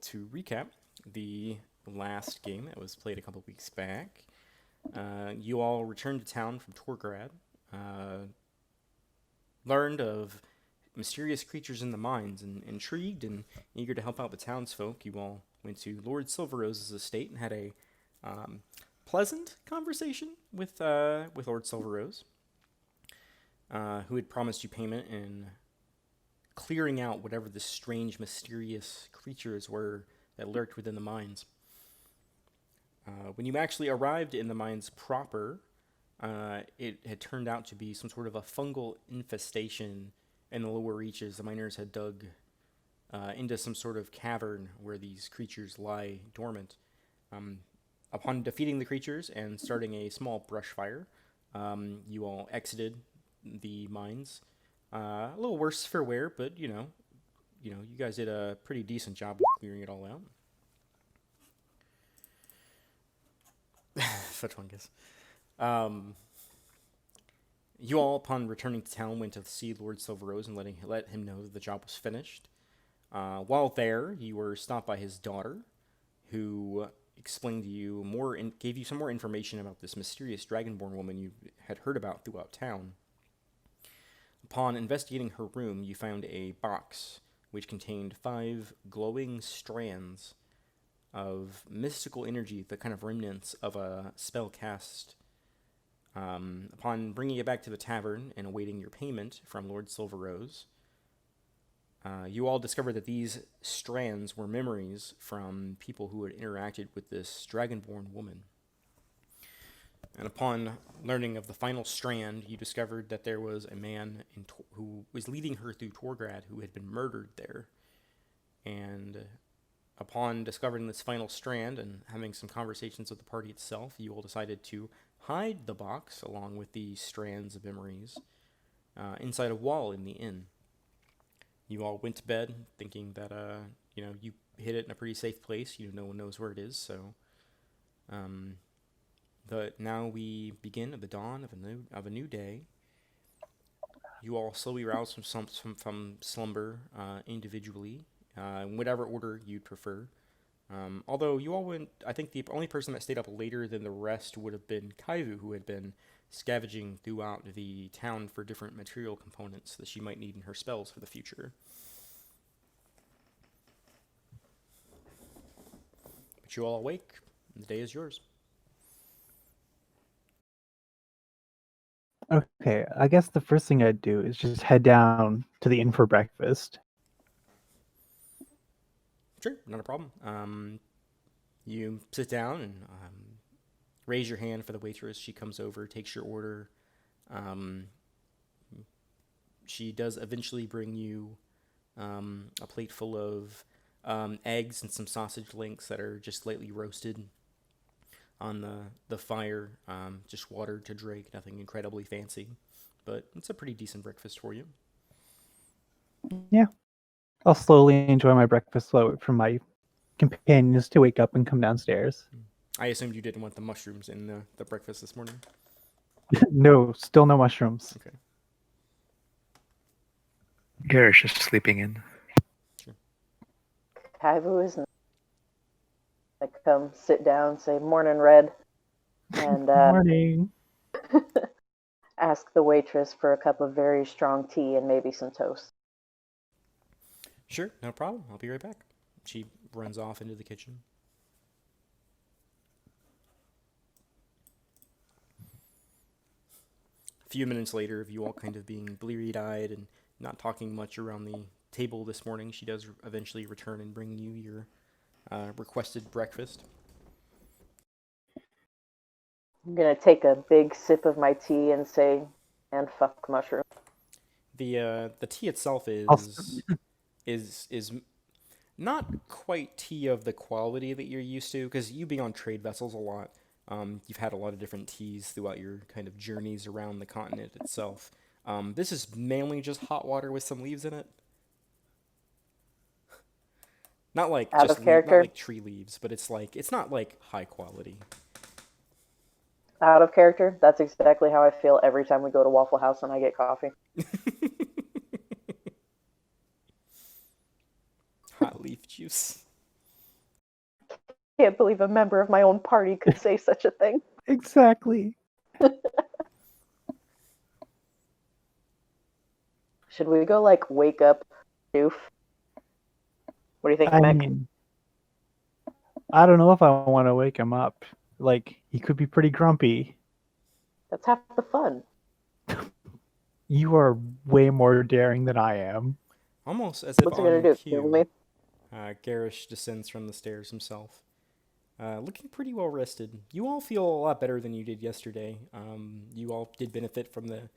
to recap the last game that was played a couple weeks back, you all returned to town from Torgrad, learned of mysterious creatures in the mines, and intrigued and eager to help out the townsfolk, you all went to Lord Silverrose's estate and had a pleasant conversation with Lord Silverrose, who had promised you payment in clearing out whatever the strange, mysterious creatures were that lurked within the mines. When you actually arrived in the mines proper, it had turned out to be some sort of a fungal infestation in the lower reaches. The miners had dug into some sort of cavern where these creatures lie dormant. Upon defeating the creatures and starting a small brush fire, you all exited the mines. A little worse for wear, but you guys did a pretty decent job of clearing it all out. Such one guess. You all, upon returning to town, went to see Lord Silverrose and let him know that the job was finished. While there, you were stopped by his daughter, who explained to you more and gave you some more information about this mysterious dragonborn woman you had heard about throughout town. Upon investigating her room, you found a box which contained 5 glowing strands of mystical energy, the kind of remnants of a spell cast. Upon bringing it back to the tavern and awaiting your payment from Lord Silverrose, you all discovered that these strands were memories from people who had interacted with this dragonborn woman. And upon learning of the final strand, you discovered that there was a man who was leading her through Torgrad who had been murdered there. And upon discovering this final strand and having some conversations with the party itself, you all decided to hide the box along with the strands of memories inside a wall in the inn. You all went to bed thinking that you hid it in a pretty safe place. No one knows where it is. So, now we begin at the dawn of a new day. You all slowly rouse from slumber individually, in whatever order you'd prefer. Although you all went, I think the only person that stayed up later than the rest would have been Kaivu, who had been scavenging throughout the town for different material components that she might need in her spells for the future. But you all awake, and the day is yours. Okay, I guess the first thing I'd do is just head down to the inn for breakfast. Sure, not a problem. You sit down and raise your hand for the waitress. She comes over, takes your order. She does eventually bring you a plate full of eggs and some sausage links that are just lightly roasted on the fire, just water to drink, nothing incredibly fancy, but it's a pretty decent breakfast for you. Yeah, I'll slowly enjoy my breakfast while I wait for my companions to wake up and come downstairs. I assumed you didn't want the mushrooms in the breakfast this morning. No, still no mushrooms. Okay. Garish is sleeping in. Sure. Kaivu is like come sit down, say morning red, and Morning. ask the waitress for a cup of very strong tea and maybe some toast. Sure, no problem. I'll be right back. She runs off into the kitchen. A few minutes later, of you all kind of being bleary-eyed and not talking much around the table this morning, she does eventually return and bring you your requested breakfast. I'm gonna take a big sip of my tea and say, "And fuck mushroom." The tea itself is not quite tea of the quality that you're used to, because you being on trade vessels a lot, you've had a lot of different teas throughout your kind of journeys around the continent itself. This is mainly just hot water with some leaves in it. Not like Out just of character? not like tree leaves, but it's not like high quality. Out of character. That's exactly how I feel every time we go to Waffle House and I get coffee. Hot leaf juice. Can't believe a member of my own party could say such a thing. Exactly. Should we go, like, wake up Doof? What do you think, I Mick? mean, I don't know if I want to wake him up. Like, he could be pretty grumpy. That's half the fun. You are way more daring than I am. Almost as if What's he gonna on do? Kill me? cue, Garish descends from the stairs himself. Looking pretty well rested. You all feel a lot better than you did yesterday. You all did benefit from the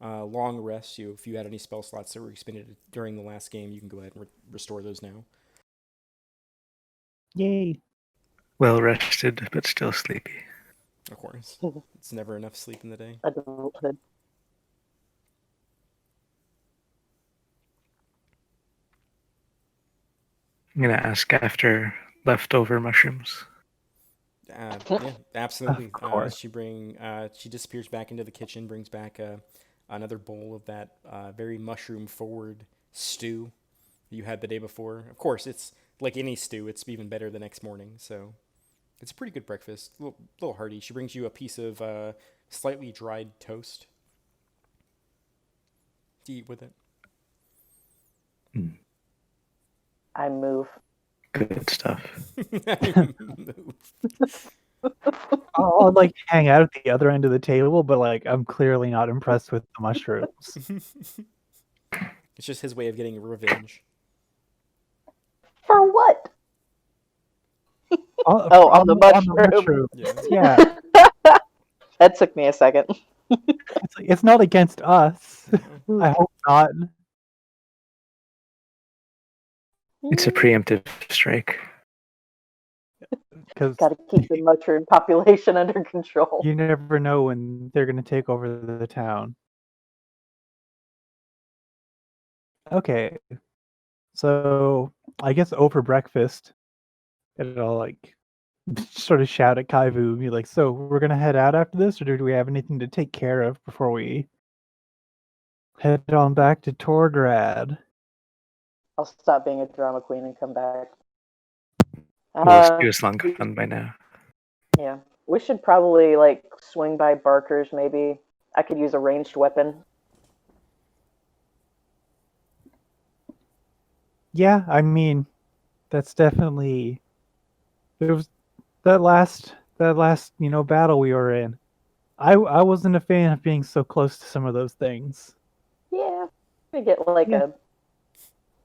long rest. If you had any spell slots that were expended during the last game, you can go ahead and restore those now. Yay. Well rested, but still sleepy. Of course. It's never enough sleep in the day. Adulthood. I'm gonna ask after leftover mushrooms. Yeah, absolutely. Of course. She disappears back into the kitchen, brings back another bowl of that very mushroom-forward stew you had the day before. Of course, it's like any stew; it's even better the next morning. So it's a pretty good breakfast, little hearty. She brings you a piece of slightly dried toast to eat with it. I move. Good stuff. I'll like hang out at the other end of the table, but like I'm clearly not impressed with the mushrooms. It's just his way of getting revenge. For what? On the mushroom. Yeah. Yeah, That took me a second. it's not against us. I hope not. It's a preemptive strike. Because Gotta keep the mushroom population under control. you never know when they're going to take over the town. Okay, so I guess over breakfast, and I'll like sort of shout at Kaivu and be like, "So we're gonna head out after this, or do we have anything to take care of before we head on back to Torgrad?" I'll stop being a drama queen and come back. Well, this is long gone by now. Yeah. We should probably, like, swing by Barker's, maybe. I could use a ranged weapon. Yeah, I mean, that's definitely it was that last battle we were in. I wasn't a fan of being so close to some of those things. Yeah. We get, like, Yeah.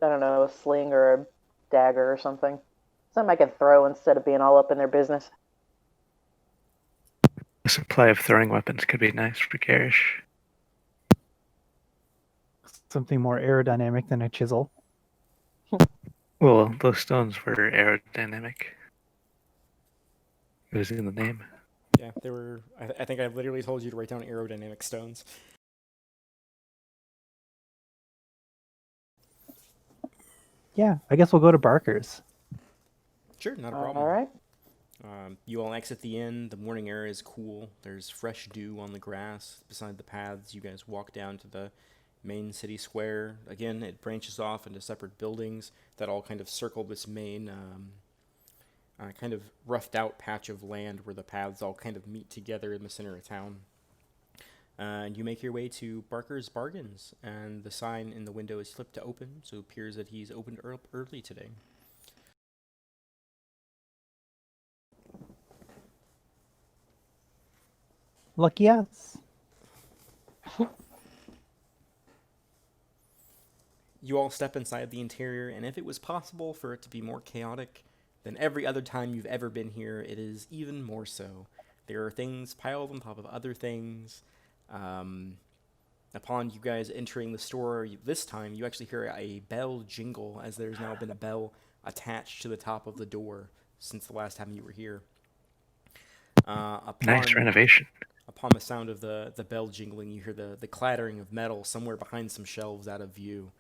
I don't know, a sling or a dagger or something. Something I can throw instead of being all up in their business. A supply of throwing weapons could be nice for Garish. Something more aerodynamic than a chisel. Well, those stones were aerodynamic. It was in the name. Yeah, they were. I think I literally told you to write down aerodynamic stones. Yeah, I guess we'll go to Barker's. Sure, not a problem. All right. You all exit the inn. The morning air is cool. There's fresh dew on the grass beside the paths. You guys walk down to the main city square. Again, it branches off into separate buildings that all kind of circle this main kind of roughed out patch of land where the paths all kind of meet together in the center of town. And you make your way to Barker's Bargains, and the sign in the window is flipped to open, so it appears that he's opened early today. Lucky us. You all step inside the interior, and if it was possible for it to be more chaotic than every other time you've ever been here, it is even more so. There are things piled on top of other things. Upon you guys entering the store, this time you actually hear a bell jingle, as there's now been a bell attached to the top of the door since the last time you were here. Nice renovation. Upon the sound of the bell jingling, you hear the clattering of metal somewhere behind some shelves out of view.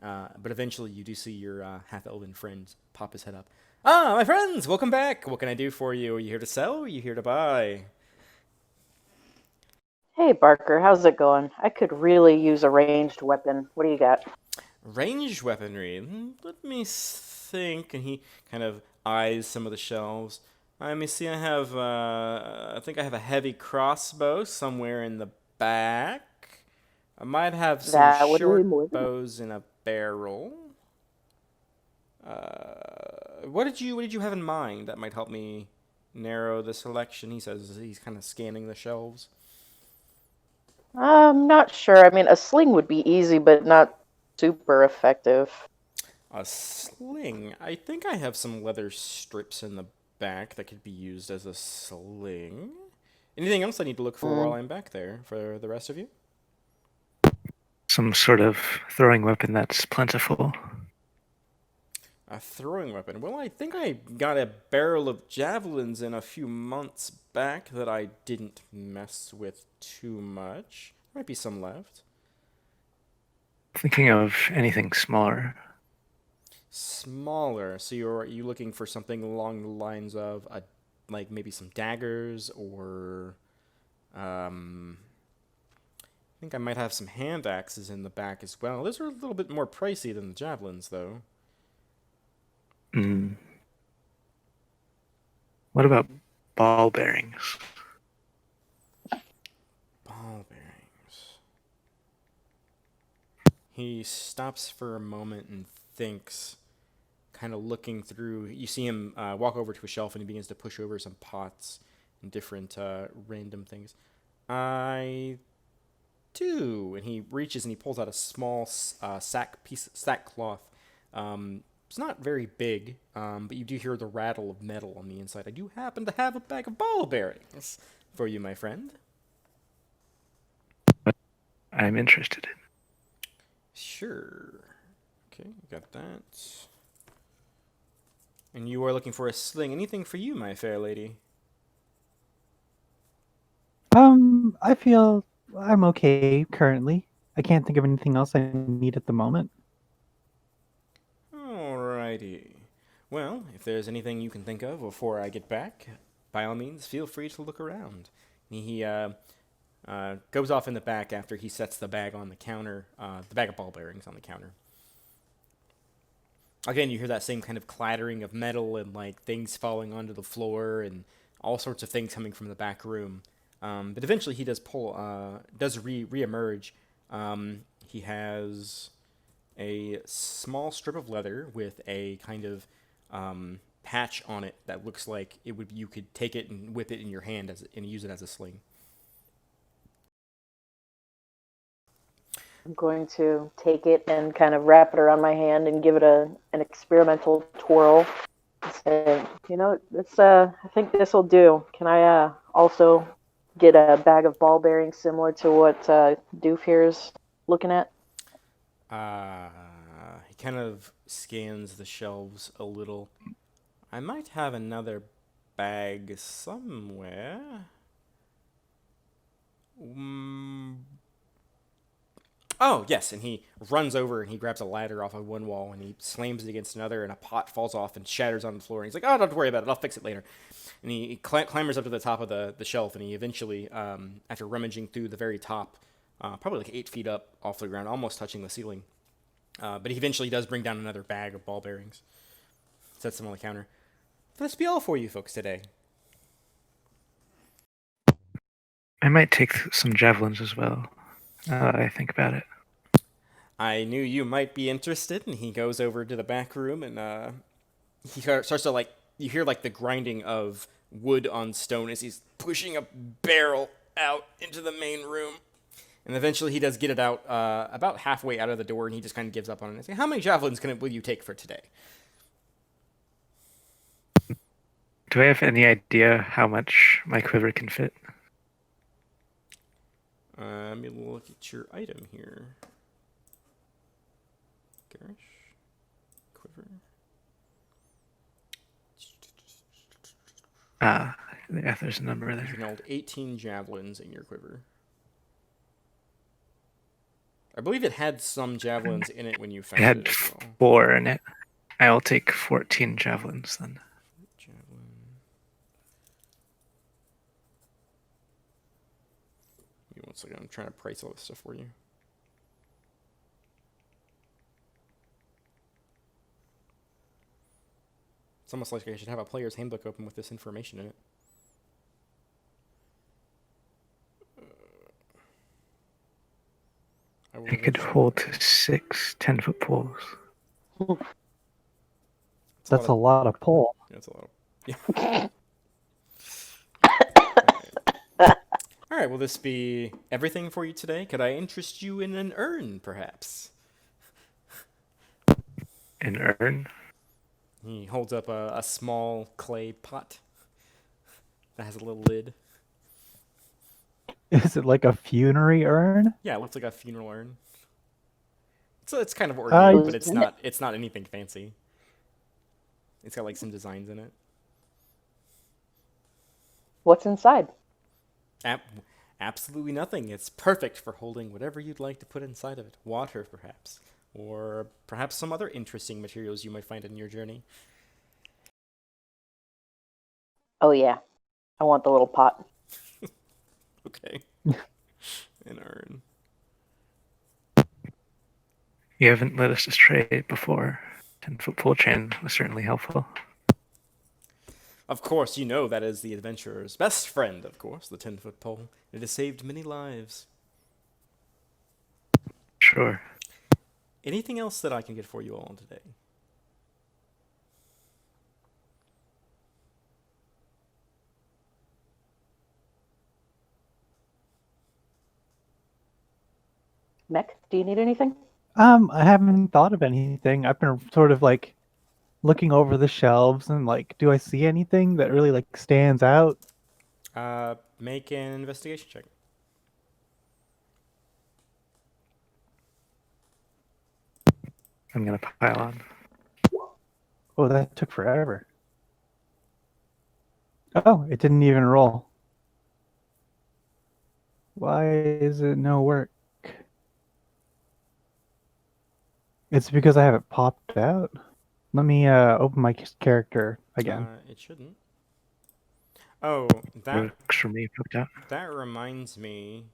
But eventually you do see your half-elven friend pop his head up. Ah, my friends, welcome back. What can I do for you? Are you here to sell or are you here to buy? Hey, Barker, how's it going? I could really use a ranged weapon. What do you got? Ranged weaponry. Let me think. And he kind of eyes some of the shelves. Let me see. I think I have a heavy crossbow somewhere in the back. I might have some That would be short more than bows in a barrel. What did you have in mind that might help me narrow the selection? He says as he's kind of scanning the shelves. I'm not sure. I mean, a sling would be easy, but not super effective. A sling. I think I have some leather strips in the back that could be used as a sling. Anything else I need to look for while Mm. I'm back there for the rest of you? Some sort of throwing weapon that's plentiful. A throwing weapon. Well, I think I got a barrel of javelins in a few months back that I didn't mess with too much. Might be some left. Thinking of anything smaller. Smaller. So are you looking for something along the lines of like maybe some daggers or I think I might have some hand axes in the back as well. Those are a little bit more pricey than the javelins, though. Mm. What about ball bearings? Ball bearings. He stops for a moment and thinks, kind of looking through. You see him walk over to a shelf and he begins to push over some pots and different random things. I do. And he reaches and he pulls out a small sackcloth. It's not very big, but you do hear the rattle of metal on the inside. I do happen to have a bag of ball bearings for you, my friend. I'm interested in. Sure. Okay, got that. And you are looking for a sling. Anything for you, my fair lady? I feel I'm okay currently. I can't think of anything else I need at the moment. Alrighty. Well, if there's anything you can think of before I get back, by all means, feel free to look around. He goes off in the back after he sets the bag on the counter, the bag of ball bearings on the counter. Again, you hear that same kind of clattering of metal and like things falling onto the floor and all sorts of things coming from the back room. But eventually, he does reemerge. He has a small strip of leather with a kind of patch on it that looks like it would. You could take it and whip it in your hand and use it as a sling. I'm going to take it and kind of wrap it around my hand and give it an experimental twirl. And say, this I think this will do. Can I also get a bag of ball bearings similar to what Doof here is looking at? He kind of scans the shelves a little. I might have another bag somewhere. Oh, yes, and he runs over and he grabs a ladder off of one wall and he slams it against another and a pot falls off and shatters on the floor. And he's like, oh, don't worry about it, I'll fix it later. And he clambers up to the top of the shelf and he eventually, after rummaging through the very top, probably like 8 feet up off the ground, almost touching the ceiling, but he eventually does bring down another bag of ball bearings, sets them on the counter. This be all for you folks today. I might take some javelins as well. Now that I think about it. I knew you might be interested, and he goes over to the back room, and he starts to, like, you hear, like, the grinding of wood on stone as he's pushing a barrel out into the main room. And eventually he does get it out about halfway out of the door, and he just kind of gives up on it and says, how many javelins will you take for today? Do I have any idea how much my quiver can fit? Let me look at your item here. Garish. Quiver. Yeah, there's a number You there. can hold 18 javelins in your quiver. I believe it had some javelins in it when you It found had it as well. 4 in it. I'll take 14 javelins then. Javelin. Give me 1 second. I'm trying to price all this stuff for you. It's almost like I should have a player's handbook open with this information in it. I will It could eventually- hold 6 10-foot poles. It's That's a lot of pull. Yeah, it's a lot of. Yeah. All right. Will this be everything for you today? Could I interest you in an urn, perhaps? An urn? He holds up a small clay pot that has a little lid. Is it like a funerary urn? Yeah, it looks like a funeral urn. So it's kind of Uh, ornate, but it's Isn't it- not. It's not anything fancy. It's got like some designs in it. What's inside? Absolutely nothing. It's perfect for holding whatever you'd like to put inside of it. Water, perhaps, or perhaps some other interesting materials you might find in your journey. Oh yeah, I want the little pot. Okay. An urn. You haven't led us astray before. 10-foot pole chain was certainly helpful. Of course, you know that is the adventurer's best friend, of course, the 10-foot pole. It has saved many lives. Sure. Anything else that I can get for you all today? Mech, do you need anything? I haven't thought of anything. I've been sort of like looking over the shelves and like, do I see anything that really like stands out? Make an investigation check. I'm gonna pile on. Oh, that took forever. Oh, it didn't even roll. Why is it no work? It's because I have it popped out. Let me open my character again. It shouldn't. Oh, that Works for me, poked out. that reminds me,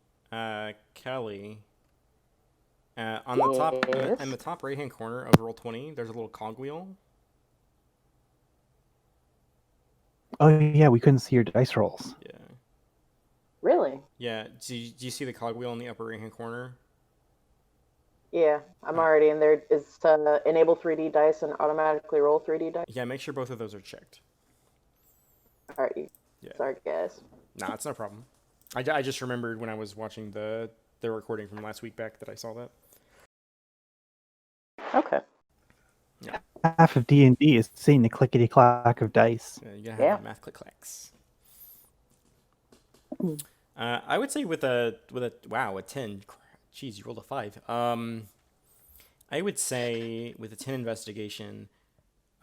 Kelly. On the top, Yes? in the top right-hand corner of roll 20, there's a little cogwheel. Oh yeah, we couldn't see your dice rolls. Yeah. Really? Yeah. Do you see the cogwheel in the upper right-hand corner? Yeah, I'm already in there. Is enable 3D dice and automatically roll 3D dice? Yeah. Make sure both of those are checked. All right, Yeah. sorry guys. Nah, it's no problem. I just remembered when I was watching the recording from last week back that I saw that. Okay. Half of D&D is seeing the clickety clack of dice. Yeah, you gotta have Yeah. the math click clacks. Hmm. I would say with a 10. Jeez, you rolled a 5. I would say with a 10 investigation,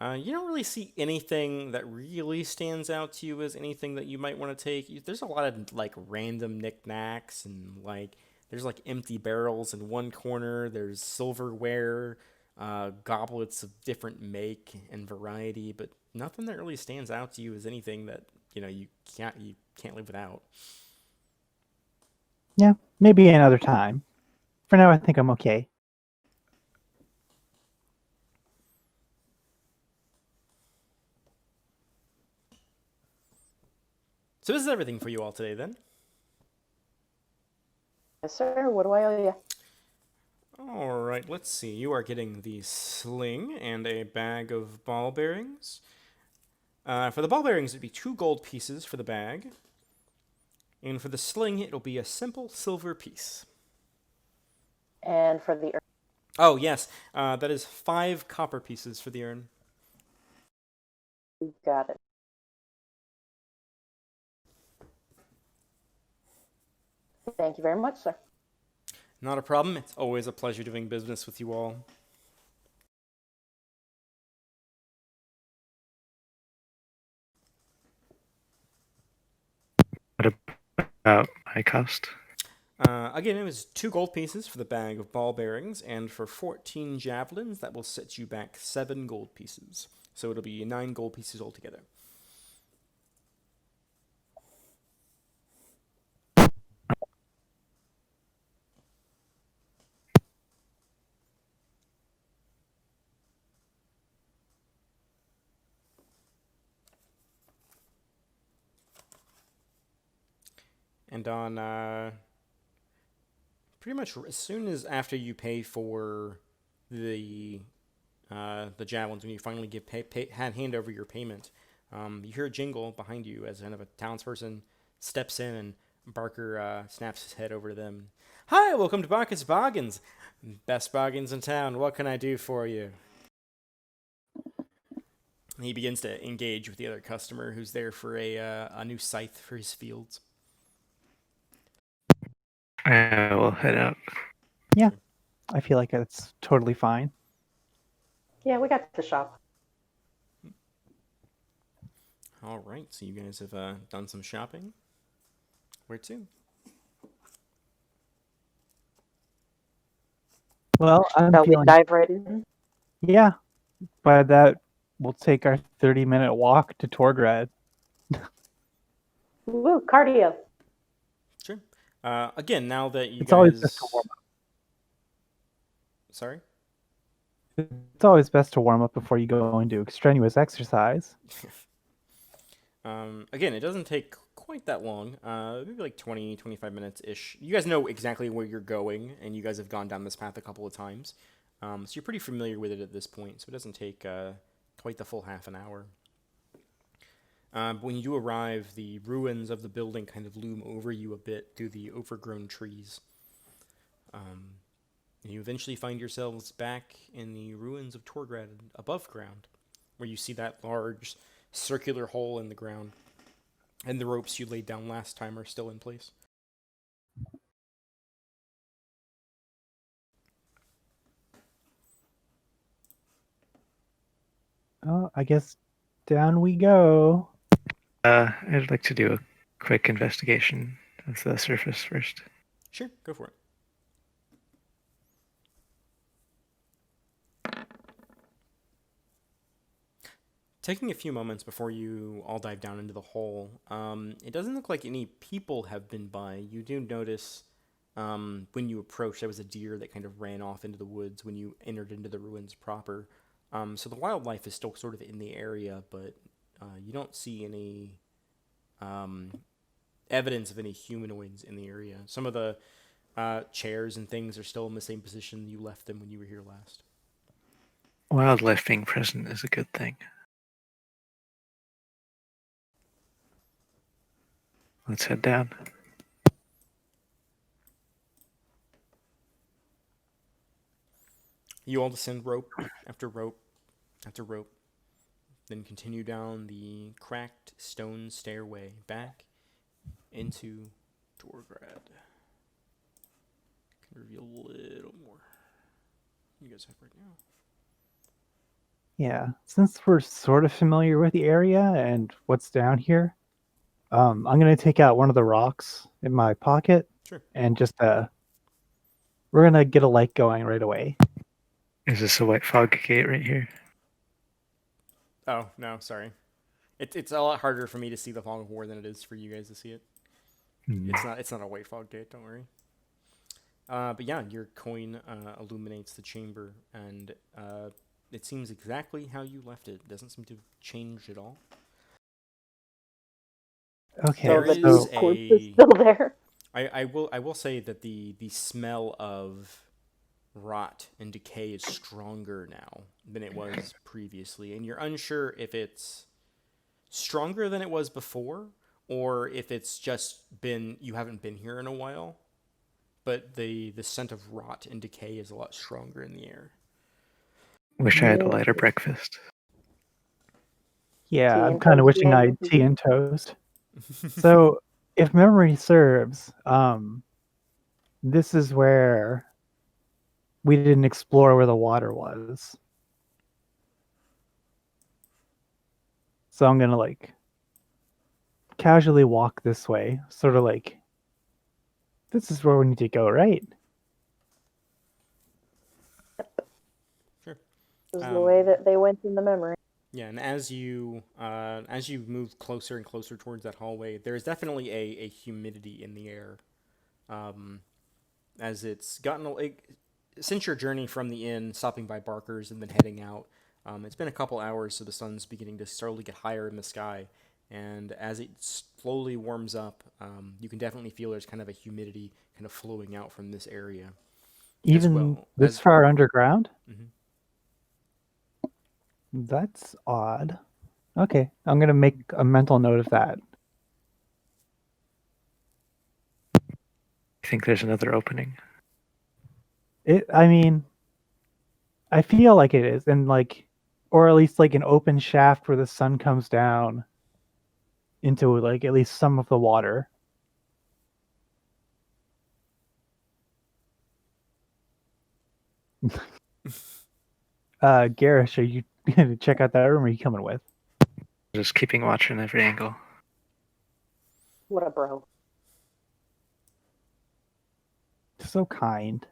you don't really see anything that really stands out to you as anything that you might want to take. There's a lot of like random knickknacks and like there's like empty barrels in one corner. There's silverware, goblets of different make and variety, but nothing that really stands out to you as anything that you can't live without. Yeah, maybe another time. For now, I think I'm okay. So this is everything for you all today then. Yes, sir. What do I owe you? All right, let's see. You are getting the sling and a bag of ball bearings. For the ball bearings, it'd be 2 gold pieces for the bag. And for the sling, it'll be a simple silver piece. And for the Oh, yes. That is 5 copper pieces for the urn. you got it. Thank you very much, sir. Not a problem. It's always a pleasure doing business with you all. What about my cost? Again, it was 2 gold pieces for the bag of ball bearings, and for 14 javelins, that will set you back 7 gold pieces. So it'll be 9 gold pieces altogether. And on pretty much as soon as after you pay for the javelins, when you finally hand over your payment, you hear a jingle behind you as kind of a townsperson steps in, and Barker snaps his head over to them. Hi, welcome to Barker's Bargains. Best bargains in town. What can I do for you? And he begins to engage with the other customer who's there for a new scythe for his fields. I will head out. Yeah, I feel like that's totally fine. Yeah, we got to shop. All right, so you guys have done some shopping. Where to? Well, I'm Shall we feeling, dive right in? yeah, by that we'll take our 30-minute walk to Torgrad. Woo, cardio. Sure. Again, now that you It's always best guys... to warm up. Sorry? It's always best to warm up before you go into extraneous exercise. Again, it doesn't take quite that long. Maybe like 20, 25 minutes-ish. You guys know exactly where you're going, and you guys have gone down this path a couple of times. So you're pretty familiar with it at this point, so it doesn't take quite the full half an hour. But when you do arrive, the ruins of the building kind of loom over you a bit through the overgrown trees. You eventually find yourselves back in the ruins of Torgrad above ground, where you see that large circular hole in the ground, and the ropes you laid down last time are still in place. Oh, I guess down we go. I'd like to do a quick investigation of the surface first. Sure, go for it. Taking a few moments before you all dive down into the hole, it doesn't look like any people have been by. You do notice when you approach, there was a deer that kind of ran off into the woods when you entered into the ruins proper. So the wildlife is still sort of in the area, but you don't see any evidence of any humanoids in the area. Some of the chairs and things are still in the same position you left them when you were here last. Wildlife being present is a good thing. Let's head down. You all descend rope after rope after rope, then continue down the cracked stone stairway back into Torgrad. Can reveal a little more you guys have right now. Yeah, since we're sort of familiar with the area and what's down here, I'm gonna take out one of the rocks in my pocket Sure. and just we're gonna get a light going right away. Is this a white fog gate right here? Oh, no, sorry. It's a lot harder for me to see the fog of war than it is for you guys to see it. It's not a white fog gate, don't worry. But yeah, your coin illuminates the chamber, and it seems exactly how you left it. It doesn't seem to have changed at all. Okay, There So is the corpse is a... still there. I will say that the smell of rot and decay is stronger now than it was previously, and you're unsure if it's stronger than it was before, or if it's just been you haven't been here in a while. But the scent of rot and decay is a lot stronger in the air. Wish I had a lighter breakfast. yeah, Tea I'm and kind of toast, wishing yeah. I had tea and toast. So, if memory serves, this is where we didn't explore where the water was. So I'm gonna like casually walk this way, sort of like this is where we need to go, right? Sure. This is the way that they went in the memory. Yeah, and as you move closer and closer towards that hallway, there is definitely a humidity in the air. As it's gotten since your journey from the inn, stopping by Barker's and then heading out, it's been a couple hours, so the sun's beginning to slowly get higher in the sky, And as it slowly warms up, you can definitely feel there's kind of a humidity kind of flowing out from this area. Even well this as- far underground? Mhm. That's odd. Okay, I'm gonna make a mental note of that. I think there's another opening. I mean, I feel like it is, and like, or at least like an open shaft where the sun comes down into like at least some of the water. Garish, are you gonna check out that room? Or are you coming with? Just keeping watch on every angle. What a bro. So kind.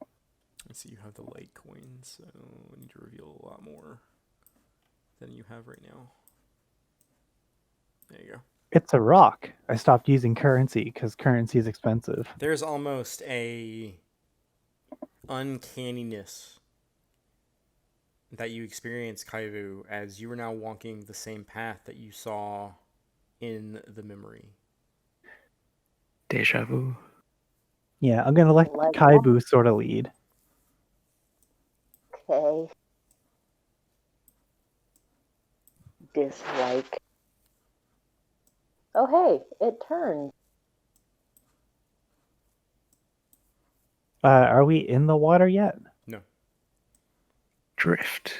I see you have the light coin, so I need to reveal a lot more than you have right now. There you go. It's a rock. I stopped using currency because currency is expensive. There's almost a uncanniness that you experience, Kaivu, as you are now walking the same path that you saw in the memory. Deja vu. Yeah, I'm gonna let Like Kaibu sort of lead. Okay. Dislike. Oh, hey, it turned. Are we in the water yet? No. Drift.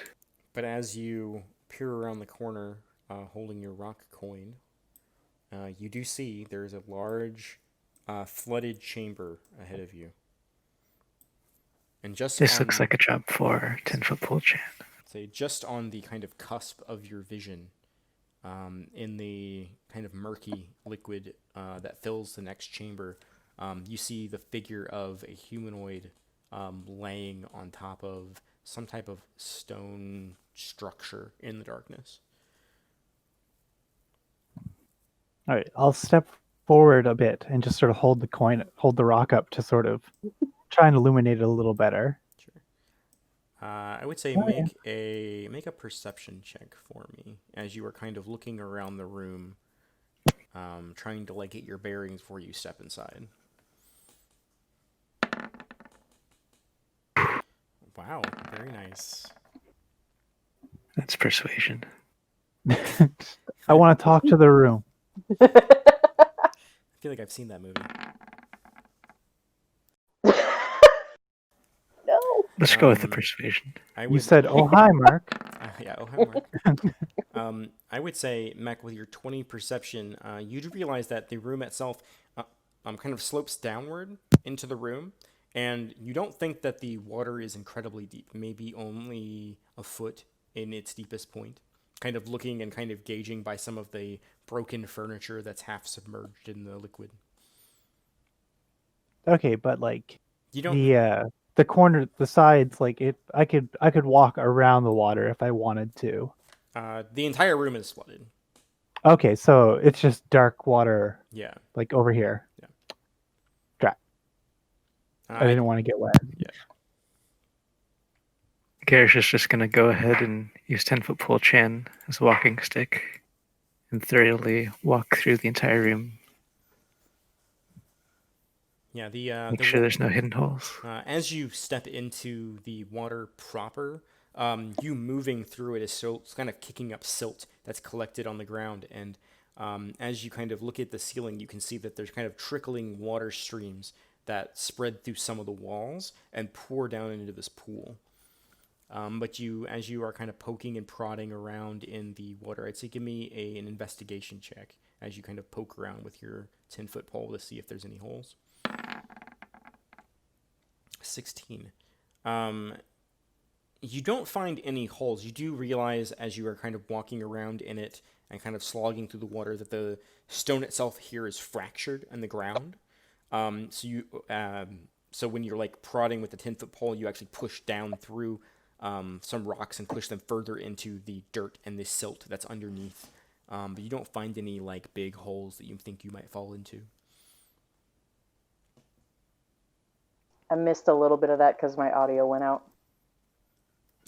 But as you peer around the corner, holding your rock coin, you do see there's a large, flooded chamber ahead of you. And just This on, looks like a job for 10-foot pole chain. say, just on the kind of cusp of your vision, in the kind of murky liquid that fills the next chamber, you see the figure of a humanoid laying on top of some type of stone structure in the darkness. All right, I'll step forward a bit and just sort of hold the rock up to sort of try and illuminate it a little better. Sure. I would say Oh, yeah. make a perception check for me as you are kind of looking around the room, trying to like get your bearings before you step inside. Wow, very nice. That's persuasion. I want to talk to the room. I feel like I've seen that movie. No. Let's go with the Um, persuasion. I You would, said, "Oh hi, Mark." yeah, oh hi, Mark. I would say, Mac, with your 20 perception, you'd realize that the room itself kind of slopes downward into the room, and you don't think that the water is incredibly deep, maybe only a foot in its deepest point. Kind of looking and kind of gauging by some of the broken furniture that's half submerged in the liquid. Okay, but like You don't. the corner, the sides, like it, I could walk around the water if I wanted to. The entire room is flooded. Okay, so it's just dark water, Yeah. like over here. Yeah. Dra- I didn't want to get wet. Yeah. Garish is just going to go ahead and use 10-foot pole chain as a walking stick and thoroughly walk through the entire room. Yeah. Make sure there's no hidden holes. As you step into the water proper, you moving through it is it's kind of kicking up silt that's collected on the ground, and as you kind of look at the ceiling, you can see that there's kind of trickling water streams that spread through some of the walls and pour down into this pool. But as you are kind of poking and prodding around in the water, I'd say give me an investigation check as you kind of poke around with your 10-foot pole to see if there's any holes. 16. You don't find any holes. You do realize as you are kind of walking around in it and kind of slogging through the water that the stone itself here is fractured in the ground. So when you're like prodding with the 10-foot pole, you actually push down through some rocks and push them further into the dirt and the silt that's underneath. But you don't find any like big holes that you think you might fall into. I missed a little bit of that because my audio went out.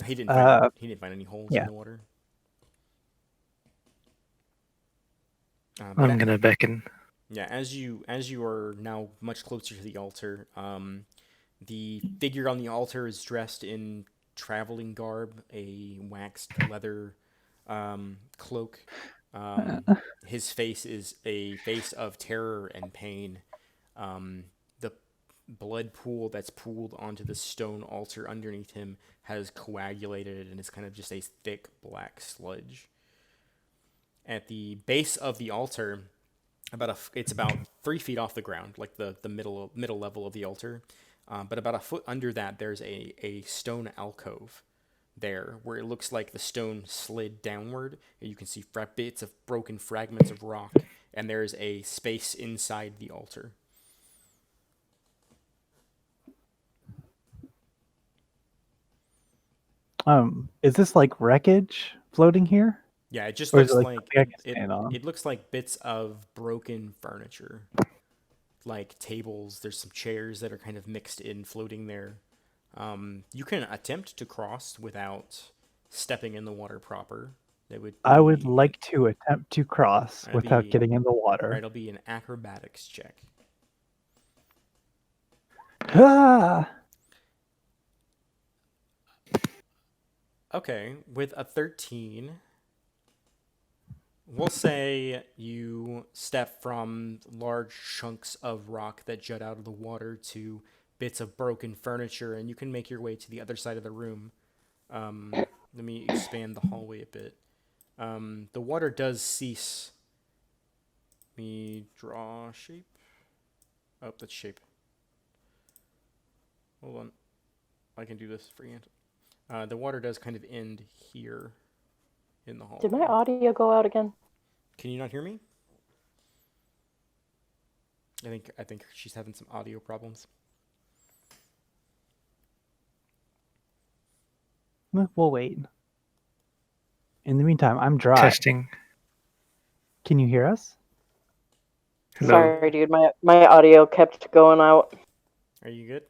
He didn't find Uh, he didn't find any holes in yeah. the water. I'm gonna beckon. Yeah, as you are now much closer to the altar, the figure on the altar is dressed in traveling garb, a waxed leather cloak. His face is a face of terror and pain. The blood pool that's pooled onto the stone altar underneath him has coagulated and is kind of just a thick black sludge. At the base of the altar, it's about 3 feet off the ground, like the middle level of the altar. But about a foot under that, there's a stone alcove there where it looks like the stone slid downward. And you can see bits of broken fragments of rock, and there's a space inside the altar. Is this like wreckage floating here? Yeah, it just Or is it looks like like something I can stand on? it looks like bits of broken furniture, like tables. There's some chairs that are kind of mixed in, floating there. You can attempt to cross without stepping in the water proper. That would I would be like to attempt to cross that'd without be getting in the all right. water. It'll be an acrobatics check. Ah! Okay, with a 13, we'll say you step from large chunks of rock that jut out of the water to bits of broken furniture, and you can make your way to the other side of the room. Let me expand the hallway a bit. The water does cease. Let me draw shape. Oh, that's shape. Hold on. I can do this freehand. The water does kind of end here in the hallway. Did my audio go out again? Can you not hear me? I think she's having some audio problems. We'll wait. In the meantime, I'm dry. Testing. Can you hear us? Hello. Sorry, dude. My audio kept going out. Are you good?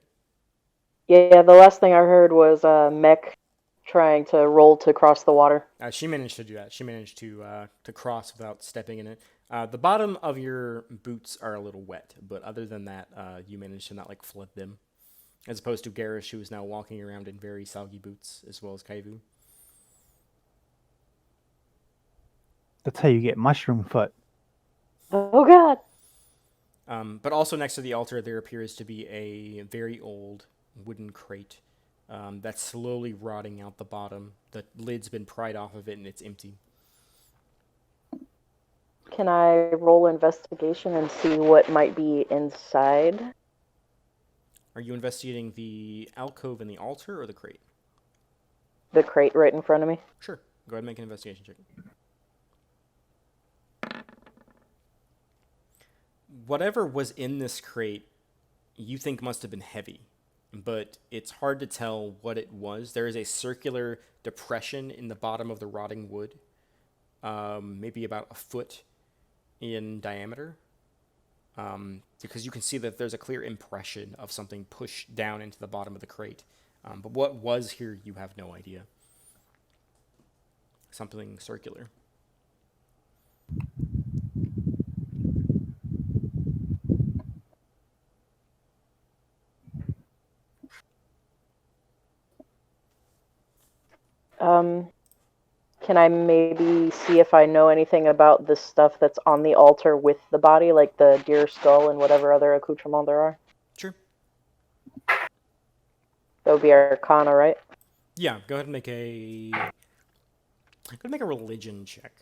Yeah, the last thing I heard was Mech trying to roll to cross the water. She managed to do that. She managed to cross without stepping in it. The bottom of your boots are a little wet, but other than that, you managed to not like flood them. As opposed to Garish, who is now walking around in very soggy boots, as well as Kaivu. That's how you get mushroom foot. Oh god. But also next to the altar, there appears to be a very old wooden crate that's slowly rotting out the bottom. The lid's been pried off of it, and it's empty. Can I roll investigation and see what might be inside? Are you investigating the alcove and the altar, or the crate? The crate right in front of me. Sure. Go ahead and make an investigation check. Whatever was in this crate, you think must have been heavy, but it's hard to tell what it was. There is a circular depression in the bottom of the rotting wood, maybe about a foot in diameter, because you can see that there's a clear impression of something pushed down into the bottom of the crate. But what was here, you have no idea. Something circular. Can I maybe see if I know anything about the stuff that's on the altar with the body, like the deer skull and whatever other accoutrement there are? Sure. That would be Arcana, right? Yeah, go ahead and make a religion check.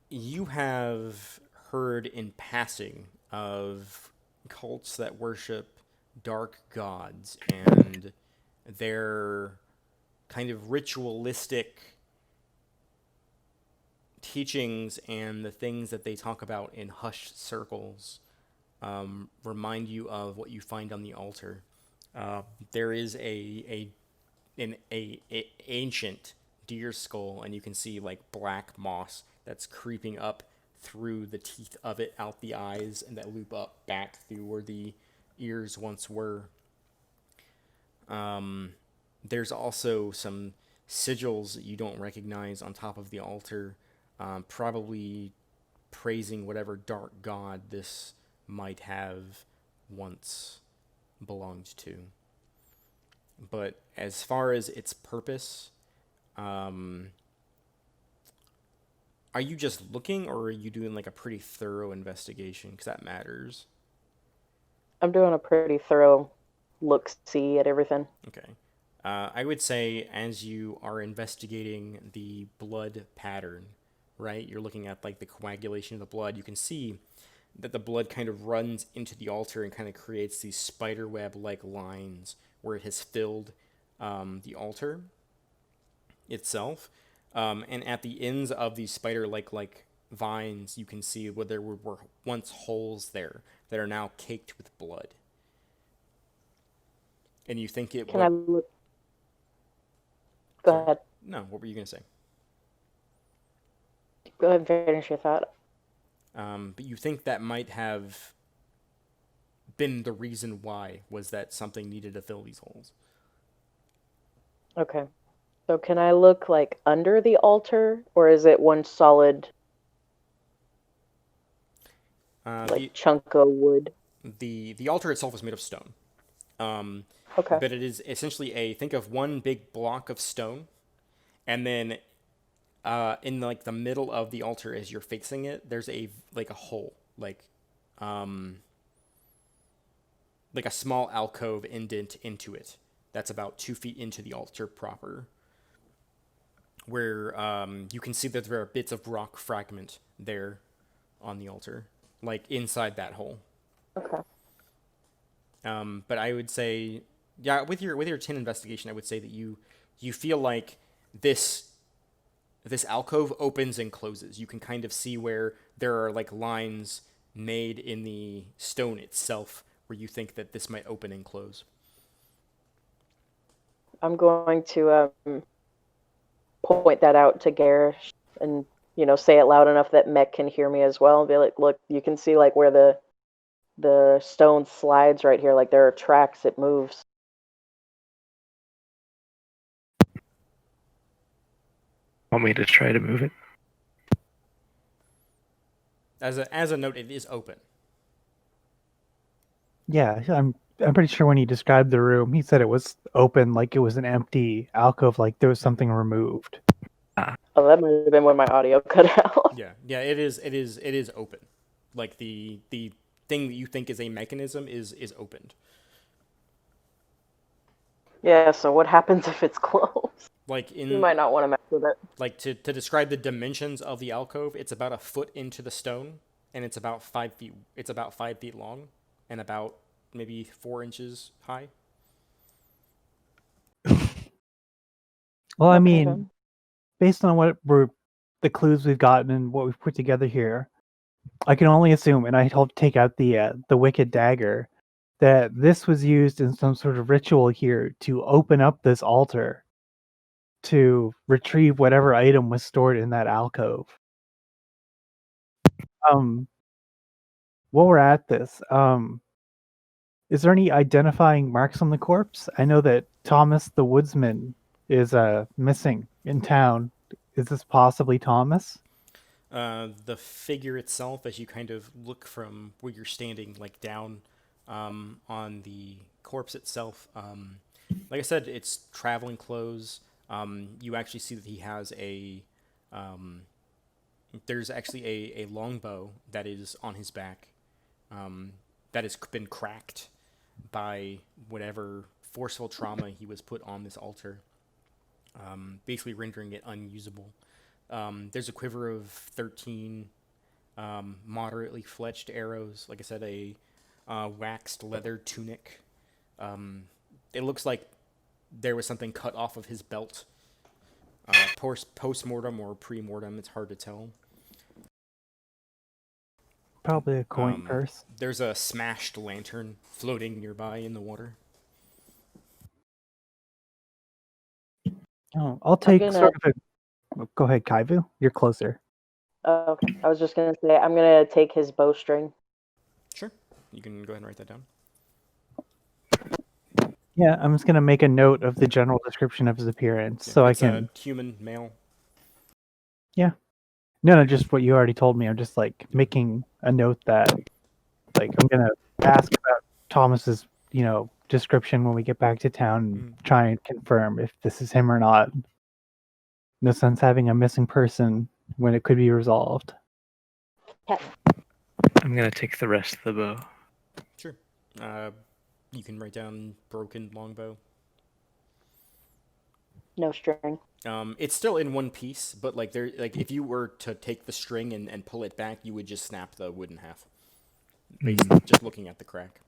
You have heard in passing of cults that worship dark gods and their kind of ritualistic teachings and the things that they talk about in hushed circles remind you of what you find on the altar. There is an ancient deer skull, and you can see like black moss that's creeping up through the teeth of it, out the eyes, and that loop up back through where the ears once were. There's also some sigils that you don't recognize on top of the altar, probably praising whatever dark god this might have once belonged to. But as far as its purpose, are you just looking, or are you doing like a pretty thorough investigation? Because that matters. I'm doing a pretty thorough look-see at everything. Okay. I would say as you are investigating the blood pattern, right? You're looking at like the coagulation of the blood. You can see that the blood kind of runs into the altar and kind of creates these spider web-like lines where it has filled the altar itself. And at the ends of these spider-like vines, you can see where there were once holes there that are now caked with blood. And you think it Can would... I look? Go ahead. No, what were you going to say? Go ahead and finish your thought. But you think that might have been the reason why, was that something needed to fill these holes. Okay. So can I look like under the altar, or is it one solid chunk of wood? The altar itself is made of stone. Okay. But it is essentially think of one big block of stone, and then in like the middle of the altar as you're facing it, there's a hole, like a small alcove indent into it that's about 2 feet into the altar proper, where you can see that there are bits of rock fragment there on the altar, like inside that hole. Okay. But I would say, yeah, with your 10 investigation, I would say that you feel like this alcove opens and closes. You can kind of see where there are like lines made in the stone itself where you think that this might open and close. I'm going to point that out to Garish and, say it loud enough that Mech can hear me as well, and be like, look, you can see like where the stone slides right here, like there are tracks, it moves. Want me to try to move it? As a note, it is open. Yeah, I'm pretty sure when he described the room, he said it was open, like it was an empty alcove, like there was something removed. Oh, that might have been when my audio cut out. Yeah, it is open. Like the thing that you think is a mechanism is opened. Yeah, so what happens if it's closed? Like You might not want to mess with it. Like to describe the dimensions of the alcove, it's about a foot into the stone, and it's about 5 feet. It's about 5 feet long, and about maybe 4 inches high. Well, I mean, based on the clues we've gotten and what we've put together here, I can only assume, and I helped take out the wicked dagger, that this was used in some sort of ritual here to open up this altar to retrieve whatever item was stored in that alcove. While we're at this, is there any identifying marks on the corpse? I know that Thomas the woodsman is missing in town. Is this possibly Thomas? The figure itself, as you kind of look from where you're standing, like down on the corpse itself, like I said, it's traveling clothes. You actually see that he has there's actually a longbow that is on his back, that has been cracked by whatever forceful trauma he was put on this altar, basically rendering it unusable. There's a quiver of 13 moderately fletched arrows. Like I said, a waxed leather tunic. It looks like there was something cut off of his belt. Post-mortem or pre-mortem, it's hard to tell. Probably a coin purse. There's a smashed lantern floating nearby in the water. Oh, I'll take sort of a... Go ahead, Kaivu. You're closer. Oh, okay. I was just gonna say I'm gonna take his bowstring. Sure. You can go ahead and write that down. Yeah, I'm just gonna make a note of the general description of his appearance, Yeah, so I it's can. a human male. No, just what you already told me. I'm just like making a note that, like, I'm gonna ask about Thomas's, description when we get back to town and try and confirm if this is him or not. No sense having a missing person when it could be resolved. I'm gonna take the rest of the bow. Sure. You can write down broken longbow. No string. It's still in one piece, but like if you were to take the string and pull it back, you would just snap the wood in half. Based just looking at the crack.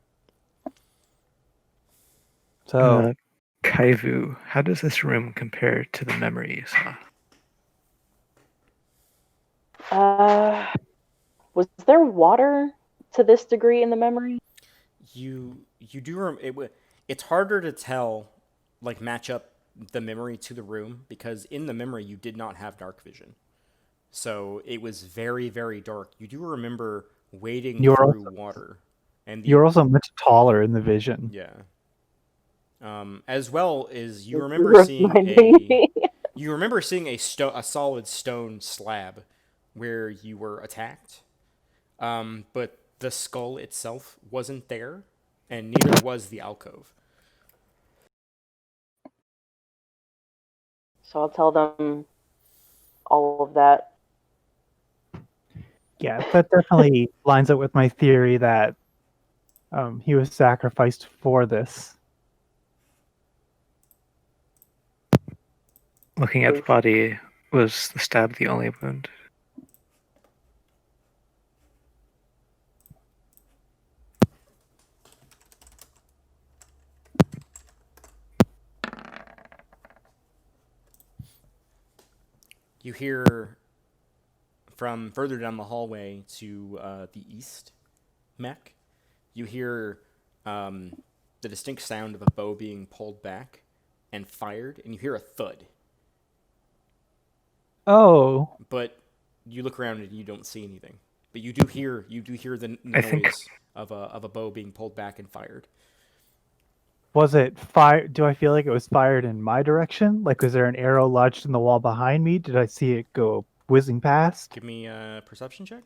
So, Kaivu, how does this room compare to the memory you saw? Was there water to this degree in the memory? You do it's harder to tell, like match up the memory to the room, because in the memory you did not have dark vision, so it was very, very dark. You do remember wading You're through also- water, and you're also much taller in the vision. yeah. As well as you You're remember seeing reminding me. you remember seeing a solid stone slab where you were attacked, but the skull itself wasn't there, and neither was the alcove. So I'll tell them all of that. Yeah, that definitely lines up with my theory that he was sacrificed for this. Looking at the body, was the stab the only wound? You hear from further down the hallway to the east, Mech, you hear the distinct sound of a bow being pulled back and fired, and you hear a thud. Oh, But you look around and you don't see anything. But you do hear the I think- noise of a bow being pulled back and fired. was it fire? Do I feel like it was fired in my direction? Like, was there an arrow lodged in the wall behind me? Did I see it go whizzing past? Give me a perception check.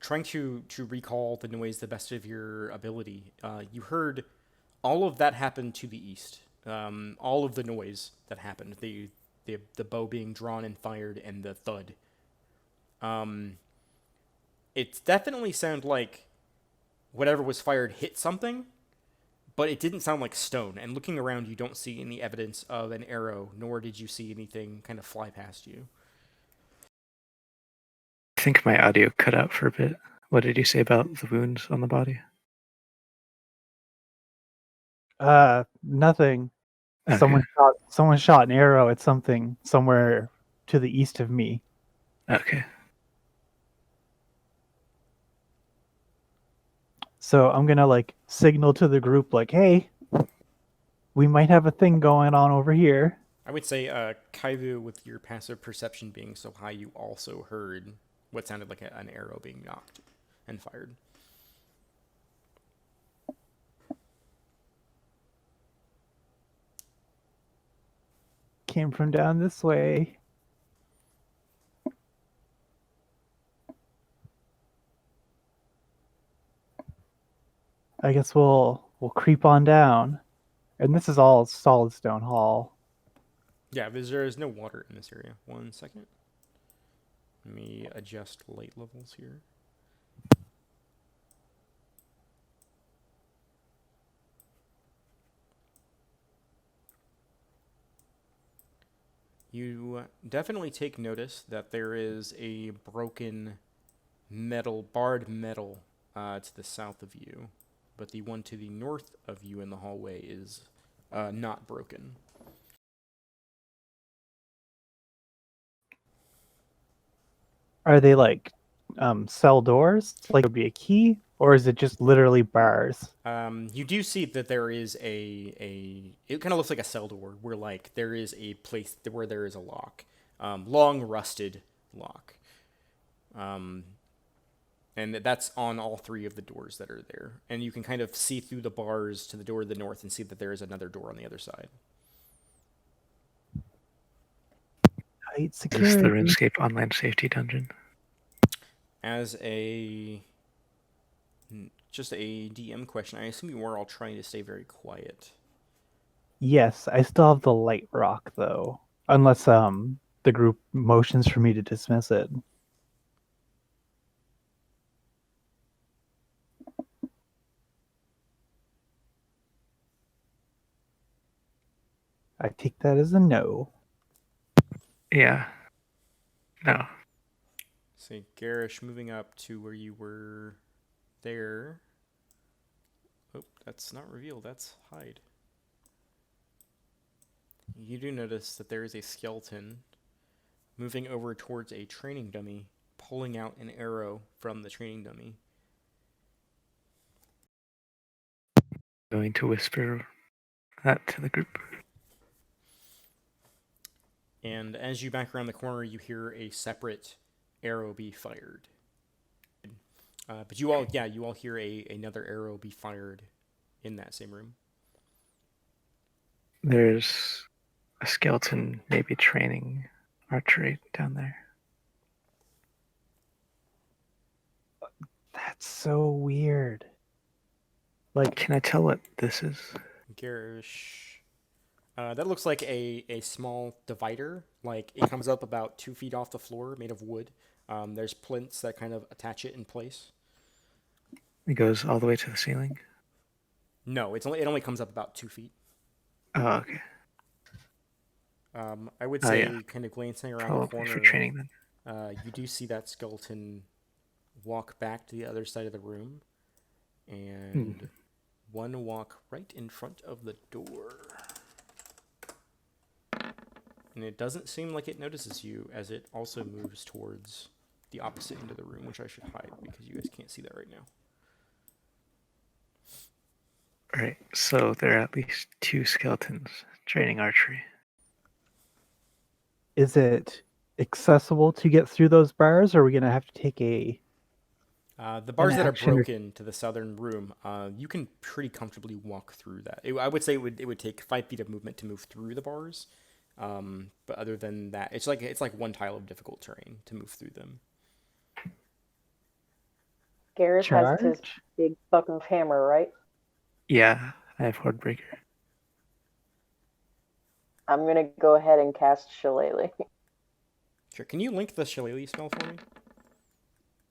Trying to recall the noise the best of your ability. You heard all of that happen to the east. All of the noise that happened, the bow being drawn and fired, and the thud. It definitely sounded like whatever was fired hit something, but it didn't sound like stone. And looking around, you don't see any evidence of an arrow, nor did you see anything kind of fly past you. I think my audio cut out for a bit. What did you say about the wounds on the body? Nothing. Okay. Someone shot an arrow at something somewhere to the east of me. Okay. So I'm gonna like signal to the group like, "Hey, we might have a thing going on over here." I would say, Kaivu, with your passive perception being so high, you also heard what sounded like an arrow being knocked and fired. Came from down this way. I guess we'll creep on down. And this is all solid stone hall. Yeah, there is no water in this area. 1 second. Let me adjust light levels here. You definitely take notice that there is a broken barred metal to the south of you, but the one to the north of you in the hallway is not broken. Are they like cell doors? Like it would be a key? or is it just literally bars? You do see that there is it kind of looks like a cell door where like there is a place where there is a lock, long rusted lock, and that's on all three of the doors that are there, and you can kind of see through the bars to the door to the north and see that there is another door on the other side. Tight Is this the security. RuneScape online safety dungeon? As just a DM question, I assume you are all trying to stay very quiet. Yes, I still have the light rock though, unless the group motions for me to dismiss it. I take that as a no. Yeah. No. See, Garish moving up to where you were there. Oh, that's not reveal, that's hide. You do notice that there is a skeleton moving over towards a training dummy, pulling out an arrow from the training dummy. Going to whisper that to the group. And as you back around the corner, you hear a separate arrow be fired. But you all hear another arrow be fired in that same room. There's a skeleton maybe training archery down there. That's so weird. Like, Can I tell what this is? Garish. That looks like a small divider. Like, it comes up about 2 feet off the floor, made of wood. There's plinths that kind of attach it in place. It goes all the way to the ceiling. No, it only comes up about 2 feet. Oh, okay. I would Oh, say, yeah. kind of glancing around Probably the corner, for training then. you do see that skeleton walk back to the other side of the room, and one walk right in front of the door. And it doesn't seem like it notices you, as it also moves towards the opposite end of the room, which I should hide because you guys can't see that right now. Right. So there are at least 2 skeletons training archery. is it accessible to get through those bars, or are we gonna have to take a? The bars that are action or- broken to the southern room, you can pretty comfortably walk through that. I would say it would take 5 feet of movement to move through the bars, but other than that, it's like one tile of difficult terrain to move through them. Garrett has his Charge? big fucking hammer, right? Yeah, I have Hordebreaker. I'm gonna go ahead and cast Shillelagh. Sure. Can you link the Shillelagh spell for me?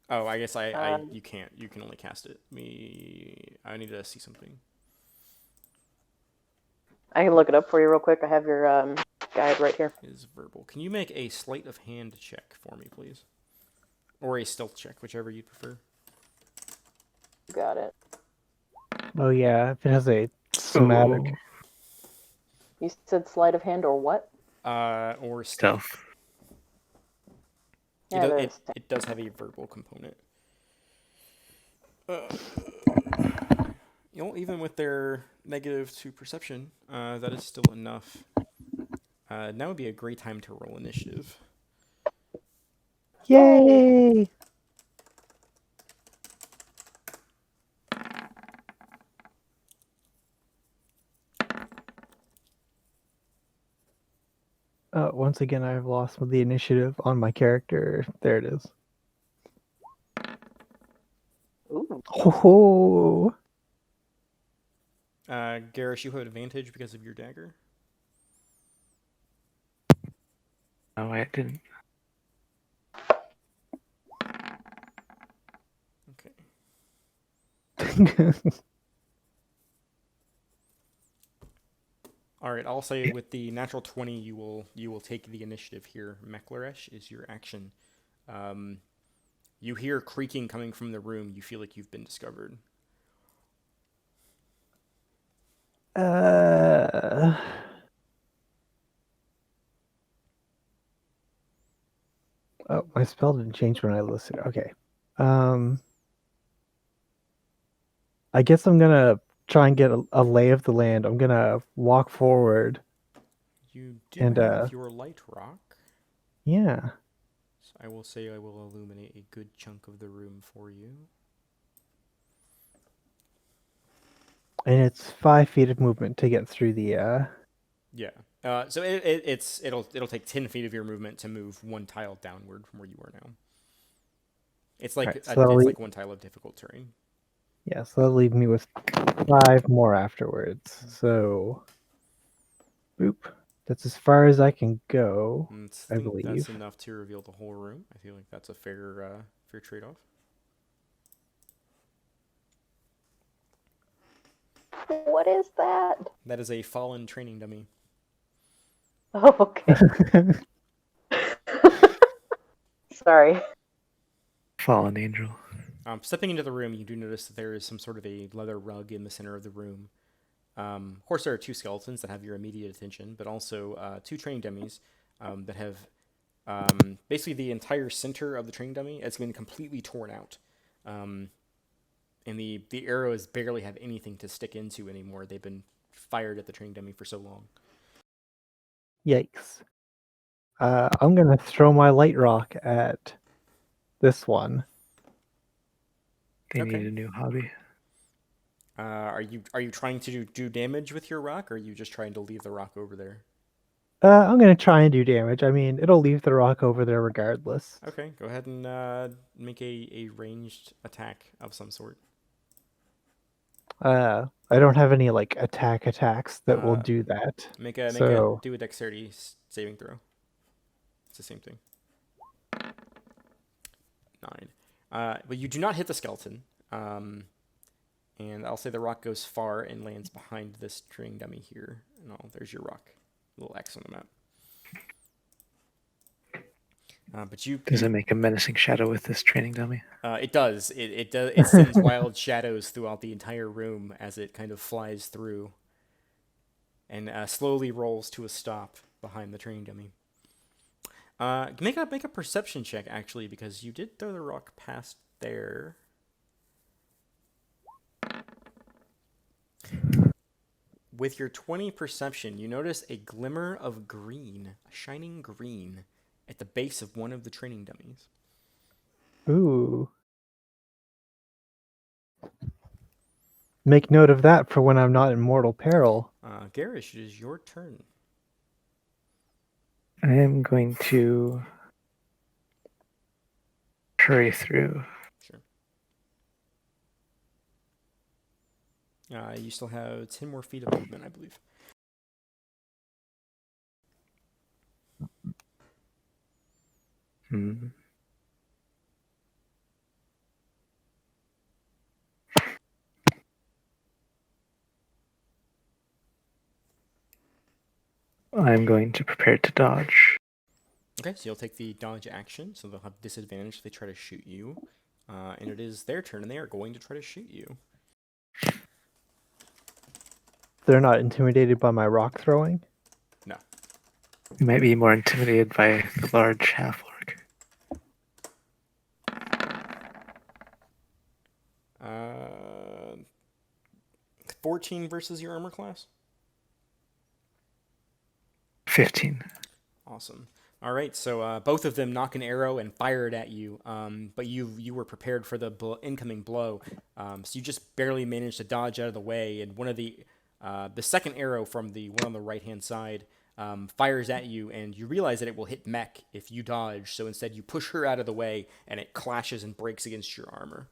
Oh, I guess you can't. You can only cast it. I need to see something. I can look it up for you real quick. I have your guide right here. Is verbal. Can you make a sleight of hand check for me, please? Or a stealth check, whichever you prefer. Got it. Oh yeah, if it has a somatic. Oh, You said sleight of hand or what? Or stealth. stealth. Yeah, It does have a verbal component. Even with their negative to perception, that is still enough. Now would be a great time to roll initiative. Yay! Once again, I've lost the initiative on my character. There it is. Ooh. Oh, Garish, you have advantage because of your dagger. No, I didn't. Okay. All right, I'll say with the natural 20, you will take the initiative here. Mekleresh is your action. You hear creaking coming from the room. You feel like you've been discovered. Oh, my spell didn't change when I listed. Okay. I guess I'm gonna try and get a lay of the land. I'm gonna walk forward You do and have your light rock. yeah. So I will say I will illuminate a good chunk of the room for you. And it's 5 feet of movement to get through the Yeah. So it'll take 10 feet of your movement to move one tile downward from where you are now. It's like Alright, so that'll it's leave, like one tile of difficult terrain. yeah, so that'll leave me with 5 more afterwards. So boop. That's as far as I can go, I I think that's believe. enough to reveal the whole room. I feel like that's a fair trade-off. What is that? That is a fallen training dummy. Oh, okay. Sorry. Fallen angel. Stepping into the room, you do notice that there is some sort of a leather rug in the center of the room. Of course, there are two skeletons that have your immediate attention, but also two training dummies that have basically the entire center of the training dummy has been completely torn out. And the arrows barely have anything to stick into anymore. They've been fired at the training dummy for so long. Yikes. I'm gonna throw my light rock at this one. They Okay. need a new hobby. Are you trying to do damage with your rock, or are you just trying to leave the rock over there? I'm gonna try and do damage. I mean, it'll leave the rock over there regardless. Okay, go ahead and make a ranged attack of some sort. I don't have any like attacks that will do that. Do a dexterity saving throw. It's the same thing. 9. But you do not hit the skeleton. And I'll say the rock goes far and lands behind this training dummy here. And there's your rock. Little X on the map. But Does it make a menacing shadow with this training dummy? It does. It does. It sends wild shadows throughout the entire room as it kind of flies through, and slowly rolls to a stop behind the training dummy. Make a perception check actually, because you did throw the rock past there. With your 20 perception, you notice a glimmer of green, a shining green, at the base of one of the training dummies. Ooh. Make note of that for when I'm not in mortal peril. Garish, it is your turn. I am going to hurry through. Sure. You still have 10 more feet of movement, I believe. I'm going to prepare to dodge. Okay, so you'll take the dodge action, so they'll have disadvantage if they try to shoot you. And it is their turn, and they are going to try to shoot you. They're not intimidated by my rock throwing. No. You might be more intimidated by the large half-orc. 14 versus your armor class? 15. Awesome. All right, so both of them knock an arrow and fire it at you, but you were prepared for the incoming blow, so you just barely managed to dodge out of the way, and one of the second arrow from the one on the right-hand side fires at you, and you realize that it will hit Mech if you dodge, so instead you push her out of the way, and it clashes and breaks against your armor.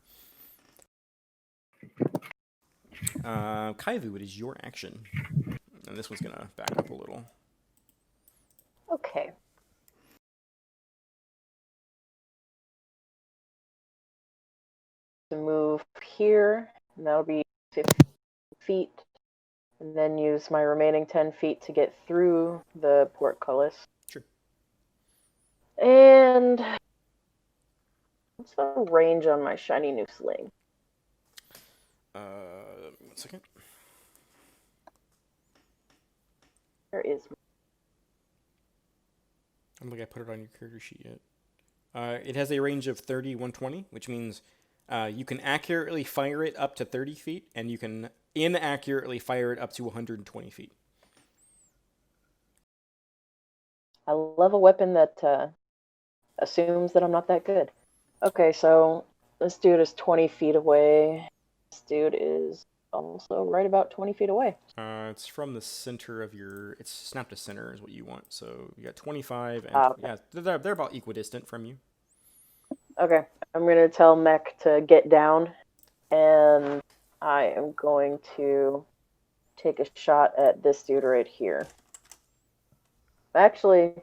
Kaivu, it is your action, and this one's going to back up a little. Okay. To move here, and that'll be 50 feet, and then use my remaining 10 feet to get through the portcullis. Sure. And what's the range on my shiny new sling? 1 second. Where is I don't think I put it on your character sheet yet. It has a range of 30, 120, which means You can accurately fire it up to 30 feet, and you can inaccurately fire it up to 120 feet. I love a weapon that assumes that I'm not that good. Okay, so this dude is 20 feet away. This dude is also right about 20 feet away. It's from the center of your. It's snap to center is what you want. So you got 25, and Okay. yeah, they're about equidistant from you. Okay, I'm going to tell Mech to get down, and I am going to take a shot at this dude right here. Actually,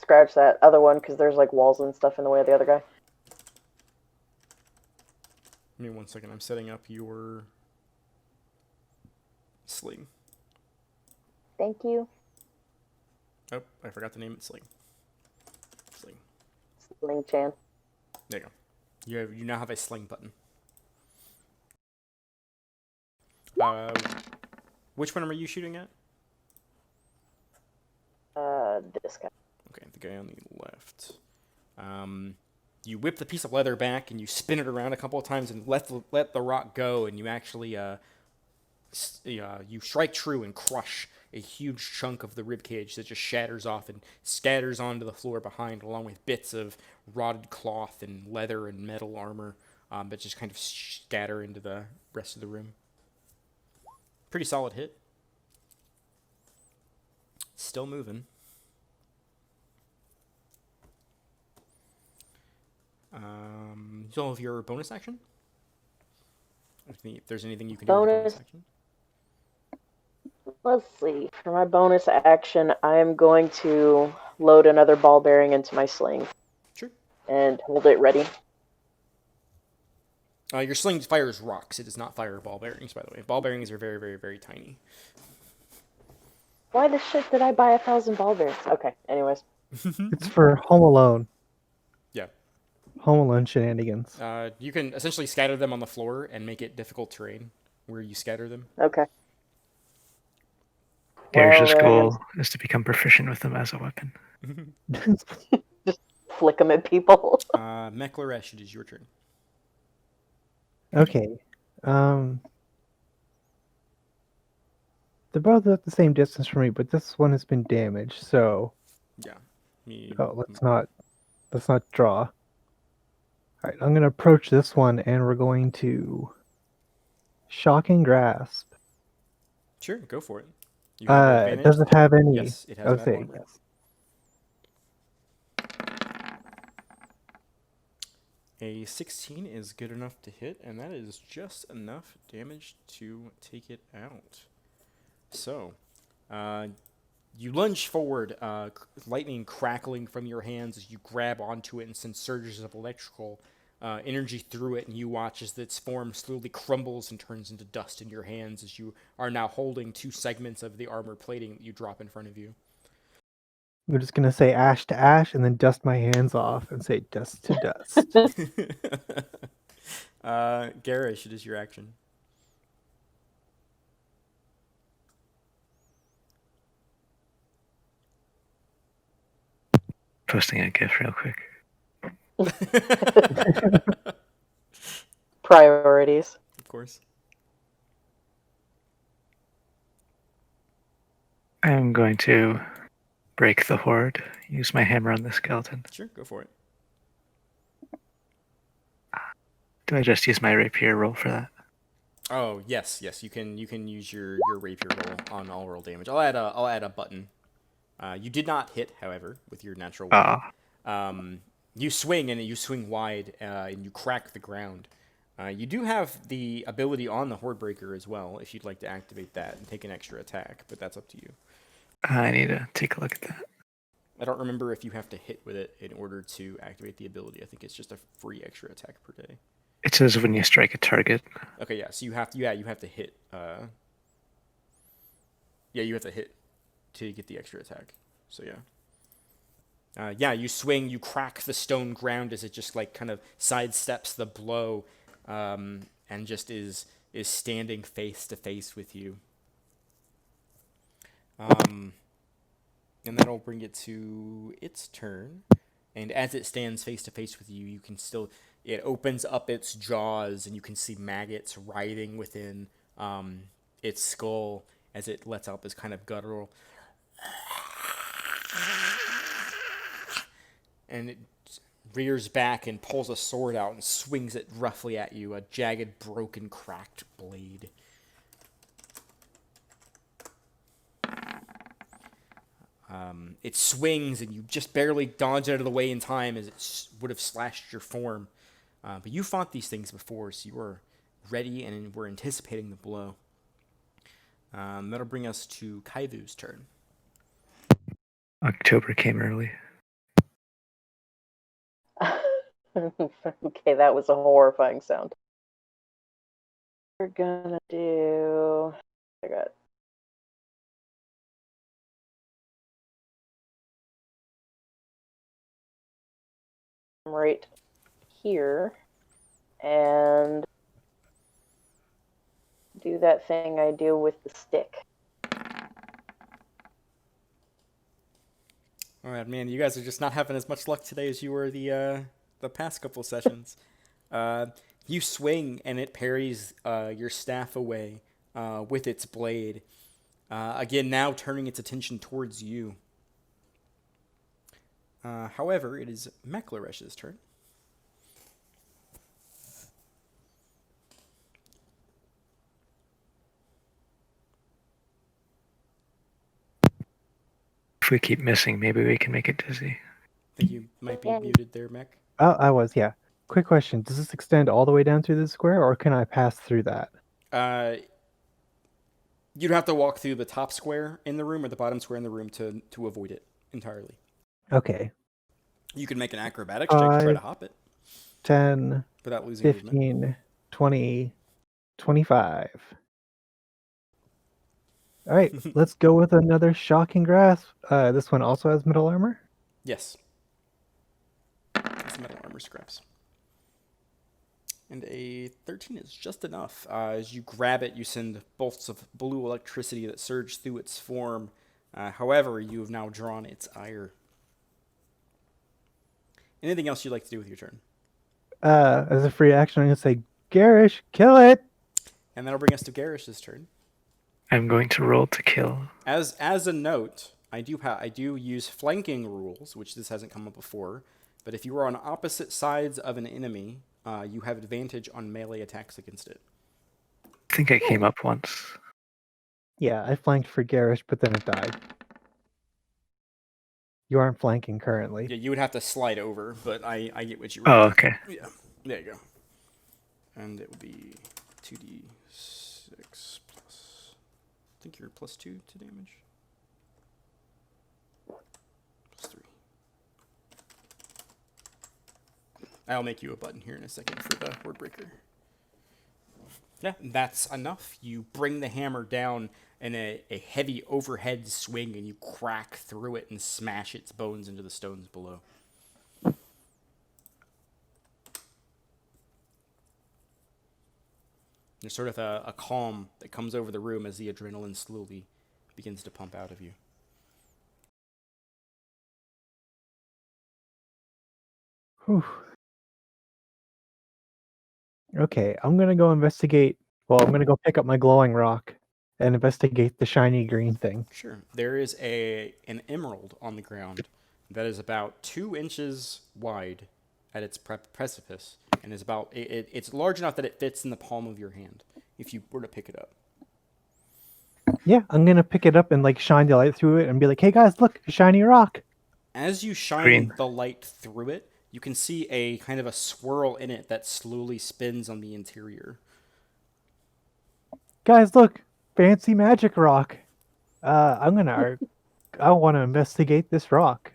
scratch that other one because there's like walls and stuff in the way of the other guy. Give me 1 second. I'm setting up your sling. Thank you. Oh, I forgot to name it sling. Sling. Sling Chan. There you go. You now have a sling button. Which one are you shooting at? This guy. Okay, the guy on the left. You whip the piece of leather back and you spin it around a couple of times and let the rock go, and you actually you strike true and crush a huge chunk of the rib cage that just shatters off and scatters onto the floor behind, along with bits of rotted cloth and leather and metal armor that just kind of scatter into the rest of the room. Pretty solid hit. Still moving. So, of your bonus action? If there's anything you can do with your bonus action. Let's see. For my bonus action, I am going to load another ball bearing into my sling. Sure. And hold it ready. Your sling fires rocks. It does not fire ball bearings, by the way. Ball bearings are very, very, very tiny. Why the shit did I buy 1,000 ball bearings? Okay, anyways. It's for Home Alone. Yeah. Home Alone shenanigans. You can essentially scatter them on the floor and make it difficult terrain where you scatter them. Okay. Garish's goal is to become proficient with them as a weapon. Just flick them at people. Mekleresh, it is your turn. Okay. They're both at the same distance from me, but this one has been damaged, so. Yeah. Let's not draw. All right, I'm gonna approach this one, and we're going to shocking grasp. Sure, go for it. You have advantage. Does it have any? Yes, it has metal armor. Yes. A 16 is good enough to hit, and that is just enough damage to take it out. So, you lunge forward, lightning crackling from your hands as you grab onto it and send surges of electrical energy through it, and you watch as its form slowly crumbles and turns into dust in your hands as you are now holding two segments of the armor plating that you drop in front of you. I'm just gonna say ash to ash, and then dust my hands off and say dust to dust. Garish, it is your action. Posting a GIF real quick. Priorities. Of course. I'm going to break the horde. Use my hammer on the skeleton. Sure, go for it. Do I just use my rapier roll for that? Oh yes. You can use your rapier roll on all roll damage. I'll add a button. You did not hit, however, with your natural weapon. You swing and you swing wide, and you crack the ground. You do have the ability on the Horde Breaker as well, if you'd like to activate that and take an extra attack, but that's up to you. I need to take a look at that. I don't remember if you have to hit with it in order to activate the ability. I think it's just a free extra attack per day. It says when you strike a target. Okay, yeah. So you have to hit. You have to hit to get the extra attack. So yeah. You swing, you crack the stone ground as it just like kind of sidesteps the blow, and just is standing face to face with you. And that'll bring it to its turn. And as it stands face to face with you, you can still it opens up its jaws, and you can see maggots writhing within its skull as it lets out this kind of guttural. And it rears back and pulls a sword out and swings it roughly at you, a jagged, broken, cracked blade. It swings, and you just barely dodge out of the way in time as it would have slashed your form. But you fought these things before, so you were ready and were anticipating the blow. That'll bring us to Kaivu's turn. October came early. Okay, that was a horrifying sound. We're gonna do. I got. Right here, and do that thing I do with the stick. All right, man, you guys are just not having as much luck today as you were the past couple sessions. You swing, and it parries your staff away with its blade. Again, now turning its attention towards you. However, it is Meklaresh's turn. If we keep missing, maybe we can make it dizzy. I think you might be muted there, Mech. Oh, I was, yeah. Quick question. Does this extend all the way down through the square, or can I pass through that? You'd have to walk through the top square in the room or the bottom square in the room to avoid it entirely. Okay. You can make an acrobatics check to try to hop it 10, without losing movement. 15, 20, 25. All right, let's go with another shocking grasp. This one also has metal armor? Yes. It's metal armor scraps. And a 13 is just enough. As you grab it, you send bolts of blue electricity that surge through its form. However, you have now drawn its ire. Anything else you'd like to do with your turn? As a free action, I'm going to say, Garish, kill it! And that'll bring us to Garish's turn. I'm going to roll to kill. As a note, I do use flanking rules, which this hasn't come up before. But if you are on opposite sides of an enemy, you have advantage on melee attacks against it. I think I came up once. Yeah, I flanked for Garish, but then it died. You aren't flanking currently. Yeah, you would have to slide over, but I get what you Oh, mean. okay. Yeah, there you go. And it would be 2d6 plus... I think you're plus 2 to damage. Plus 3. I'll make you a button here in a second for the word breaker. Yeah, that's enough. You bring the hammer down in a heavy overhead swing, and you crack through it and smash its bones into the stones below. There's sort of a calm that comes over the room as the adrenaline slowly begins to pump out of you. Whew. Okay, I'm going to go investigate. Well, I'm going to go pick up my glowing rock and investigate the shiny green thing. Sure. There is an emerald on the ground that is about 2 inches wide at its precipice, and is about it's large enough that it fits in the palm of your hand if you were to pick it up. Yeah, I'm going to pick it up and like shine the light through it and be like, hey guys, look, a shiny rock. As you shine Green. the light through it, you can see a kind of a swirl in it that slowly spins on the interior. Guys, look, fancy magic rock. I want to investigate this rock.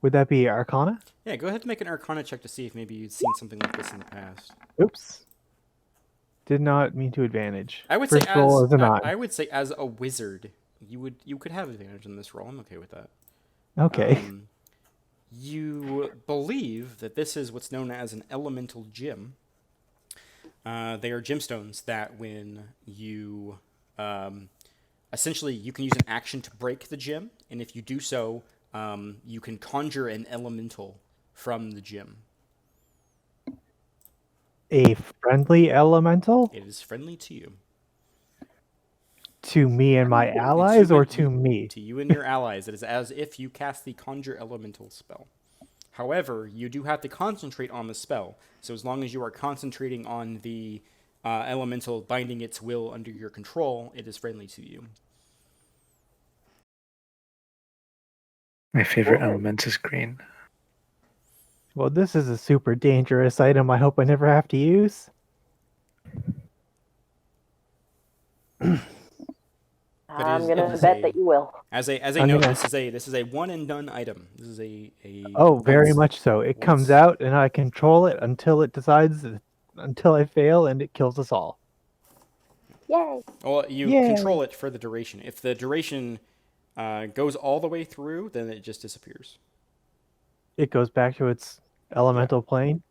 Would that be Arcana? Yeah, go ahead and make an Arcana check to see if maybe you'd seen something like this in the past. Oops. Did not mean to advantage. I would First say roll is a 9. I would say as a wizard, you could have advantage in this roll. I'm okay with that. Okay. You believe that this is what's known as an elemental gem. They are gemstones that when you... essentially, you can use an action to break the gem, and if you do so, you can conjure an elemental from the gem. A friendly elemental It is friendly to you. to me and my And allies, or to me? To you and your allies. It is as if you cast the Conjure Elemental spell. However, you do have to concentrate on the spell. So as long as you are concentrating on the elemental binding its will under your control, it is friendly to you. My favorite Cool. element is green. Well, this is a super dangerous item. I hope I never have to use. I'm gonna bet that you will. As a I'm note, gonna- this is a one and done item. This is a Oh, very once- much so. It comes once- out, and I control it until it decides, until I fail, and it kills us all. Yay! Well, you Yay. control it for the duration. If the duration goes all the way through, then it just disappears. It goes back to its elemental plane.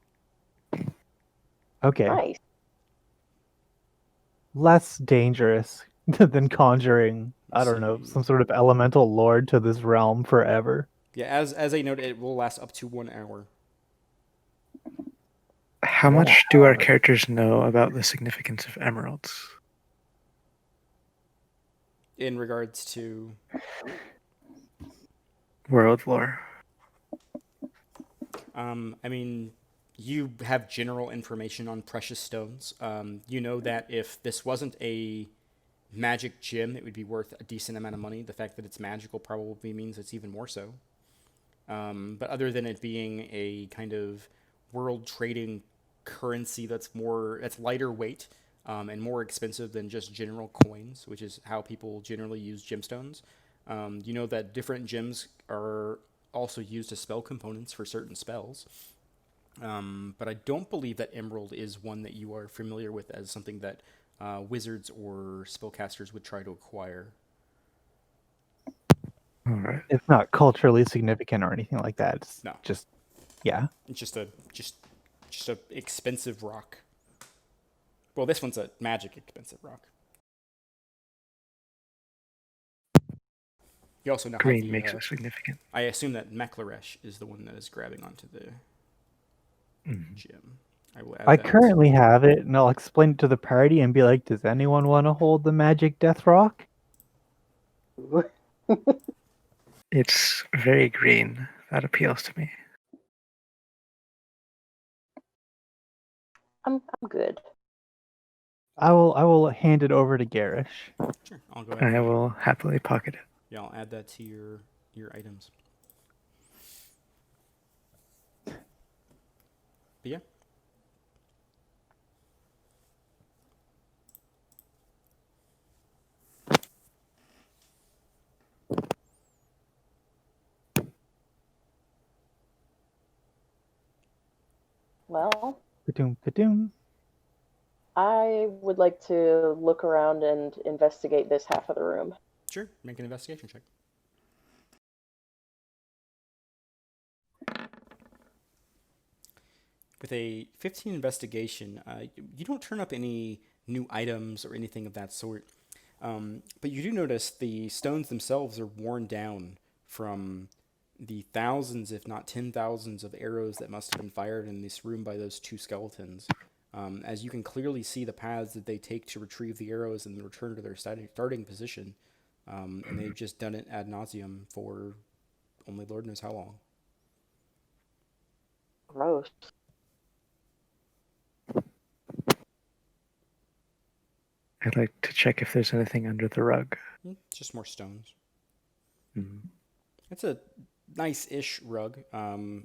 Okay. Nice. Less dangerous than conjuring, I don't know, See. some sort of elemental lord to this realm forever. Yeah, as a note, it will last up to 1 hour. How much do our characters know about the significance of emeralds? In regards to World lore. I mean, you have general information on precious stones. You know that if this wasn't a magic gem, it would be worth a decent amount of money. The fact that it's magical probably means it's even more so. But other than it being a kind of world trading currency that's lighter weight and more expensive than just general coins, which is how people generally use gemstones. You know that different gems are also used as spell components for certain spells. But I don't believe that emerald is one that you are familiar with as something that wizards or spellcasters would try to acquire. All right. It's not culturally significant or anything like that. It's No. just, yeah. It's just a expensive rock. Well, this one's a magic expensive rock. You also now Green have the, makes it significant. I assume that Meklaresh is the one that is grabbing onto the gem. I will add I that. currently have it, and I'll explain it to the party and be like, does anyone want to hold the magic death rock? It's very green. That appeals to me. I'm good. I will hand it over to Garish. Sure, I'll go ahead. I will happily pocket it. Yeah, I'll add that to your items. But yeah. Well, Padoom, padoom. I would like to look around and investigate this half of the room. Sure, make an investigation check. With a 15 investigation, you don't turn up any new items or anything of that sort. But you do notice the stones themselves are worn down from the thousands, if not 10,000s, of arrows that must have been fired in this room by those two skeletons. As you can clearly see the paths that they take to retrieve the arrows and return to their starting position. And they've just done it ad nauseum for only Lord knows how long. Gross. I'd like to check if there's anything under the rug. Just more stones. Mm. It's a nice-ish rug.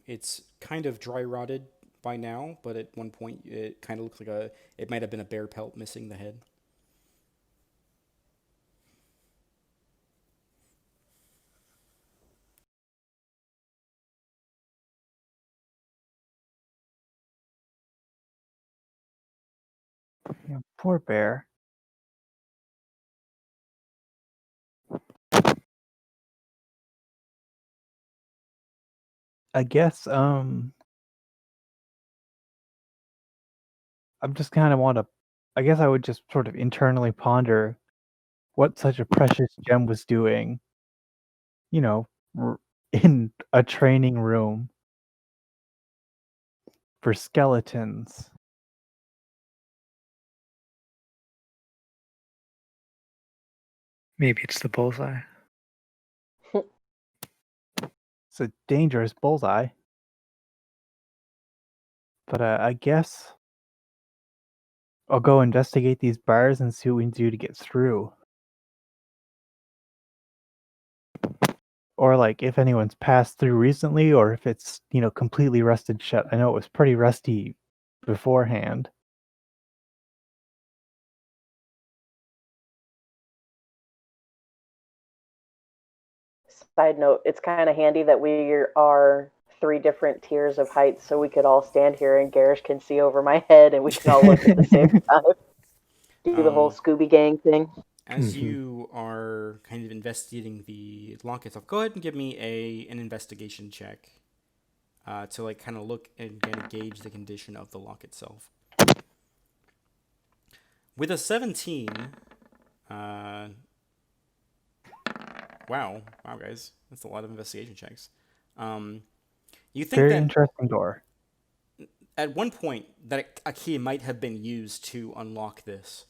It's kind of dry rotted by now, but at one point it kind of looks like it might have been a bear pelt missing the head. Yeah, poor bear. I guess I'm just kind of want to, I guess I would just sort of internally ponder what such a precious gem was doing, you know, in a training room for skeletons. Maybe it's the bullseye. It's a dangerous bullseye. But I guess I'll go investigate these bars and see what we can do to get through. Or like if anyone's passed through recently, or if it's completely rusted shut. I know it was pretty rusty beforehand. Side note, it's kind of handy that we are 3 different tiers of height, so we could all stand here and Garish can see over my head and we can all look at the same time. Do the whole Scooby Gang thing. As you are kind of investigating the lock itself, go ahead and give me an investigation check to like kind of look and kind of gauge the condition of the lock itself. With a 17, wow, guys, that's a lot of investigation checks. You think Very that interesting door. at one point that a key might have been used to unlock this,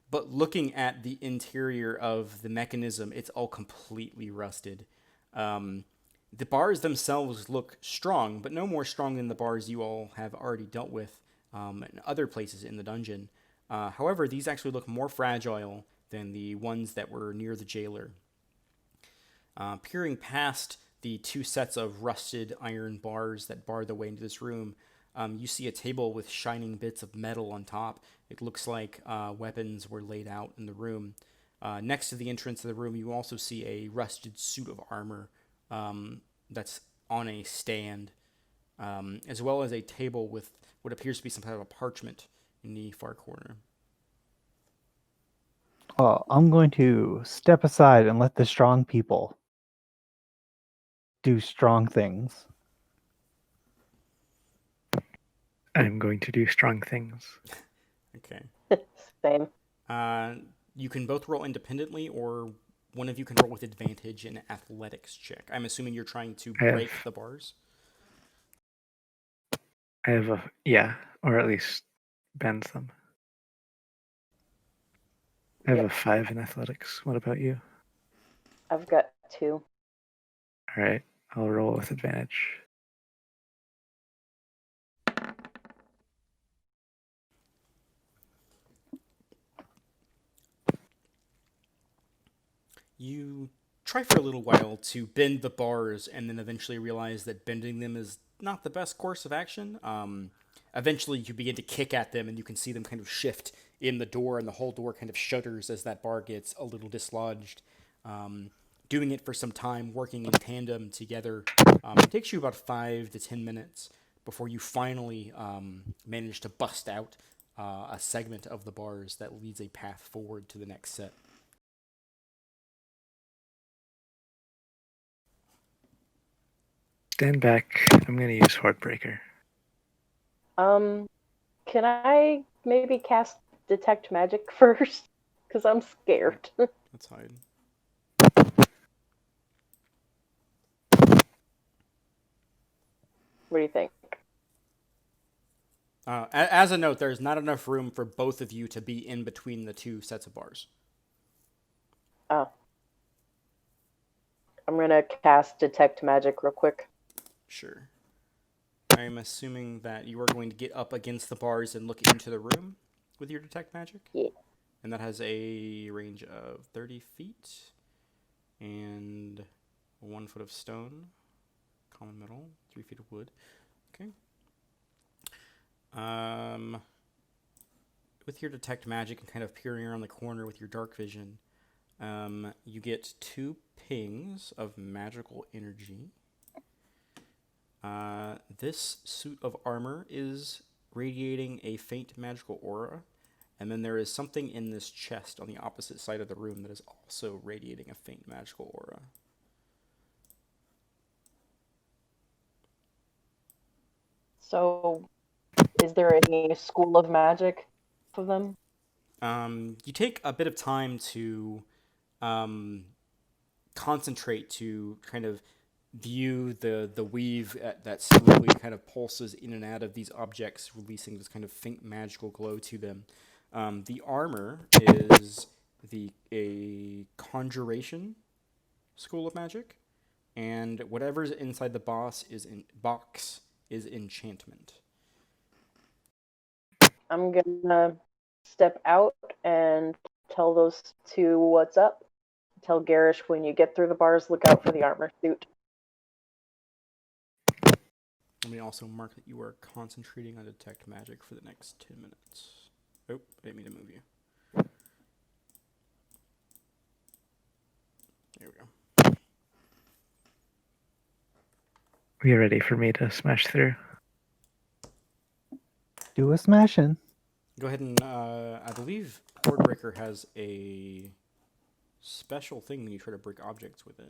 but looking at the interior of the mechanism, it's all completely rusted. The bars themselves look strong, but no more strong than the bars you all have already dealt with in other places in the dungeon. However, these actually look more fragile than the ones that were near the jailer. Peering past the 2 sets of rusted iron bars that bar the way into this room, you see a table with shining bits of metal on top. It looks like weapons were laid out in the room. Next to the entrance of the room, you also see a rusted suit of armor that's on a stand, as well as a table with what appears to be some kind of a parchment in the far corner. Well, I'm going to step aside and let the strong people do strong things. I'm going to do strong things. Okay. Same. You can both roll independently, or one of you can roll with advantage in athletics check. I'm assuming you're trying to break the bars. I have or at least bend them. I have a 5 in athletics. What about you? I've got 2. All right, I'll roll with advantage. You try for a little while to bend the bars and then eventually realize that bending them is not the best course of action. Eventually, you begin to kick at them and you can see them kind of shift in the door, and the whole door kind of shudders as that bar gets a little dislodged. Doing it for some time, working in tandem together, it takes you about 5 to 10 minutes before you finally manage to bust out a segment of the bars that leads a path forward to the next set. Stand back. I'm going to use Heartbreaker. Can I maybe cast Detect Magic first? Because I'm scared. Let's hide. What do you think? As a note, there's not enough room for both of you to be in between the 2 sets of bars. Oh. I'm going to cast Detect Magic real quick. Sure. I'm assuming that you are going to get up against the bars and look into the room with your Detect Magic? Yeah. And that has a range of 30 feet and 1 foot of stone, common metal, 3 feet of wood. Okay. With your Detect Magic and kind of peering around the corner with your dark vision, you get 2 pings of magical energy. This suit of armor is radiating a faint magical aura, and then there is something in this chest on the opposite side of the room that is also radiating a faint magical aura. So, is there any school of magic for them? You take a bit of time to concentrate to kind of view the weave that slowly kind of pulses in and out of these objects, releasing this kind of faint magical glow to them. The armor is a conjuration school of magic, and whatever's inside the box is enchantment. I'm gonna step out and tell those two what's up. Tell Garish, when you get through the bars, look out for the armor suit. Let me also mark that you are concentrating on detect magic for the next 10 minutes. Oh, I didn't mean to move you. There we go. Are you ready for me to smash through? Do a smashing. Go ahead and, I believe Boardbreaker has a special thing when you try to break objects with it.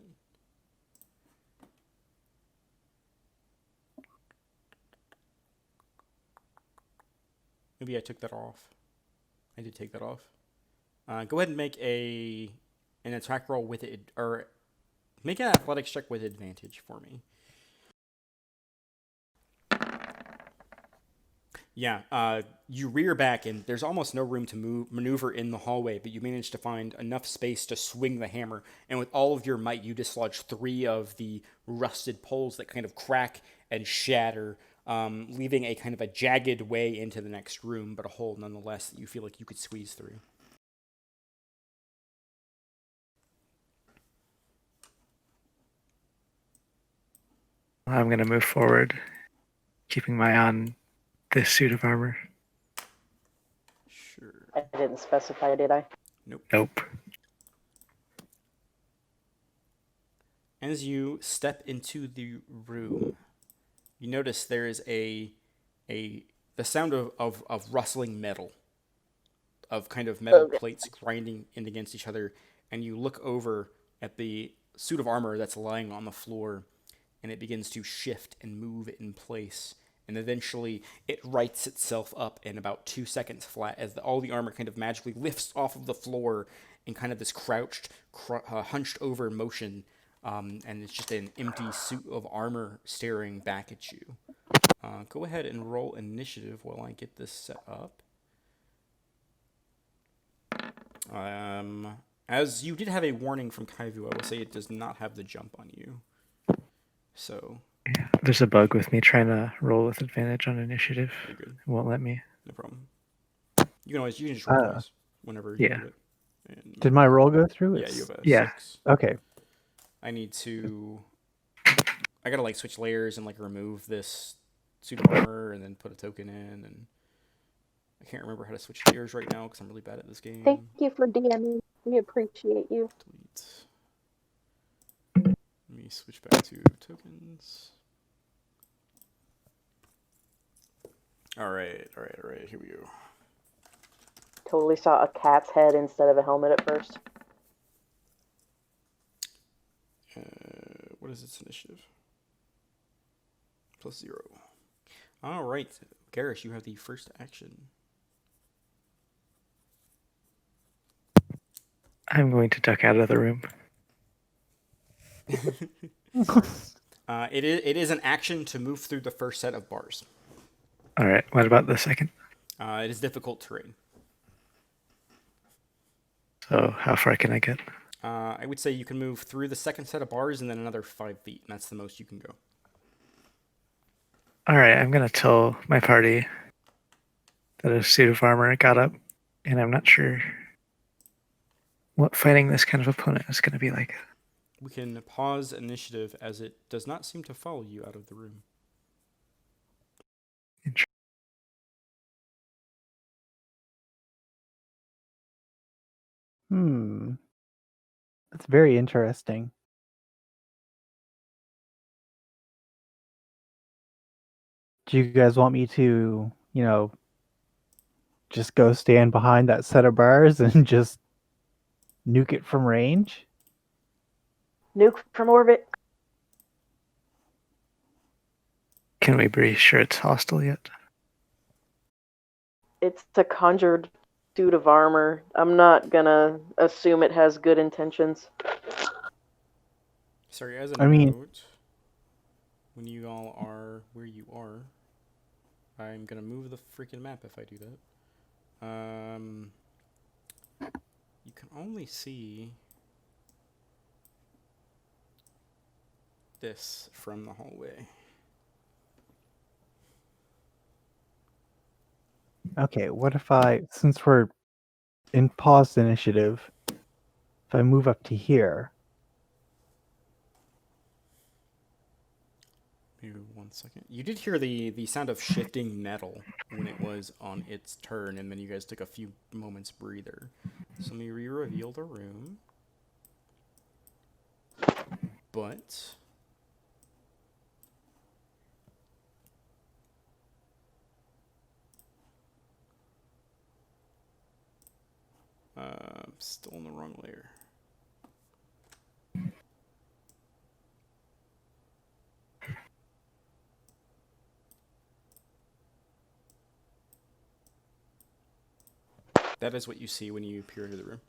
Maybe I took that off. I did take that off. Go ahead and make an attack roll with it, or make an athletics check with advantage for me. Yeah, you rear back, and there's almost no room to maneuver in the hallway, but you manage to find enough space to swing the hammer, and with all of your might, you dislodge 3 of the rusted poles that kind of crack and shatter, leaving a kind of a jagged way into the next room, but a hole nonetheless that you feel like you could squeeze through. I'm going to move forward, keeping my eye on this suit of armor. Sure. I didn't specify, did I? Nope. As you step into the room, you notice there is the sound of rustling metal, of kind of metal plates grinding in against each other, and you look over at the suit of armor that's lying on the floor, and it begins to shift and move in place, and eventually it rights itself up in about 2 seconds flat as all the armor kind of magically lifts off of the floor in kind of this crouched, hunched over motion, and it's just an empty suit of armor staring back at you. Go ahead and roll initiative while I get this set up. As you did have a warning from Kaivu, I will say it does not have the jump on you. So Yeah, there's a bug with me trying to roll with advantage on initiative. you're good. It won't let me. No problem. You can just roll twice whenever you yeah. do it. And Did my roll go through? Yeah, you have a Yeah. 6. Okay. I gotta like switch layers and like remove this suit of armor and then put a token in, and I can't remember how to switch layers right now because I'm really bad at this game. Thank you for DMing. We appreciate you. Delete. Let me switch back to tokens. All right. Here we go. Totally saw a cat's head instead of a helmet at first. What is its initiative? +0. All right, Garish, you have the first action. I'm going to duck out of the room. It is an action to move through the first set of bars. All right. What about the second? It is difficult terrain. So how far can I get? I would say you can move through the second set of bars and then another 5 feet, and that's the most you can go. All right. I'm going to tell my party that a suit of armor got up, and I'm not sure what fighting this kind of opponent is going to be like. We can pause initiative as it does not seem to follow you out of the room. That's very interesting. Do you guys want me to, just go stand behind that set of bars and just nuke it from range? Nuke from orbit. Can we be sure it's hostile yet? It's a conjured suit of armor. I'm not gonna assume it has good intentions. Sorry, as a I mean- note, when you all are where you are, I'm gonna move the freaking map if I do that. you can only see this from the hallway. Okay, what if since we're in paused initiative, if I move up to here? Maybe 1 second. You did hear the sound of shifting metal when it was on its turn, and then you guys took a few moments breather. So let me re-reveal the room. But still in the wrong layer. That is what you see when you peer into the room.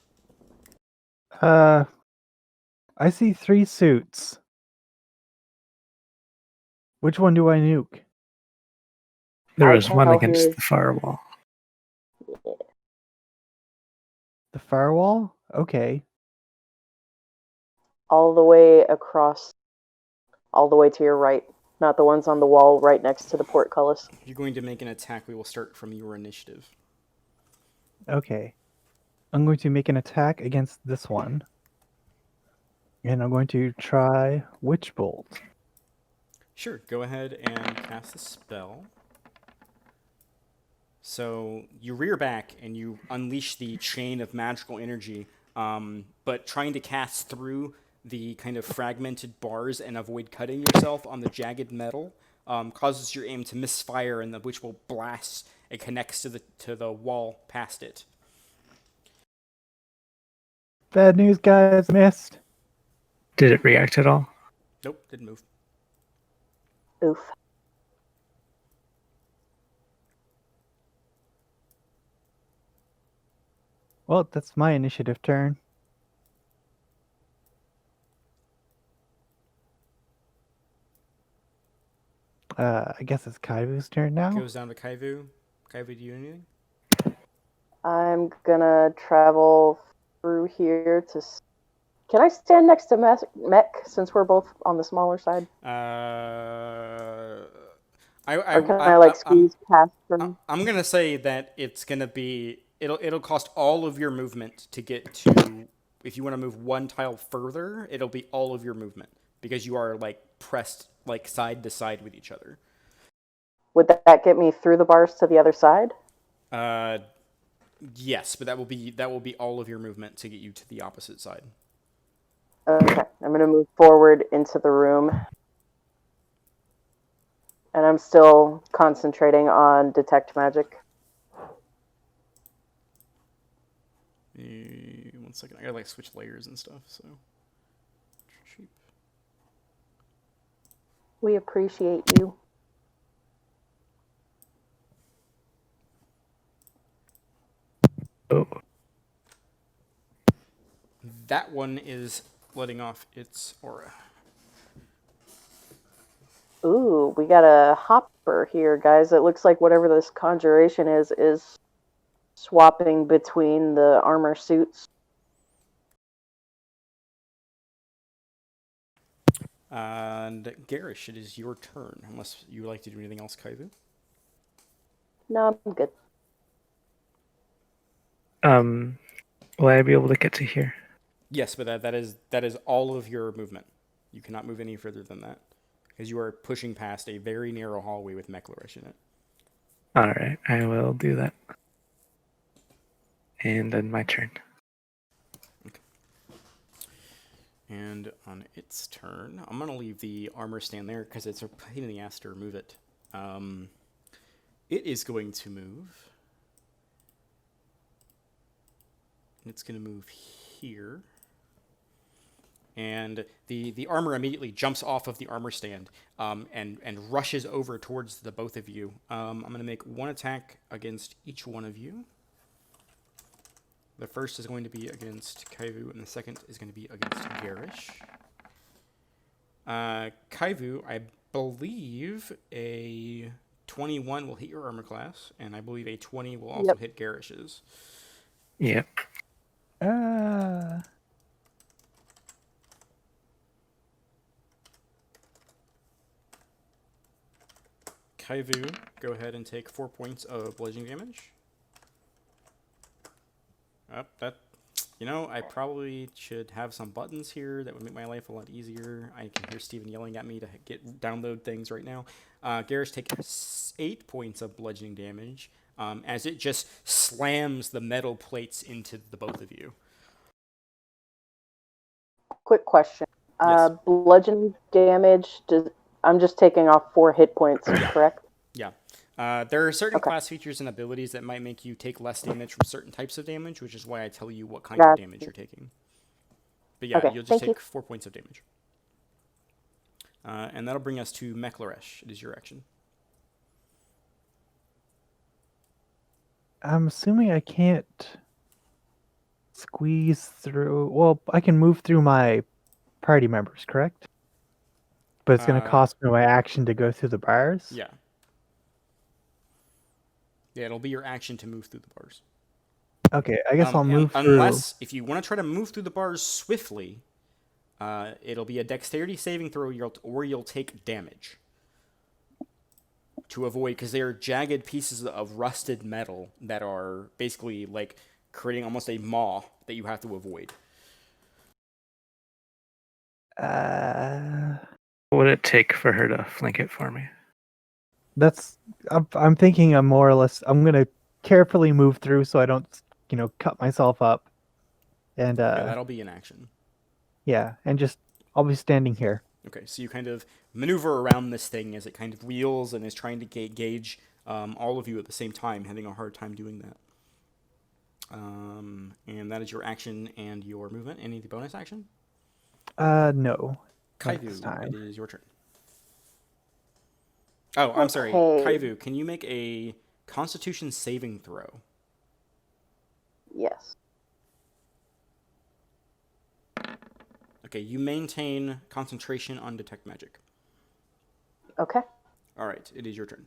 I see 3 suits. Which one do I nuke? There I was one tell against him- the firewall. The firewall? Okay. All the way across, all the way to your right, not the ones on the wall right next to the portcullis. If you're going to make an attack, we will start from your initiative. Okay. I'm going to make an attack against this one. And I'm going to try Witch Bolt. Sure, go ahead and cast the spell. So you rear back and you unleash the chain of magical energy, but trying to cast through the kind of fragmented bars and avoid cutting yourself on the jagged metal causes your aim to misfire, and the witch will blast. It connects to the wall past it. Bad news, guys. Missed. Did it react at all? Nope, didn't move. Oof. Well, that's my initiative turn. I guess it's Kaivu's turn now. Goes down to Kaivu. Kaivu, do you do anything? I'm gonna travel through here to. Can I stand next to Mech since we're both on the smaller side? Or can I squeeze past from? I'm gonna say that it's gonna be it'll cost all of your movement to get to. If you want to move one tile further, it'll be all of your movement because you are pressed side to side with each other. Would that get me through the bars to the other side? Yes, but that will be all of your movement to get you to the opposite side. Okay, I'm gonna move forward into the room, and I'm still concentrating on detect magic. 1 second, I gotta switch layers and stuff. So cheap. We appreciate you. Oh, That one is letting off its aura. Ooh, we got a hopper here, guys. It looks like whatever this conjuration is swapping between the armor suits. And Garish, it is your turn, unless you would like to do anything else, Kaivu. No, I'm good. will I be able to get to here? Yes, but that is all of your movement. You cannot move any further than that because you are pushing past a very narrow hallway with Mechlarish in it. All right, I will do that. And then my turn. Okay. And on its turn, I'm gonna leave the armor stand there because it's a pain in the ass to remove it. It is going to move. It's going to move here. And the armor immediately jumps off of the armor stand and rushes over towards the both of you. I'm going to make one attack against each one of you. The first is going to be against Kaivu, and the second is going to be against Garish. Kaivu, I believe a 21 will hit your armor class, and I believe a 20 will also hit Garish's. Yep. Uh, Kaivu, go ahead and take 4 points of bludgeoning damage. I probably should have some buttons here that would make my life a lot easier. I can hear Steven yelling at me to download things right now. Garrus, take 8 points of bludgeoning damage as it just slams the metal plates into the both of you. Quick question. Yes. Bludgeoning damage, I'm just taking off 4 hit points, correct? Yeah. There are certain Okay. class features and abilities that might make you take less damage from certain types of damage, which is why I tell you what kind of damage you're taking. But yeah, Okay, you'll just thank take you. 4 points of damage. And that'll bring us to Meklaresh. It is your action. I'm assuming I can't squeeze through. Well, I can move through my party members, correct? But it's going to cost me my action to go through the bars? Yeah. Yeah, it'll be your action to move through the bars. Okay, I guess I'll move through. Unless, if you want to try to move through the bars swiftly, it'll be a dexterity saving throw, or you'll take damage. To avoid, because they are jagged pieces of rusted metal that are basically like creating almost a maw that you have to avoid. What would it take for her to flank it for me? I'm thinking I'm more or less, I'm going to carefully move through so I don't, cut myself up. And, Yeah, that'll be an action. yeah, and just, I'll be standing here. Okay, so you kind of maneuver around this thing as it kind of wheels and is trying to gauge all of you at the same time, having a hard time doing that. And that is your action and your movement. Any bonus action? No. Kaivu, it is your turn. Oh, I'm sorry. Kaivu, can you make a Constitution saving throw? Yes. Okay, you maintain concentration on detect magic. Okay. All right, it is your turn.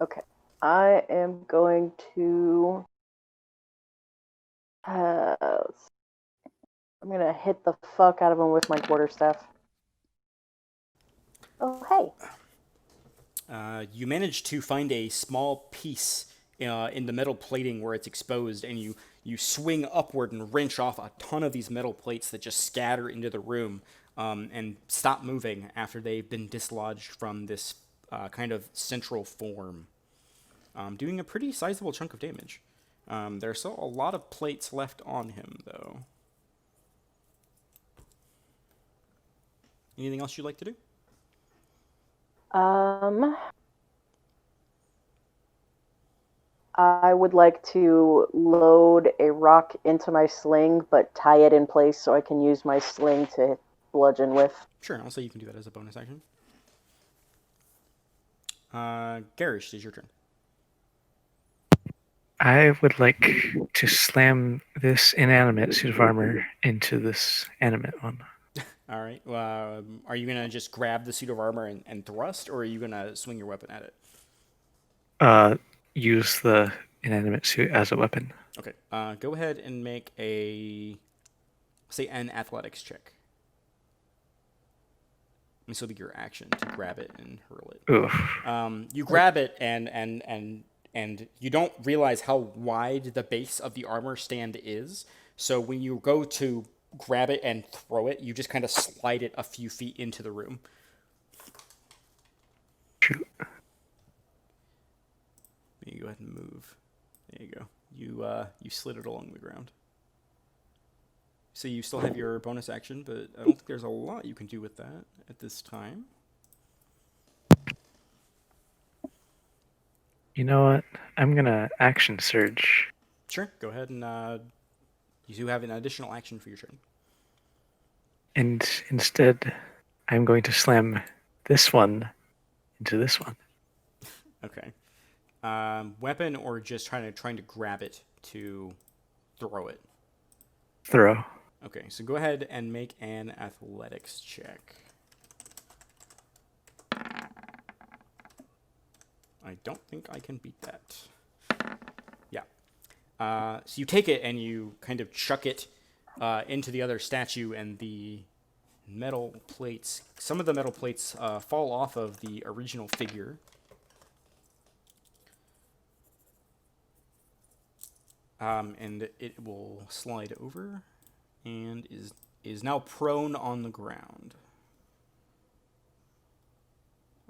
Okay. I am going to. I'm gonna hit the fuck out of him with my quarterstaff. Oh, hey. You manage to find a small piece in the metal plating where it's exposed, and you swing upward and wrench off a ton of these metal plates that just scatter into the room and stop moving after they've been dislodged from this kind of central form, doing a pretty sizable chunk of damage. There's still a lot of plates left on him, though. Anything else you'd like to do? I would like to load a rock into my sling, but tie it in place so I can use my sling to bludgeon with. Sure, I'll say you can do that as a bonus action. Garish, it is your turn. I would like to slam this inanimate suit of armor into this animate one. All right. Are you going to just grab the suit of armor and thrust, or are you going to swing your weapon at it? Use the inanimate suit as a weapon. Okay. Go ahead and make an athletics check. This will be your action to grab it and hurl it. Oof. You grab it and you don't realize how wide the base of the armor stand is. So when you go to grab it and throw it, you just kind of slide it a few feet into the room. Shoot. You go ahead and move. There you go. You slid it along the ground. So you still have your bonus action, but I don't think there's a lot you can do with that at this time. You know what? I'm gonna action surge. Sure, go ahead and you do have an additional action for your turn. And instead, I'm going to slam this one into this one. Okay. Weapon or just trying to grab it to throw it? Throw. Okay, so go ahead and make an athletics check. I don't think I can beat that. Yeah. So you take it and you kind of chuck it into the other statue, and the metal plates, some of the metal plates fall off of the original figure. And it will slide over and is now prone on the ground.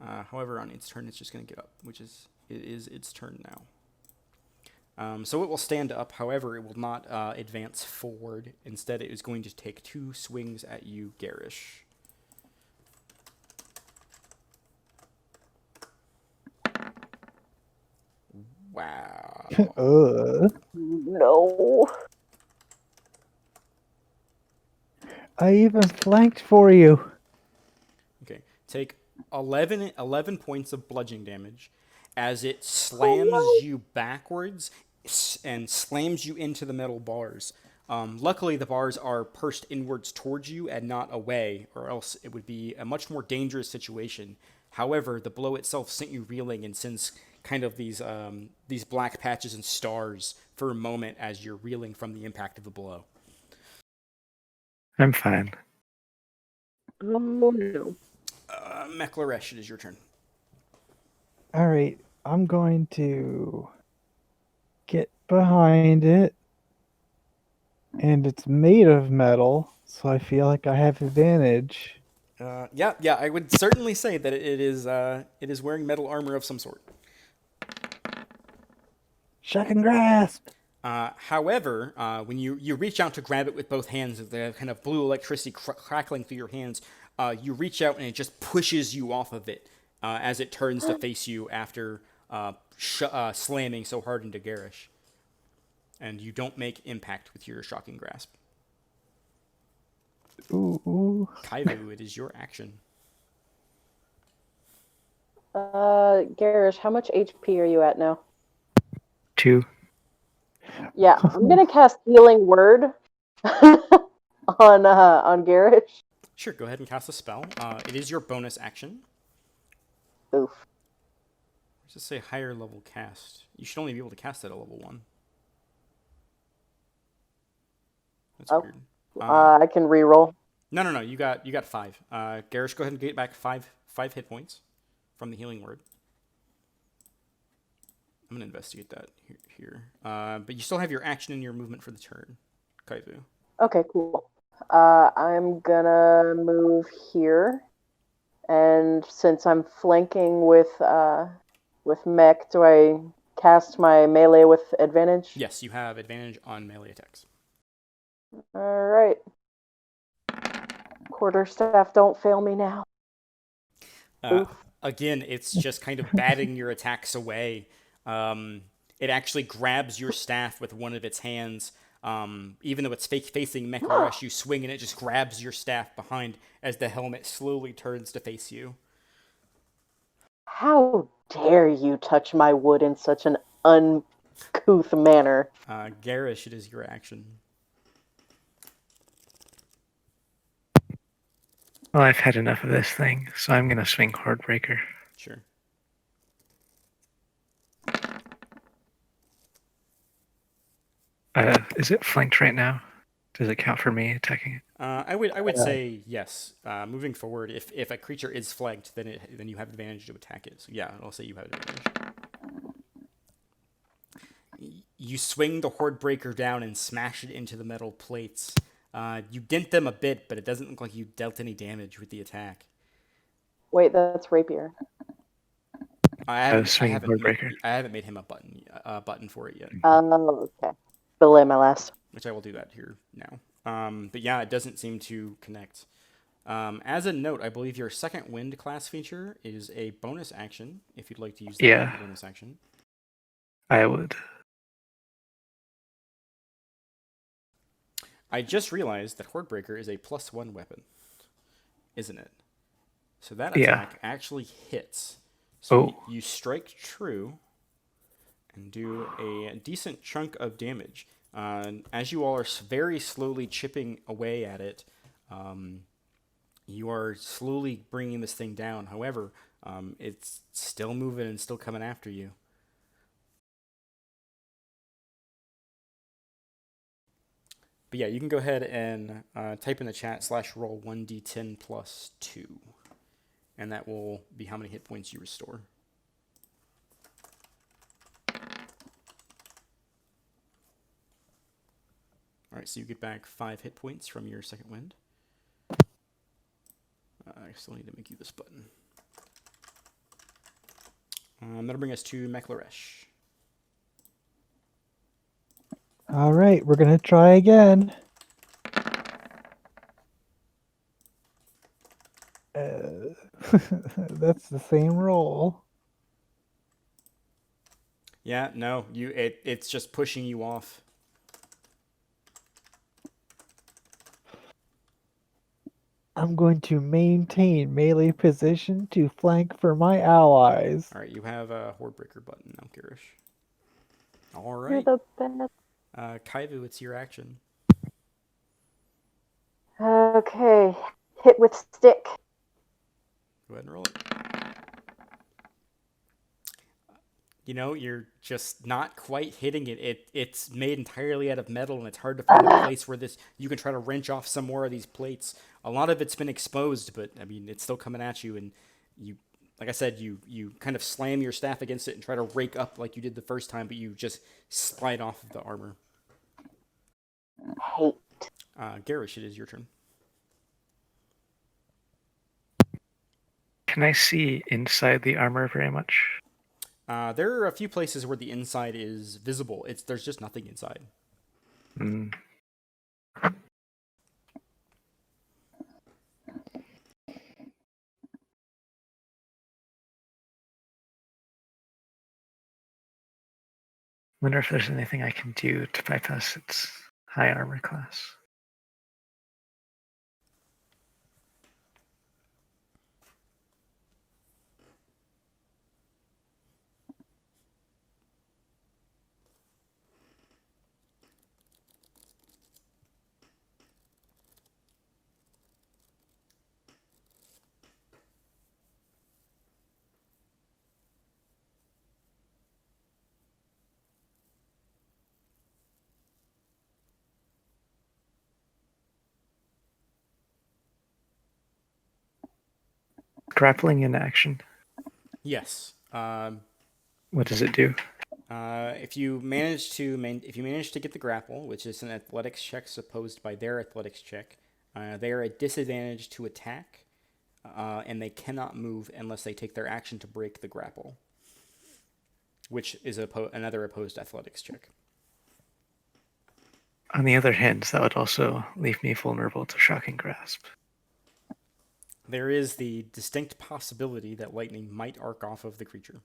However, on its turn, it's just going to get up, it is its turn now. So it will stand up. However, it will not advance forward. Instead, it is going to take 2 swings at you, Garish. Wow. No. I even flanked for you. Okay, take 11 points of bludgeoning damage as it slams you backwards and slams you into the metal bars. Luckily, the bars are pursed inwards towards you and not away, or else it would be a much more dangerous situation. However, the blow itself sent you reeling and sends kind of these black patches and stars for a moment as you're reeling from the impact of the blow. I'm fine. Oh no. Mekleresh, it is your turn. All right, I'm going to get behind it, and it's made of metal, so I feel like I have advantage. Yeah, I would certainly say that it is wearing metal armor of some sort. Shocking grasp. However, when you reach out to grab it with both hands, the kind of blue electricity crackling through your hands, you reach out and it just pushes you off of it as it turns to face you after slamming so hard into Garish. And you don't make impact with your shocking grasp. Ooh. Kaivu, it is your action. Garish, how much HP are you at now? 2. Yeah, I'm gonna cast Healing Word on Garish. Sure, go ahead and cast a spell. It is your bonus action. Oof. Let's just say higher level cast. You should only be able to cast it at level 1. That's weird. I can reroll. No. You got 5. Garish, go ahead and get back 5 hit points from the healing word. I'm gonna investigate that here. But you still have your action and your movement for the turn, Kaivu. Okay, cool. I'm gonna move here, and since I'm flanking with Mech, do I cast my melee with advantage? Yes, you have advantage on melee attacks. All right. Quarterstaff, don't fail me now. Again, it's just kind of batting your attacks away. It actually grabs your staff with one of its hands. Even though it's facing Mekleresh, you swing and it just grabs your staff behind as the helmet slowly turns to face you. How dare you touch my wood in such an uncouth manner? Garish, it is your action. Well, I've had enough of this thing, so I'm going to swing Hordebreaker. Sure. Is it flanked right now? Does it count for me attacking it? I would say yes. Moving forward, if a creature is flanked, then you have advantage to attack it. So yeah, I'll say you have advantage. You swing the Hordebreaker down and smash it into the metal plates. You dent them a bit, but it doesn't look like you dealt any damage with the attack. Wait, that's rapier. I haven't made him a button for it yet. Oh, okay. Belay my last. Which I will do that here now. But yeah, it doesn't seem to connect. As a note, I believe your second wind class feature is a bonus action, if you'd like to use that as a bonus action. I would. I just realized that Hordebreaker is a +1 weapon, isn't it? So that attack actually hits. So you strike true and do a decent chunk of damage. As you all are very slowly chipping away at it, you are slowly bringing this thing down. However, it's still moving and still coming after you. But yeah, you can go ahead and type in the chat /roll 1d10 plus 2. And that will be how many hit points you restore. Alright, so you get back 5 hit points from your second wind. I still need to make you this button. That'll bring us to Mekleresh. All right, we're gonna try again. That's the same roll. Yeah, no, it's just pushing you off. I'm going to maintain melee position to flank for my allies. All right, you have a Hordebreaker button now, Girish. All You're right. the best. Kaivu, it's your action. Okay. Hit with stick. Go ahead and roll it. You know, you're just not quite hitting it. It's made entirely out of metal, and it's hard to find a place where you can try to wrench off some more of these plates. A lot of it's been exposed, but I mean, it's still coming at you, and you, like I said, you kind of slam your staff against it and try to rake up like you did the first time, but you just slide off of the armor. Hate. Garish, it is your turn. Can I see inside the armor very much? There are a few places where the inside is visible. There's just nothing inside. Mm. Wonder if there's anything I can do to bypass its high armor class. Grappling in action. Yes. What does it do? If you manage to get the grapple, which is an athletics check opposed by their athletics check, they are at disadvantage to attack, and they cannot move unless they take their action to break the grapple, which is another opposed athletics check. On the other hand, that would also leave me vulnerable to shocking grasp. There is the distinct possibility that lightning might arc off of the creature.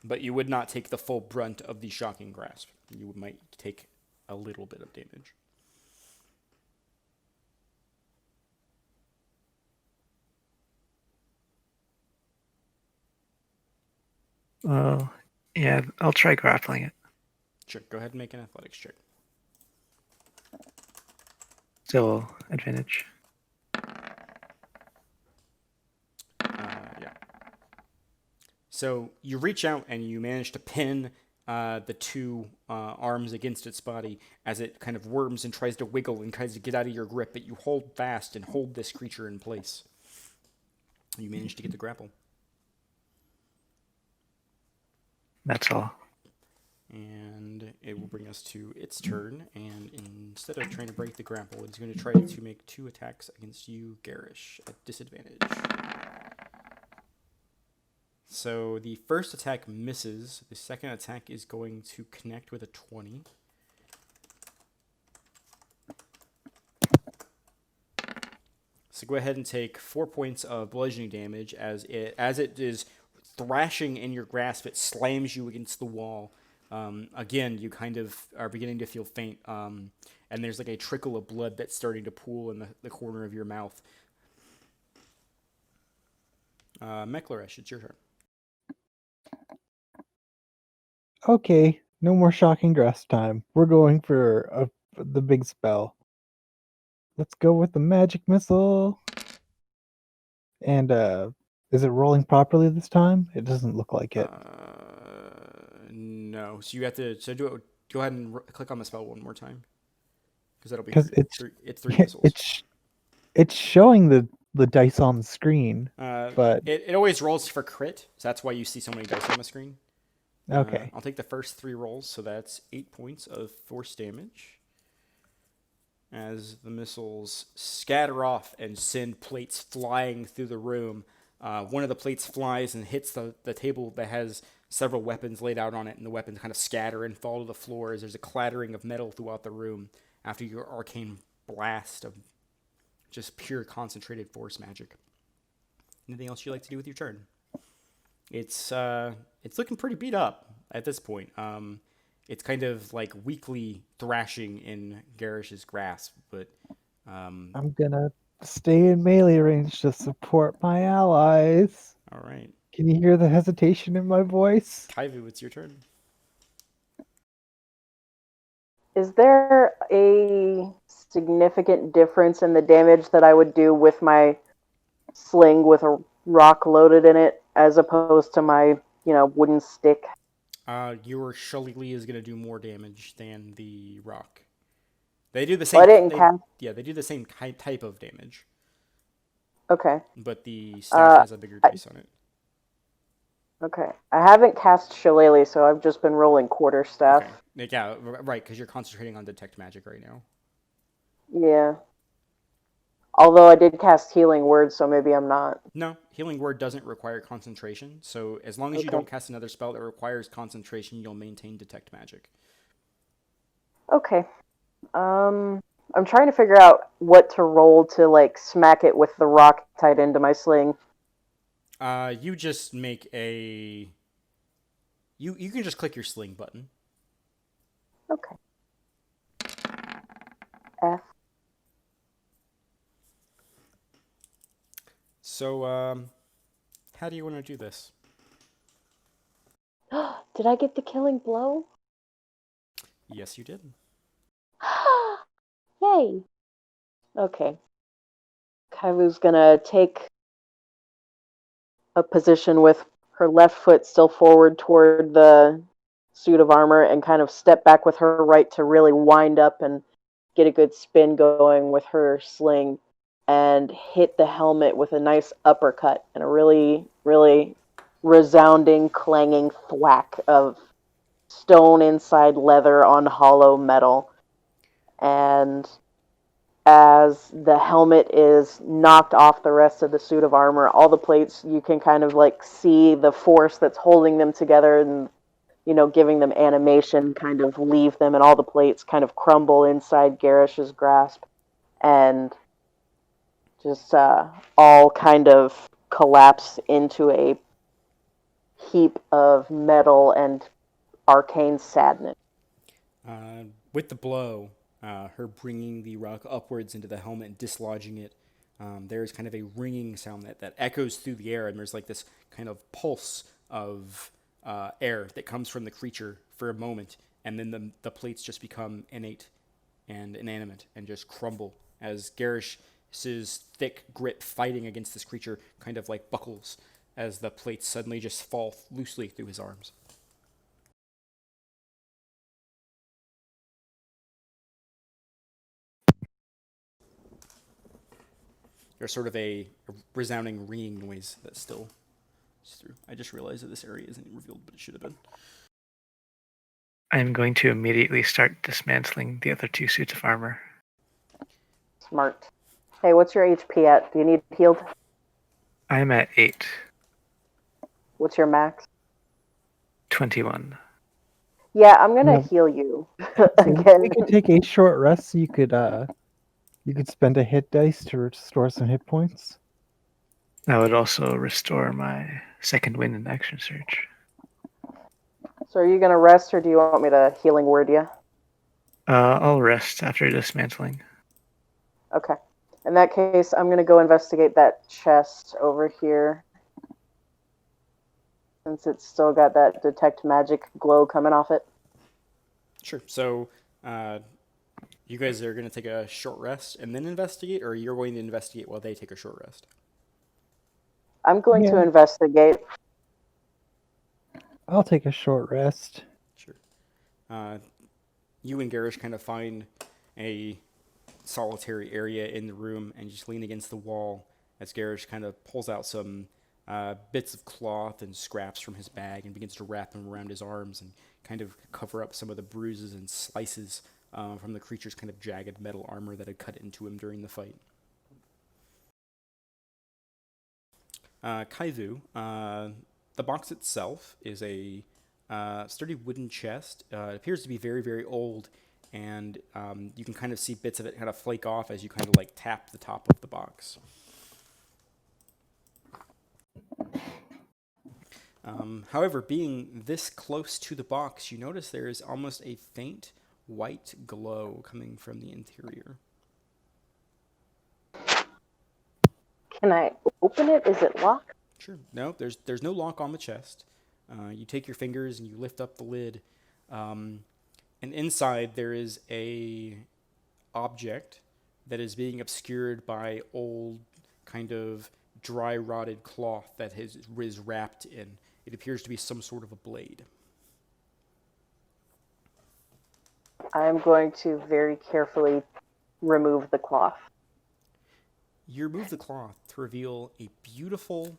But you would not take the full brunt of the shocking grasp. You might take a little bit of damage. Well, yeah, I'll try grappling it. Sure, go ahead and make an athletics check. Still advantage. Yeah. So you reach out and you manage to pin the two arms against its body as it kind of worms and tries to wiggle and tries to get out of your grip, but you hold fast and hold this creature in place. You manage to get the grapple. That's all. And it will bring us to its turn, and instead of trying to break the grapple, it's going to try to make 2 attacks against you, Garish, at disadvantage. So the first attack misses. The second attack is going to connect with a 20. So go ahead and take 4 points of bludgeoning damage as it is thrashing in your grasp. It slams you against the wall. Again, you kind of are beginning to feel faint, and there's like a trickle of blood that's starting to pool in the corner of your mouth. Mekleresh, it's your turn. Okay, no more shocking grasp time. We're going for the big spell. Let's go with the magic missile. And is it rolling properly this time? It doesn't look like it. No, No, so you have to do it. Go ahead and click on the spell one more time, because that'll be Because it's three missiles. it's showing the dice on the screen, but It always rolls for crit, so that's why you see so many dice on the screen. okay. I'll take the first 3 rolls, so that's 8 points of force damage. As the missiles scatter off and send plates flying through the room. One of the plates flies and hits the table that has several weapons laid out on it, and the weapons kind of scatter and fall to the floor as there's a clattering of metal throughout the room after your arcane blast of just pure concentrated force magic. Anything else you'd like to do with your turn? It's looking pretty beat up at this point. It's kind of like weakly thrashing in Garish's grasp, but I'm gonna stay in melee range to support my allies. all right. Can you hear the hesitation in my voice? Kaivu, it's your turn. Is there a significant difference in the damage that I would do with my sling with a rock loaded in it as opposed to my, wooden stick? Your shillelagh is going to do more damage than the rock. They do the Well, same. I didn't cast. Yeah, they do the same type of damage, Okay. but the staff has a bigger dice on it. Okay. I haven't cast Shillelagh, so I've just been rolling quarterstaff. Okay. Yeah, right, because you're concentrating on detect magic right now. Yeah. Although I did cast Healing Word, so maybe I'm not. No, Healing Word doesn't require concentration, so as long as you Okay. don't cast another spell that requires concentration, you'll maintain detect magic. Okay. I'm trying to figure out what to roll to smack it with the rock tied into my sling. You just make a. You can just click your sling button. Okay. F. So, how do you want to do this? Did I get the killing blow? Yes, you did. Yay. Okay. Kaivu's gonna take a position with her left foot still forward toward the suit of armor and kind of step back with her right to really wind up and get a good spin going with her sling and hit the helmet with a nice uppercut and a really, really resounding, clanging thwack of stone inside leather on hollow metal. And as the helmet is knocked off the rest of the suit of armor, all the plates, you can kind of see the force that's holding them together and, giving them animation, kind of leave them, and all the plates kind of crumble inside Garish's grasp and just all kind of collapse into a heap of metal and arcane sadness. With the blow, her bringing the rock upwards into the helmet and dislodging it, there's kind of a ringing sound that echoes through the air, and there's this kind of pulse of air that comes from the creature for a moment, and then the plates just become innate and inanimate and just crumble as Garish's thick grip fighting against this creature kind of buckles as the plates suddenly just fall loosely through his arms. There's sort of a resounding ringing noise that's still through. I just realized that this area isn't revealed, but it should have been. I'm going to immediately start dismantling the other 2 suits of armor. Smart. Hey, what's your HP at? Do you need healed? I'm at 8. What's your max? 21. Yeah, I'm gonna Yeah. heal you We again. could take a short rest so you could spend a hit dice to restore some hit points. That would also restore my second wind and action surge. So are you gonna rest, or do you want me to healing word you? I'll rest after dismantling. Okay. In that case, I'm gonna go investigate that chest over here, since it's still got that detect magic glow coming off it. Sure. So, you guys are going to take a short rest and then investigate, or you're going to investigate while they take a short rest? I'm going to Yeah. investigate. I'll take a short rest. Sure. You and Garish kind of find a solitary area in the room and just lean against the wall as Garish kind of pulls out some bits of cloth and scraps from his bag and begins to wrap them around his arms and kind of cover up some of the bruises and slices from the creature's kind of jagged metal armor that had cut into him during the fight. Kaivu, the box itself is a sturdy wooden chest. It appears to be very, very old, and you can kind of see bits of it kind of flake off as you kind of like tap the top of the box. However, being this close to the box, you notice there is almost a faint white glow coming from the interior. Can I open it? Is it locked? Sure. No, there's no lock on the chest. You take your fingers and you lift up the lid, and inside there is a object that is being obscured by old, kind of dry rotted cloth that is wrapped in. It appears to be some sort of a blade. I'm going to very carefully remove the cloth. You remove the cloth to reveal a beautiful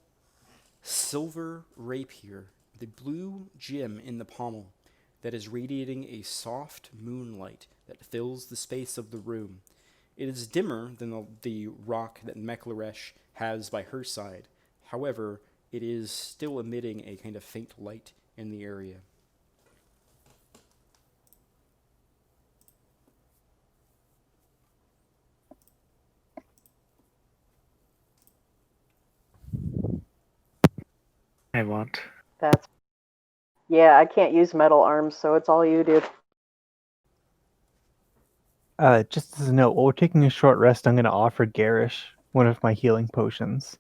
silver rapier, the blue gem in the pommel, that is radiating a soft moonlight that fills the space of the room. It is dimmer than the rock that Mekleresh has by her side. However, it is still emitting a kind of faint light in the area. I want. That's... Yeah, I can't use metal arms, so it's all you, dude. Just as a note, while we're taking a short rest, I'm going to offer Garish one of my healing potions.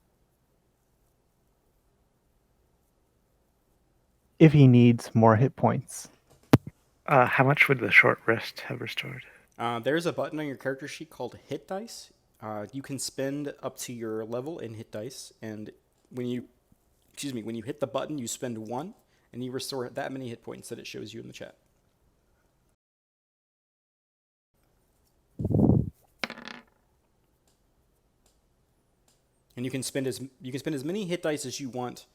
If he needs more hit points. How much would the short rest have restored? There's a button on your character sheet called Hit Dice. You can spend up to your level in Hit Dice, and when you hit the button, you spend 1, and you restore that many hit points that it shows you in the chat. And you can spend as many hit dice as you want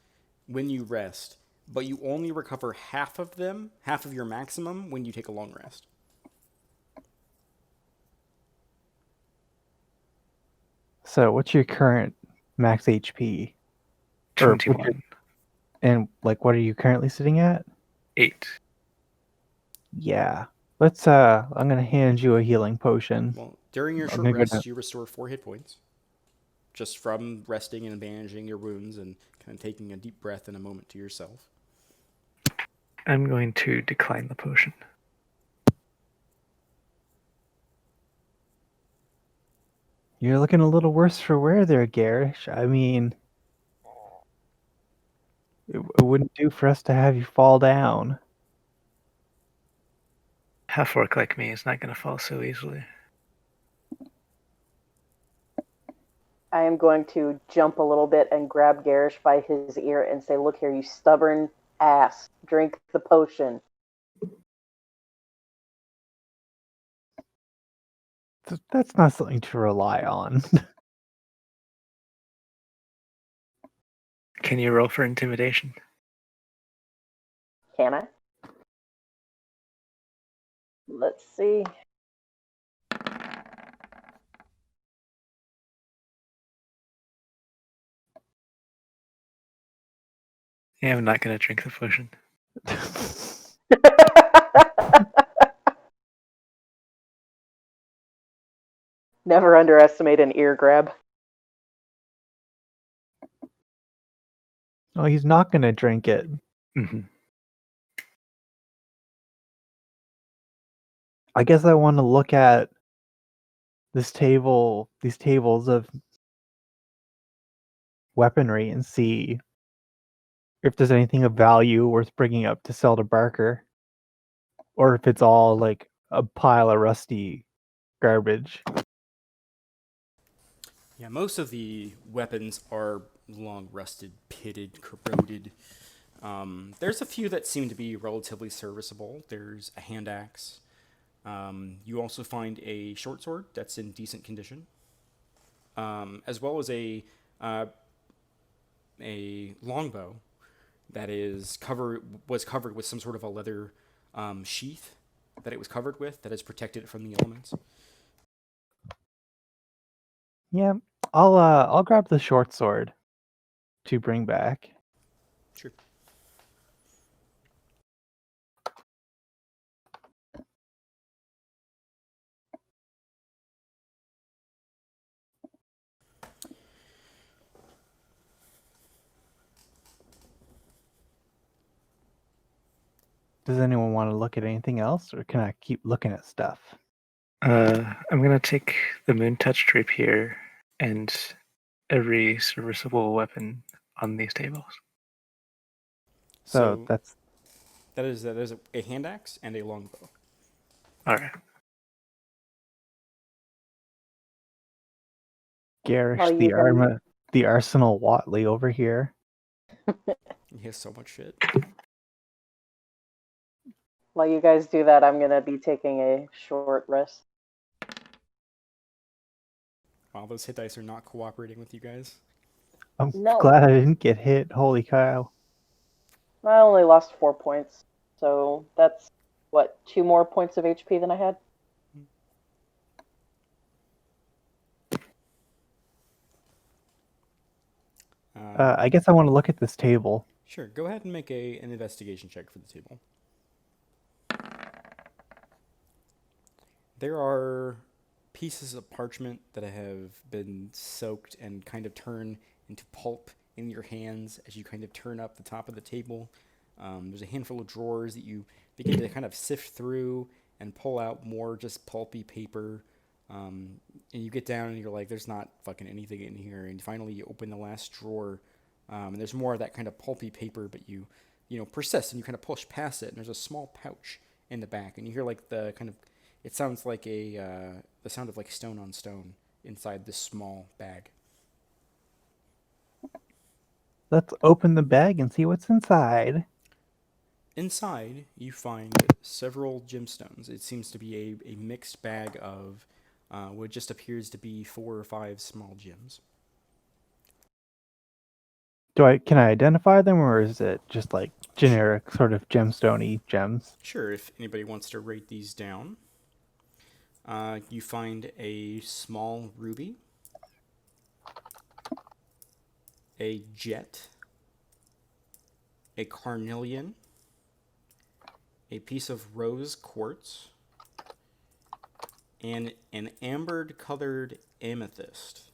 when you rest, but you only recover half of your maximum, when you take a long rest. So, what's your current max HP? 21. And what are you currently sitting at? 8. Yeah. I'm gonna hand you a healing potion. Well, during your short rest, you restore 4 hit points, just from resting and bandaging your wounds and kind of taking a deep breath and a moment to yourself. I'm going to decline the potion. You're looking a little worse for wear there, Garish. I mean, it wouldn't do for us to have you fall down. Half-orc like me is not going to fall so easily. I am going to jump a little bit and grab Garish by his ear and say, "Look here, you stubborn ass. Drink the potion." That's not something to rely on. Can you roll for intimidation? Can I? Let's see. Yeah, I'm not going to drink the potion. Never underestimate an ear grab. Oh, he's not gonna drink it. Mm-hmm. I guess I want to look at these tables of weaponry and see if there's anything of value worth bringing up to sell to Barker, or if it's all like a pile of rusty garbage. Yeah, most of the weapons are long rusted, pitted, corroded. There's a few that seem to be relatively serviceable. There's a hand axe. You also find a short sword that's in decent condition, as well as a longbow that was covered with some sort of a leather sheath that it was covered with that has protected it from the elements. Yeah, I'll grab the short sword to bring back. Sure. Does anyone want to look at anything else, or can I keep looking at stuff? I'm gonna take the moon touch rapier and every serviceable weapon on these tables. So So that's there's a hand axe and a longbow. All right. garish, While you guys, the Arsenal Watley over here. He has so much shit. while you guys do that, I'm gonna be taking a short rest. Wow, those hit dice are not cooperating with you guys. I'm No. glad I didn't get hit. Holy cow. I only lost 4 points, so that's what, 2 more points of HP than I had. I guess I want to look at this table. Sure, go ahead and make an investigation check for the table. There are pieces of parchment that have been soaked and kind of turn into pulp in your hands as you kind of turn up the top of the table. There's a handful of drawers that you begin to kind of sift through and pull out more just pulpy paper. And you get down and you're like, there's not fucking anything in here. And finally you open the last drawer, and there's more of that kind of pulpy paper, but you persist and you kind of push past it. And there's a small pouch in the back, and you hear like the kind of, it sounds like the sound of like stone on stone inside this small bag. Let's open the bag and see what's inside. Inside, you find several gemstones. It seems to be a mixed bag of what just appears to be 4 or 5 small gems. Can I identify them, or is it just like generic sort of gemstone-y gems? Sure, if anybody wants to rate these down. You find a small ruby, a jet, a carnelian, a piece of rose quartz, and an ambered colored amethyst.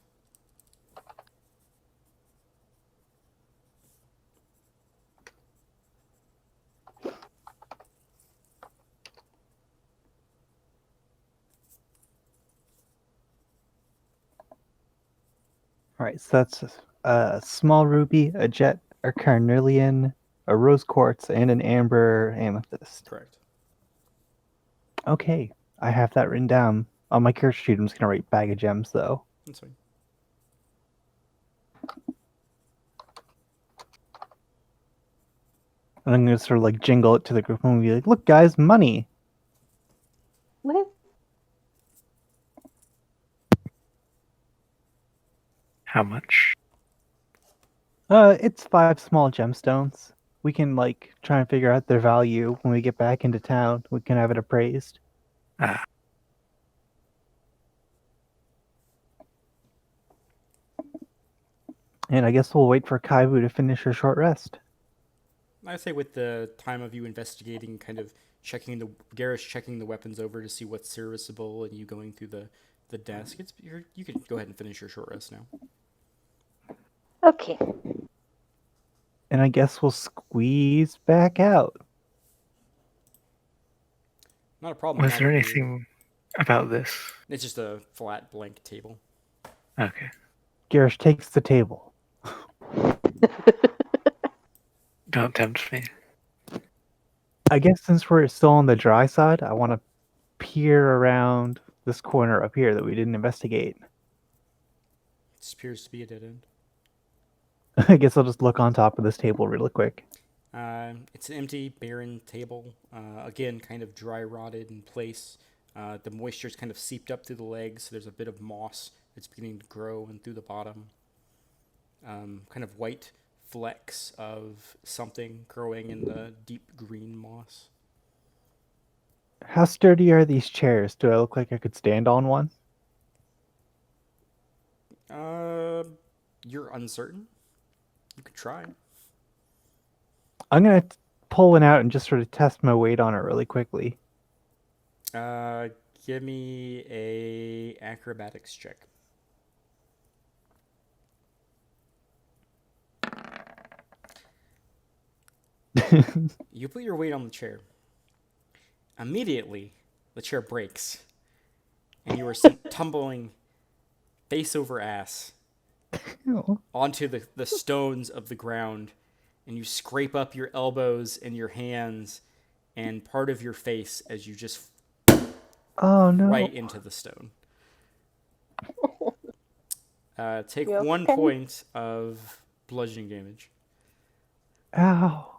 All right, so that's a small ruby, a jet, a carnelian, a rose quartz, and an amber amethyst. Correct. Okay, I have that written down. On my character sheet, I'm just going to write bag of gems, though. That's fine. And I'm going to sort of like jingle it to the group and be like, look, guys, money. What? How much? It's 5 small gemstones. We can like try and figure out their value when we get back into town. We can have it appraised. Ah, And I guess we'll wait for Kaibu to finish her short rest. I'd say with the time of you investigating, kind of Garrish checking the weapons over to see what's serviceable, and you going through the desk, you can go ahead and finish your short rest now. Okay. And I guess we'll squeeze back out. Not a problem. was now there that anything about this? It's just a flat blank table. Okay. Garish takes the table. Don't tempt me. I guess since we're still on the dry side, I want to peer around this corner up here that we didn't investigate. It appears to be a dead end. I guess I'll just look on top of this table really quick. It's an empty, barren table. Again, kind of dry rotted in place. The moisture's kind of seeped up through the legs. So there's a bit of moss that's beginning to grow in through the bottom. Kind of white flecks of something growing in the deep green moss. How sturdy are these chairs? Do I look like I could stand on one? You're uncertain. You could try. I'm gonna pull one out and just sort of test my weight on it really quickly. Uh, Give me a acrobatics check. You put your weight on the chair. Immediately, the chair breaks, and you are sent tumbling face over ass onto the stones of the ground, and you scrape up your elbows and your hands and part of your face as you just Oh no! right into the stone. Take You 1 okay? point of bludgeoning damage. Ow!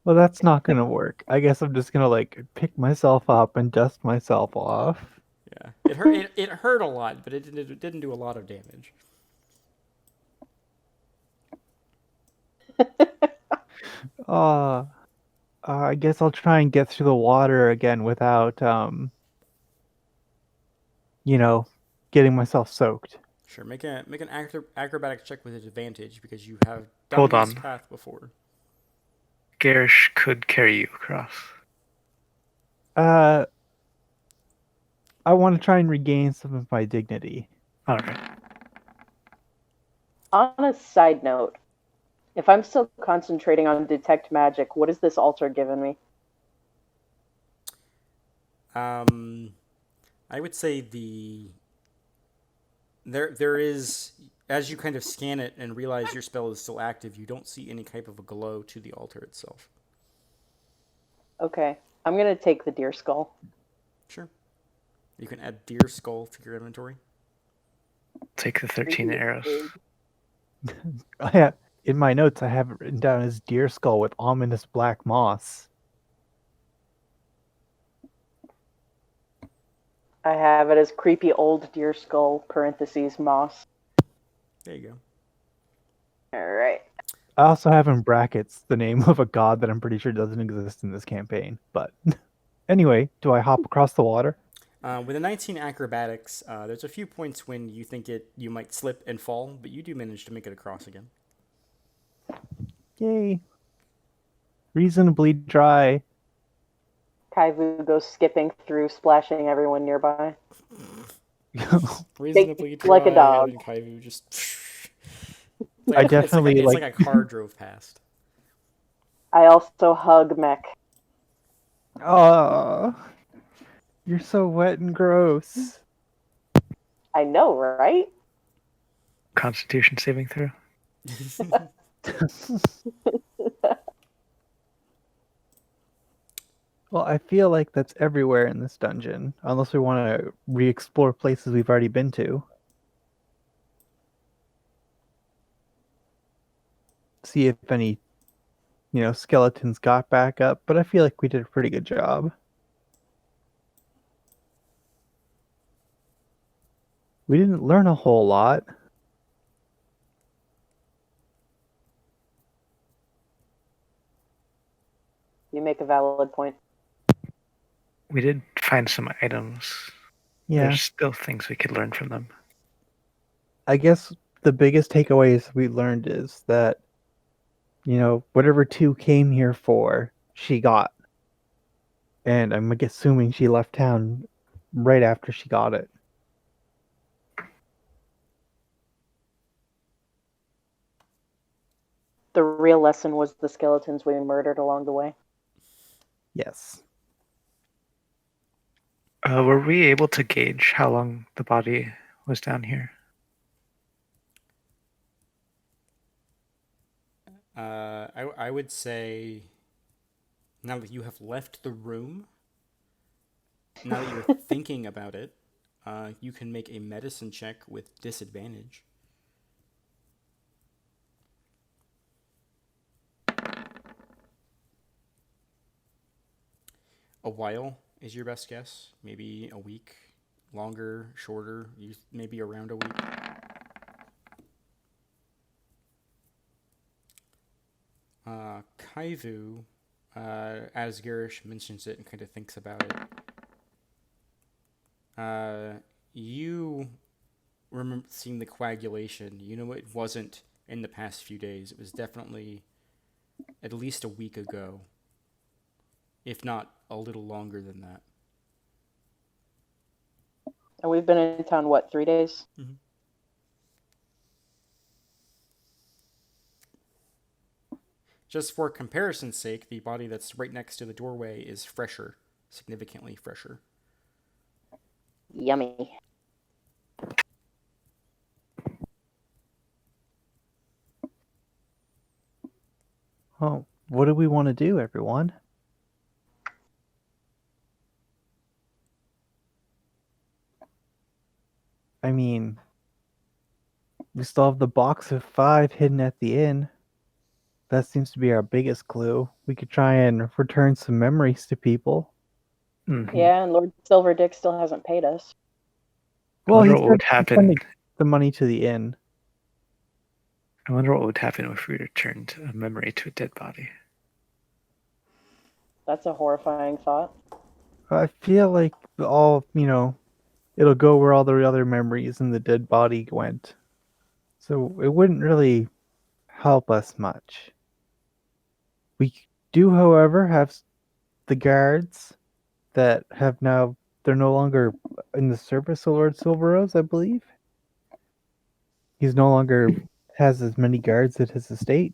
Well, that's not gonna work. I guess I'm just gonna like pick myself up and dust myself off. Yeah, it hurt. It hurt a lot, but it didn't do a lot of damage. I guess I'll try and get through the water again without, getting myself soaked. Sure, make an acrobatics check with advantage because you have done Hold this on. path before. Garish could carry you across. I want to try and regain some of my dignity. All right. On a side note, if I'm still concentrating on detect magic, what is this altar giving me? I would say there is, as you kind of scan it and realize your spell is still active, you don't see any type of a glow to the altar itself. Okay, I'm gonna take the deer skull. Sure. You can add deer skull to your inventory. Take the 13 arrows. In my notes, I have it written down as deer skull with ominous black moss. I have it as creepy old deer skull (parentheses moss). There you go. All right. I also have in brackets the name of a god that I'm pretty sure doesn't exist in this campaign. But anyway, do I hop across the water? With a 19 acrobatics, there's a few points when you think you might slip and fall, but you do manage to make it across again. Yay! Reasonably dry. Kaivu goes skipping through, splashing everyone nearby. Reasonably dry, like a dog. and Kaivu just. I definitely it's like a car drove past. I also hug Mech. Oh, you're so wet and gross. I know, right? Constitution saving throw. Well, I feel like that's everywhere in this dungeon, unless we want to re-explore places we've already been to. See if any, skeletons got back up, but I feel like we did a pretty good job. We didn't learn a whole lot. You make a valid point. We did find some items. Yeah. There's still things we could learn from them. I guess the biggest takeaways we learned is that, whatever 2 came here for, she got. And I'm assuming she left town right after she got it. The real lesson was the skeletons we murdered along the way. Yes. Were we able to gauge how long the body was down here? I would say, now that you have left the room, now that you're thinking about it, you can make a medicine check with disadvantage. A while is your best guess. Maybe a week, longer, shorter. Maybe around a week. Kaivu, as Garish mentions it and kind of thinks about it, you remember seeing the coagulation. You know it wasn't in the past few days. It was definitely at least a week ago, if not a little longer than that. And we've been in town, what, 3 days? Mm-hmm. Just for comparison's sake, the body that's right next to the doorway is fresher, significantly fresher. Yummy. Oh, what do we want to do, everyone? I mean, we still have the box of 5 hidden at the inn. That seems to be our biggest clue. We could try and return some memories to people. Mm-hmm. Yeah, and Lord Silverdick still hasn't paid us. Well, he wonder what said would he's happen. sending the money to the inn. I wonder what would happen if we returned a memory to a dead body. That's a horrifying thought. I feel like it'll go where all the other memories in the dead body went. So it wouldn't really help us much. We do, however, have the guards that they're no longer in the service of Lord Silverrose, I believe. He's no longer has as many guards at his estate.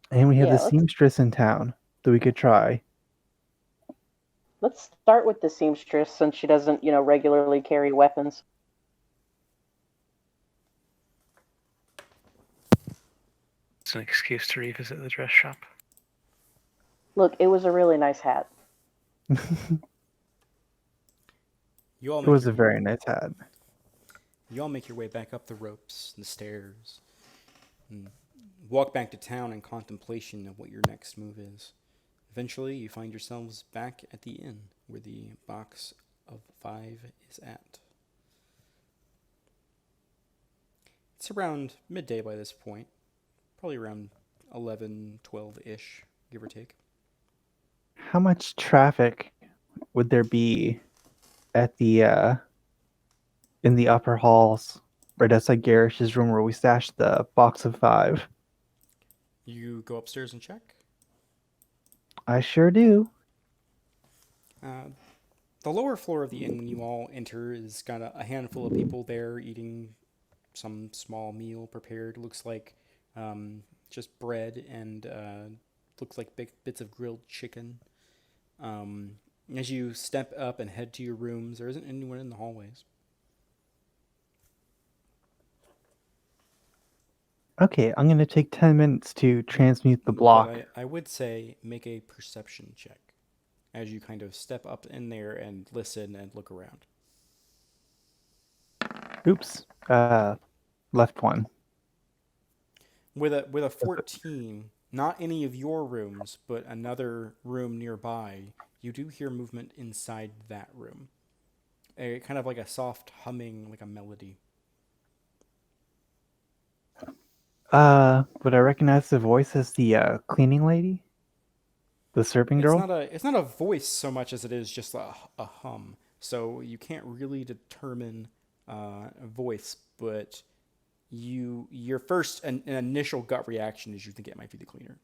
And we have the Yeah, seamstress in town that we could try. let's start with the seamstress since she doesn't, regularly carry weapons. It's an excuse to revisit the dress shop. Look, it was a really nice hat. You all It make was your, a very nice hat. you all make your way back up the ropes and the stairs, and walk back to town in contemplation of what your next move is. Eventually, you find yourselves back at the inn where the box of 5 is at. It's around midday by this point, probably around 11, 12-ish, give or take. How much traffic would there be at the in the upper halls, right outside Garish's room where we stashed the box of 5? You go upstairs and check. I sure do. The lower floor of the inn, when you all enter, is got a handful of people there eating some small meal prepared. Looks like just bread and looks like big bits of grilled chicken. As you step up and head to your rooms, there isn't anyone in the hallways. Okay, I'm going to take 10 minutes to transmute the block. But I would say make a perception check as you kind of step up in there and listen and look around. Oops. Left one. With a 14, not any of your rooms, but another room nearby, you do hear movement inside that room. Kind of like a soft humming, like a melody. Would I recognize the voice as the cleaning lady? The serving girl? It's not a voice so much as it is just a hum. So you can't really determine a voice, but your first an initial gut reaction is you think it might be the cleaner.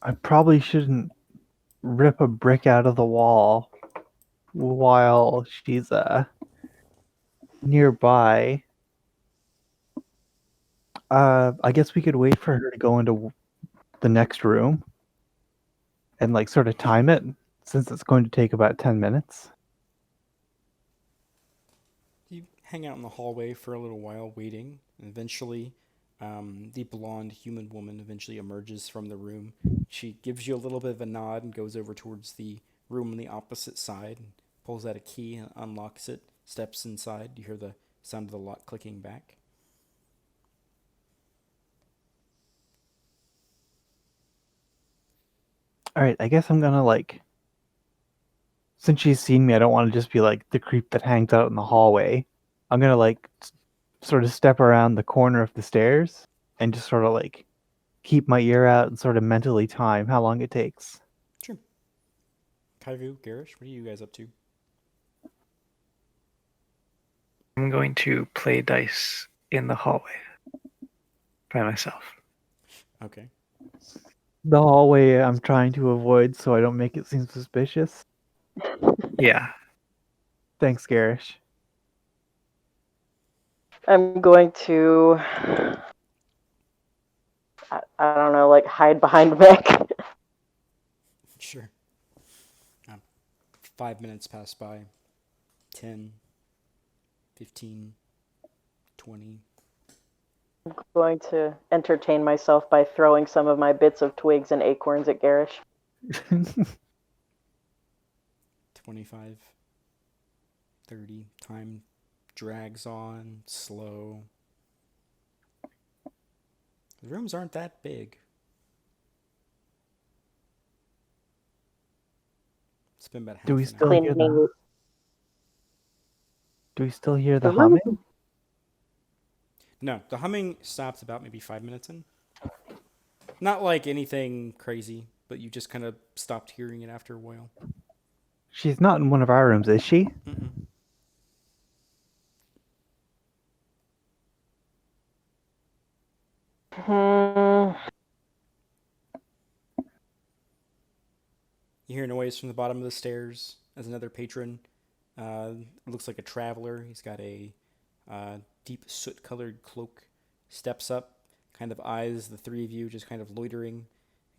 I probably shouldn't rip a brick out of the wall while she's nearby. I guess we could wait for her to go into the next room and like sort of time it since it's going to take about 10 minutes. You hang out in the hallway for a little while, waiting, and eventually, the blonde human woman eventually emerges from the room. She gives you a little bit of a nod and goes over towards the room on the opposite side and pulls out a key and unlocks it, steps inside. You hear the sound of the lock clicking back. Alright, I guess I'm gonna, like... Since she's seen me, I don't want to just be, like, the creep that hangs out in the hallway. I'm gonna, like, sort of step around the corner of the stairs and just sort of, like, keep my ear out and sort of mentally time how long it takes. Sure. Kaivu, Garish, what are you guys up to? I'm going to play dice in the hallway by myself. Okay. The hallway I'm trying to avoid so I don't make it seem suspicious. Yeah. Thanks, Garish. I'm going to, I don't know, like hide behind Vic. Sure. 5 minutes pass by. 10, 15, 20. I'm going to entertain myself by throwing some of my bits of twigs and acorns at Garish. 25, 30. Time drags on, slow. The rooms aren't that big. It's been about half Do we an still hour. hear the... Do we still hear the The room- humming? No, the humming stopped about maybe 5 minutes in. Not like anything crazy, but you just kind of stopped hearing it after a while. She's not in one of our rooms, is she? Mm-mm. You hear noise from the bottom of the stairs as another patron. Looks like a traveler. He's got a deep soot-colored cloak. Steps up, kind of eyes the three of you, just kind of loitering.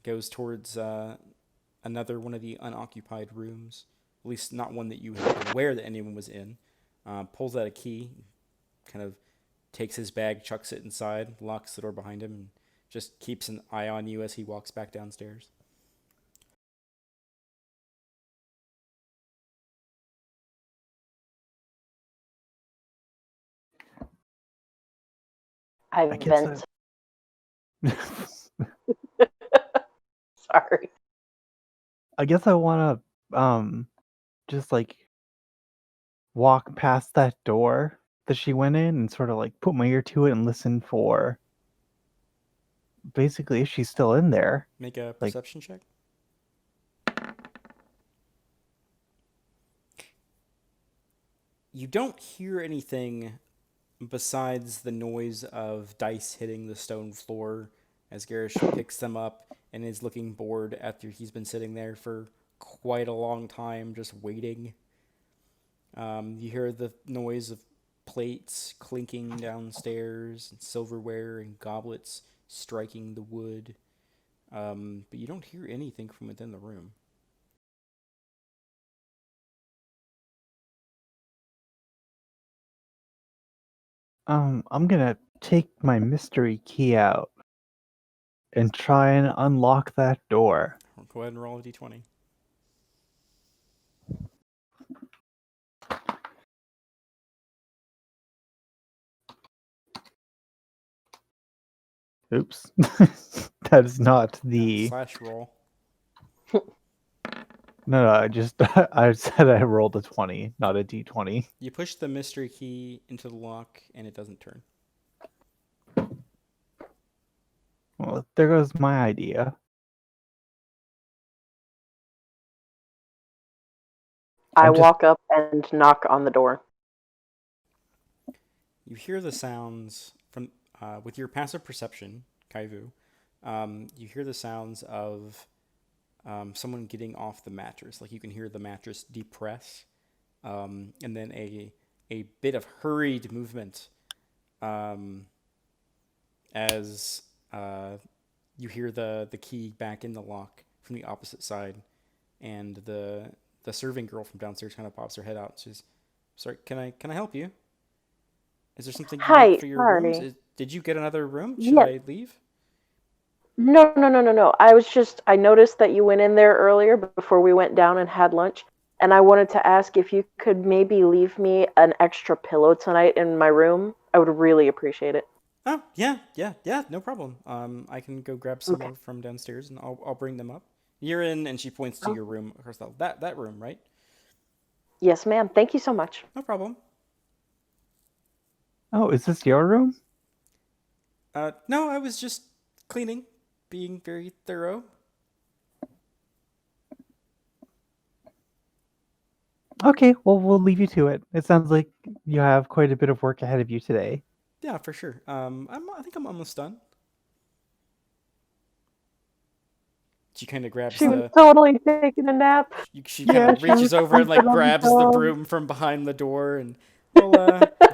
Goes towards another one of the unoccupied rooms. At least not one that you have been aware that anyone was in. Pulls out a key, kind of takes his bag, chucks it inside, locks the door behind him, and just keeps an eye on you as he walks back downstairs. I I guess vent. Sorry. I guess I want to just like walk past that door that she went in and sort of like put my ear to it and listen for basically if she's still in there. Make a Like- perception check. You don't hear anything besides the noise of dice hitting the stone floor as Garish picks them up and is looking bored after he's been sitting there for quite a long time just waiting. You hear the noise of plates clinking downstairs, and silverware and goblets striking the wood. But you don't hear anything from within the room. I'm gonna take my mystery key out and try and unlock that door. Go ahead and roll a d20. Oops. That is not the... Slash roll. No, I just I said I rolled a 20, not a d20. You push the mystery key into the lock and it doesn't turn. Well, there goes my idea. I I'm just- walk up and knock on the door. You hear the sounds from with your passive perception, Kaivu. You hear the sounds of someone getting off the mattress. Like you can hear the mattress depress, and then a bit of hurried movement as you hear the key back in the lock from the opposite side, and the serving girl from downstairs kind of pops her head out and says, "Sorry, can I help you? Is there something you Hi, need for your rooms? sorry. Did you get another room? Should Yes. I leave?" No. I noticed that you went in there earlier before we went down and had lunch, and I wanted to ask if you could maybe leave me an extra pillow tonight in my room. I would really appreciate it. Oh, yeah, no problem. I can go grab some Okay. more from downstairs and I'll bring them up. You're in, and she points to your room across that room, right? Yes, ma'am. Thank you so much. No problem. Oh, is this your room? No, I was just cleaning, being very thorough. Okay, well, we'll leave you to it. It sounds like you have quite a bit of work ahead of you today. Yeah, for sure. I think I'm almost done. She kind of grabs She was the. totally taking a nap. She kind Yeah, of she was reaches over and like sleeping on the grabs the pillow. broom from behind the door, and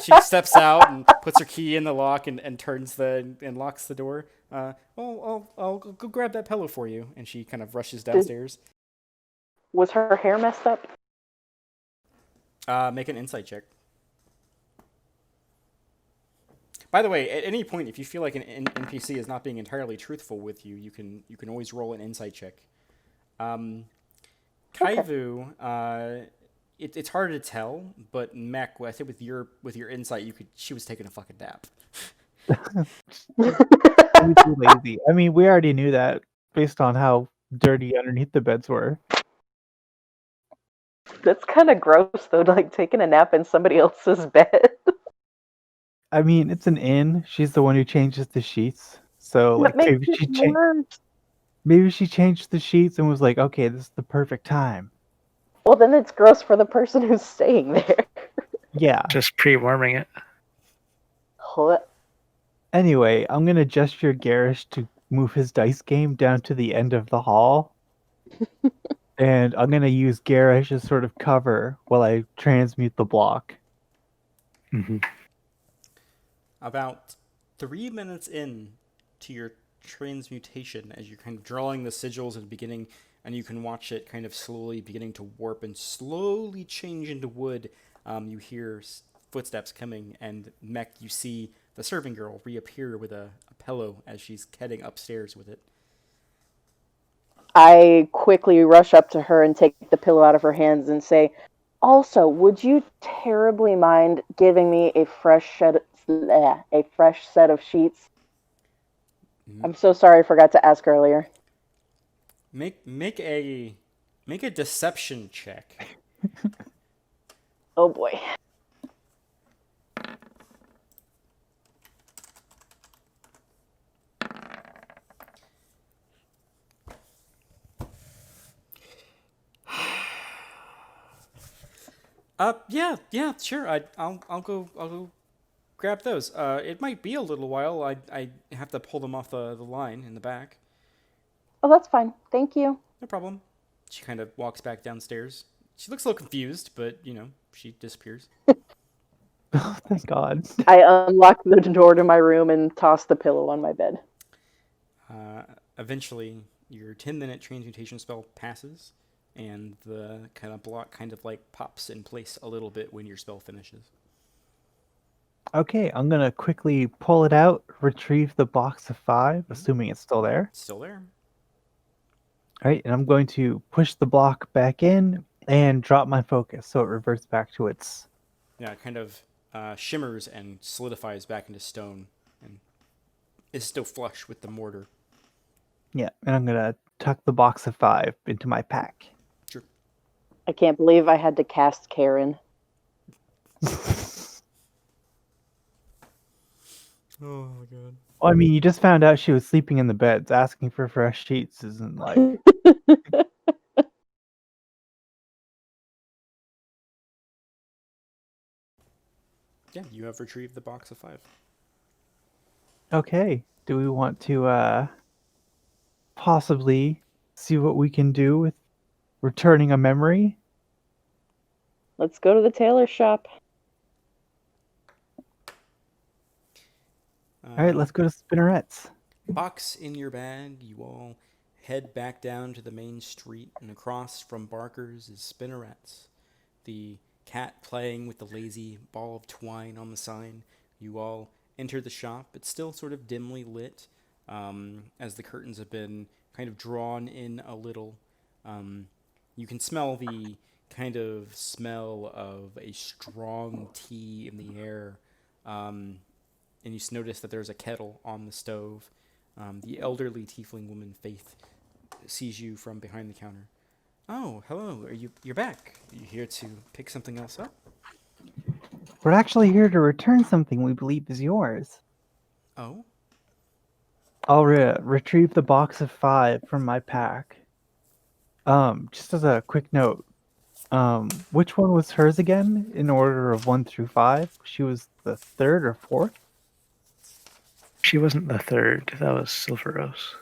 she steps out and puts her key in the lock and turns and locks the door. I'll go grab that pillow for you, and she kind of rushes downstairs. Was her hair messed up? Make an insight check. By the way, at any point, if you feel like an NPC is not being entirely truthful with you, you can always roll an insight check. Kaivu, it's hard to tell, but Mech, I think with your insight, she was taking a fucking nap. Way too lazy. I mean, we already knew that based on how dirty underneath the beds were. That's kind of gross, though, like taking a nap in somebody else's bed. I mean, it's an inn. She's the one who changes the sheets. So, That like, makes it worse. maybe she changed the sheets and was like, okay, this is the perfect time. Well, then it's gross for the person who's staying there. Yeah. Just pre-warming it. Anyway, I'm gonna gesture Garish to move his dice game down to the end of the hall. And I'm gonna use Garish as sort of cover while I transmute the block. Mm-hmm. About 3 minutes in to your transmutation, as you're kind of drawing the sigils at the beginning, and you can watch it kind of slowly beginning to warp and slowly change into wood. You hear footsteps coming, and Mech, you see the serving girl reappear with a pillow as she's heading upstairs with it. I quickly rush up to her and take the pillow out of her hands and say, also, would you terribly mind giving me a fresh set of sheets? I'm so sorry I forgot to ask earlier. Make a deception check. Oh boy. Yeah, sure. I'll go grab those. It might be a little while. I have to pull them off the line in the back. Oh, that's fine. Thank you. No problem. She kind of walks back downstairs. She looks a little confused, but she disappears. Oh, thank God. I unlock the door to my room and toss the pillow on my bed. Eventually, your 10-minute transmutation spell passes, and the kind of block kind of like pops in place a little bit when your spell finishes. Okay, I'm gonna quickly pull it out, retrieve the box of 5, assuming it's still there. It's still there. All right, and I'm going to push the block back in and drop my focus so it reverts back to its. Yeah, it kind of shimmers and solidifies back into stone, and is still flush with the mortar. Yeah, and I'm gonna tuck the box of 5 into my pack. Sure. I can't believe I had to cast Karen. Oh my god. Well, I mean, you just found out she was sleeping in the beds. Asking for fresh sheets isn't like. Yeah, you have retrieved the box of 5. Okay, do we want to possibly see what we can do with returning a memory? Let's go to the tailor shop. All right, let's go to Spinnerets. Box in your bag, you all head back down to the main street, and across from Barker's is Spinnerets. The cat playing with the lazy ball of twine on the sign. You all enter the shop. It's still sort of dimly lit, as the curtains have been kind of drawn in a little. You can smell the kind of smell of a strong tea in the air. And you notice that there's a kettle on the stove. The elderly tiefling woman, Faith, sees you from behind the counter. Oh, hello. You're back? Are you here to pick something else up? We're actually here to return something we believe is yours. Oh, I'll retrieve the box of 5 from my pack. Just as a quick note, which one was hers again in order of 1 through 5? She was the third or fourth? She wasn't the third. That was Silver Rose.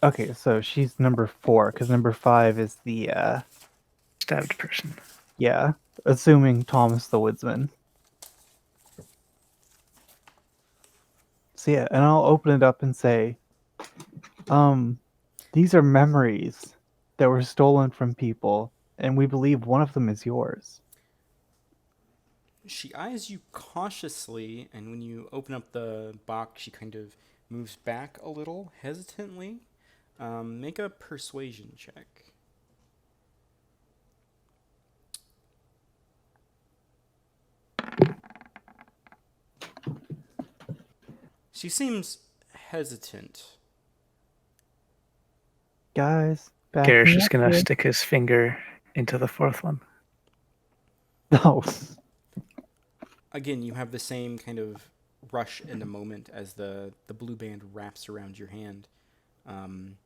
Okay, so she's number 4, because number 5 is the, Stabbed person. yeah, assuming Thomas the Woodsman. So yeah, and I'll open it up and say, these are memories that were stolen from people, and we believe one of them is yours. she eyes you cautiously, and when you open up the box, she kind of moves back a little, hesitantly. Make a persuasion check. She seems hesitant. Guys, back Garrett's me just up gonna here. stick his finger into the fourth one. No. Again, you have the same kind of rush in the moment as the blue band wraps around your hand. And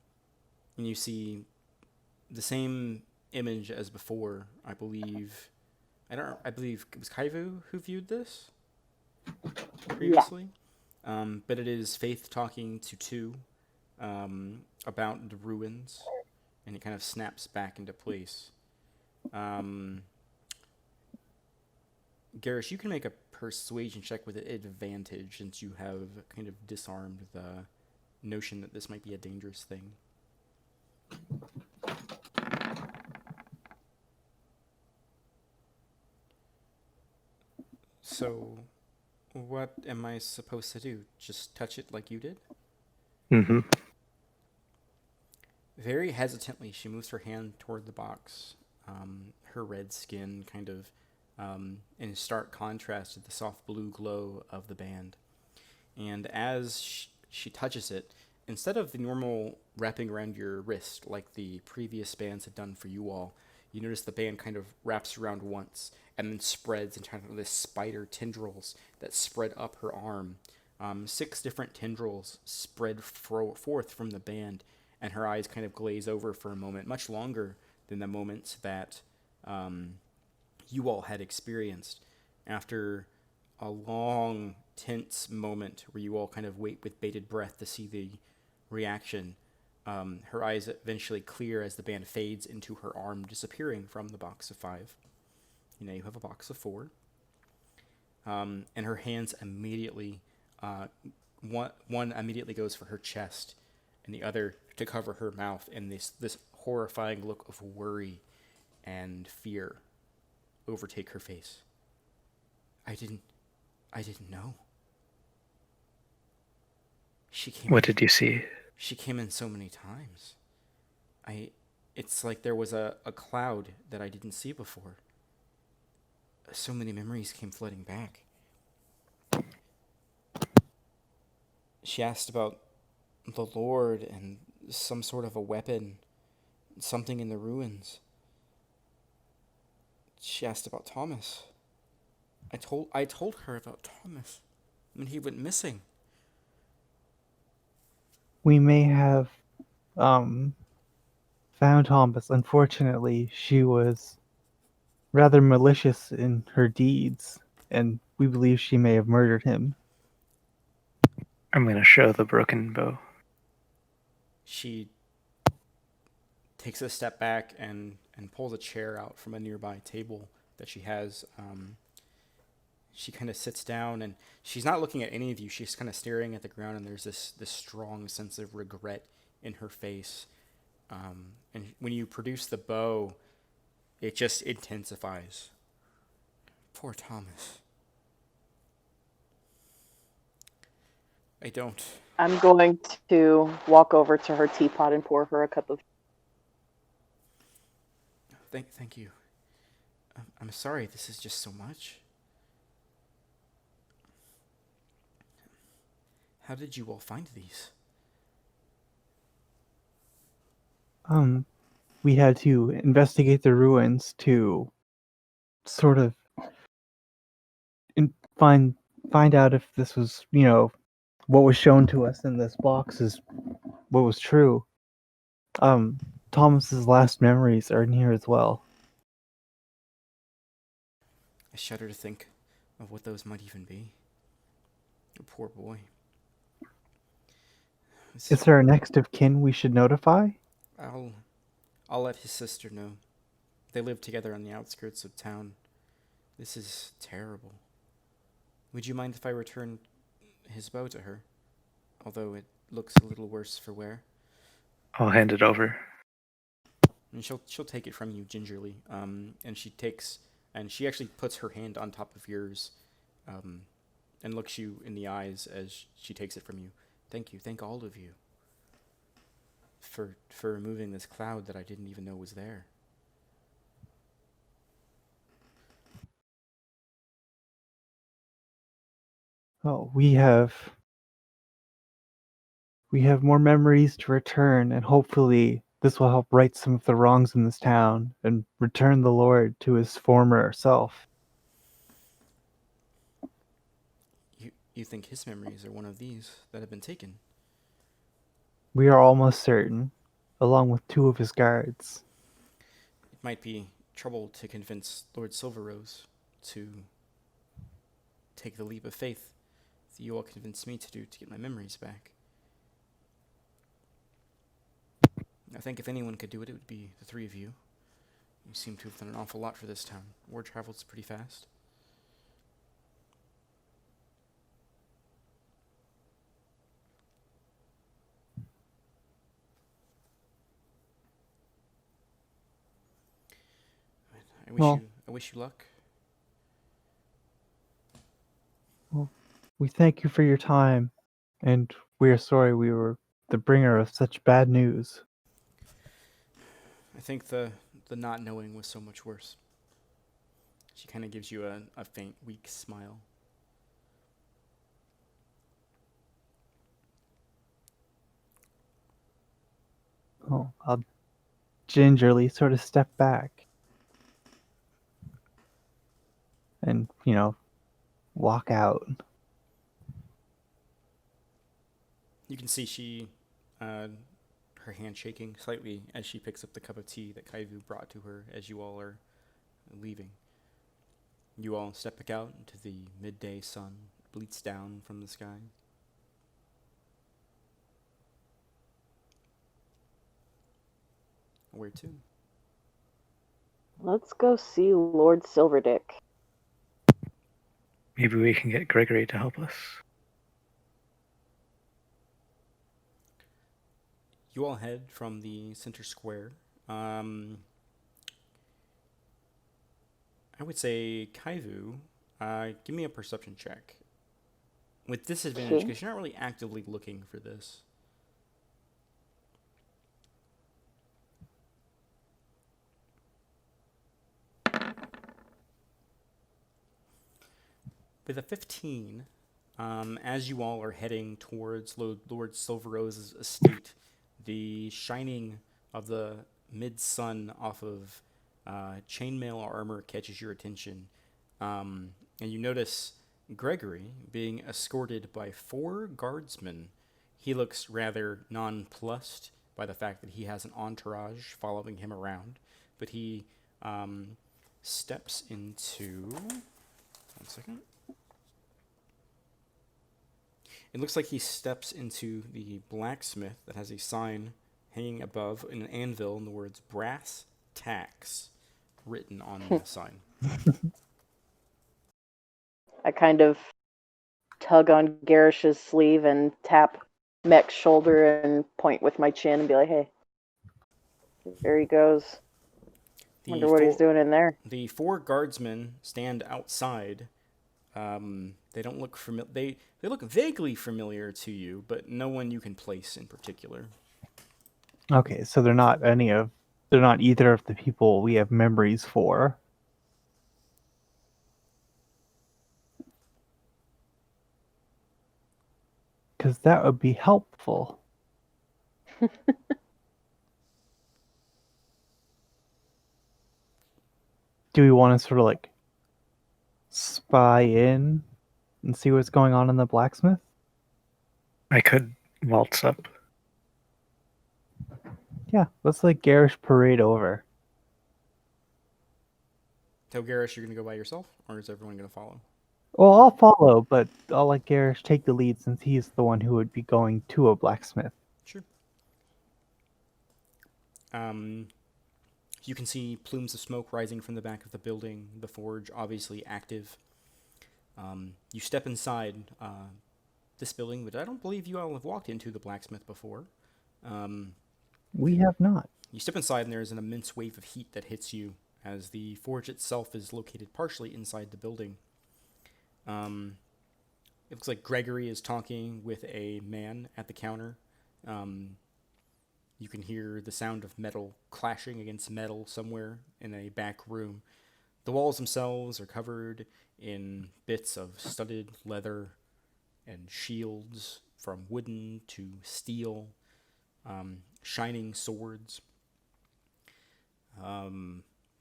you see the same image as before. I believe it was Kaivu who viewed this previously. But it is Faith talking to two about the ruins, and it kind of snaps back into place. Garish, you can make a persuasion check with advantage since you have kind of disarmed the notion that this might be a dangerous thing. So, what am I supposed to do? Just touch it like you did? Mm-hmm. Very hesitantly, she moves her hand toward the box. Her red skin kind of in stark contrast to the soft blue glow of the band. And as she touches it, instead of the normal wrapping around your wrist like the previous bands had done for you all, you notice the band kind of wraps around once and then spreads into kind of this spider tendrils that spread up her arm. 6 different tendrils spread forth from the band, and her eyes kind of glaze over for a moment, much longer than the moments that you all had experienced. After a long, tense moment where you all kind of wait with bated breath to see the reaction, her eyes eventually clear as the band fades into her arm, disappearing from the box of 5. You know, you have a box of 4. And her hands immediately, one immediately goes for her chest, and the other to cover her mouth, and this horrifying look of worry and fear overtake her face. I didn't know. What did you see? She came in so many times. It's like there was a cloud that I didn't see before. So many memories came flooding back. She asked about the Lord and some sort of a weapon, something in the ruins. She asked about Thomas. I told her about Thomas when he went missing. We may have found Thomas. Unfortunately, she was rather malicious in her deeds, and we believe she may have murdered him. I'm gonna show the broken bow. She takes a step back and pulls a chair out from a nearby table that she has. She kind of sits down, and she's not looking at any of you. She's kind of staring at the ground, and there's this strong sense of regret in her face. And when you produce the bow, it just intensifies. Poor Thomas. I'm going to walk over to her teapot and pour her a cup of. Thank you. I'm sorry. This is just so much. How did you all find these? We had to investigate the ruins to sort of find out if this was, what was shown to us in this box is what was true. Thomas's last memories are in here as well. I shudder to think of what those might even be. A poor boy. Is there a next of kin we should notify? I'll let his sister know. They live together on the outskirts of town. This is terrible. Would you mind if I return his bow to her? Although it looks a little worse for wear. I'll hand it over. And she'll take it from you gingerly. And she actually puts her hand on top of yours, and looks you in the eyes as she takes it from you. Thank you, thank all of you for removing this cloud that I didn't even know was there. Oh, we have more memories to return, and hopefully this will help right some of the wrongs in this town and return the Lord to his former self. You think his memories are one of these that have been taken? We are almost certain, along with 2 of his guards. It might be trouble to convince Lord Silverrose to take the leap of faith that you all convinced me to do to get my memories back. I think if anyone could do it, it would be the 3 of you. You seem to have done an awful lot for this town. Word travels pretty fast. I wish you luck. Well, we thank you for your time, and we are sorry we were the bringer of such bad news. I think the not knowing was so much worse. She kind of gives you a faint, weak smile. Oh, I'll gingerly sort of step back and, walk out. You can see her hand shaking slightly as she picks up the cup of tea that Kaivu brought to her as you all are leaving. You all step back out into the midday sun, bleats down from the sky. Where to? Let's go see Lord Silverdick. Maybe we can get Gregory to help us. You all head from the center square. I would say, Kaivu, give me a perception check. With disadvantage, because you're not really actively looking for this. With a 15, as you all are heading towards Lord Silverrose's estate, the shining of the mid-sun off of chainmail armor catches your attention. And you notice Gregory being escorted by 4 guardsmen. He looks rather nonplussed by the fact that he has an entourage following him around, but he steps into... One second. It looks like he steps into the blacksmith that has a sign hanging above an anvil in the words brass tacks written on the sign. I kind of tug on Garish's sleeve and tap Mech's shoulder and point with my chin and be like, hey, there he goes. Wonder what he's doing in there. The 4 guardsmen stand outside. They don't look familiar. They look vaguely familiar to you, but no one you can place in particular. Okay, so they're not either of the people we have memories for. Because that would be helpful. do we want to sort of like spy in and see what's going on in the blacksmith? I could waltz up. Yeah, let's like garish parade over. So, Garish, you're going to go by yourself, or is everyone going to follow? Well, I'll follow, but I'll let Garish take the lead since he's the one who would be going to a blacksmith. Sure. You can see plumes of smoke rising from the back of the building, the forge obviously active. You step inside this building, but I don't believe you all have walked into the blacksmith before. We have not. You step inside, and there is an immense wave of heat that hits you as the forge itself is located partially inside the building. It looks like Gregory is talking with a man at the counter. You can hear the sound of metal clashing against metal somewhere in a back room. The walls themselves are covered in bits of studded leather and shields, from wooden to steel, shining swords.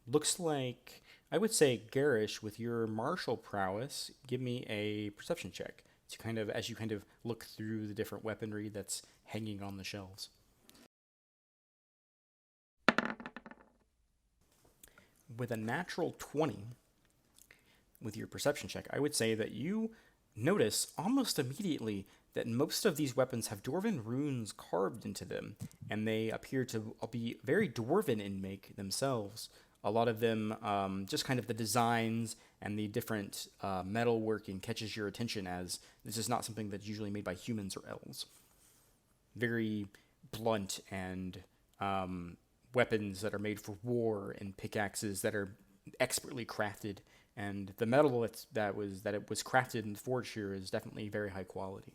Looks like, I would say, Garish, with your martial prowess, give me a perception check to kind of, as you kind of look through the different weaponry that's hanging on the shelves. With a natural 20, with your perception check, I would say that you notice almost immediately that most of these weapons have dwarven runes carved into them, and they appear to be very dwarven in make themselves. A lot of them, just kind of the designs and the different metalworking catches your attention, as this is not something that's usually made by humans or elves. Very blunt and weapons that are made for war, and pickaxes that are expertly crafted, and the metal that it was crafted and forged here is definitely very high quality.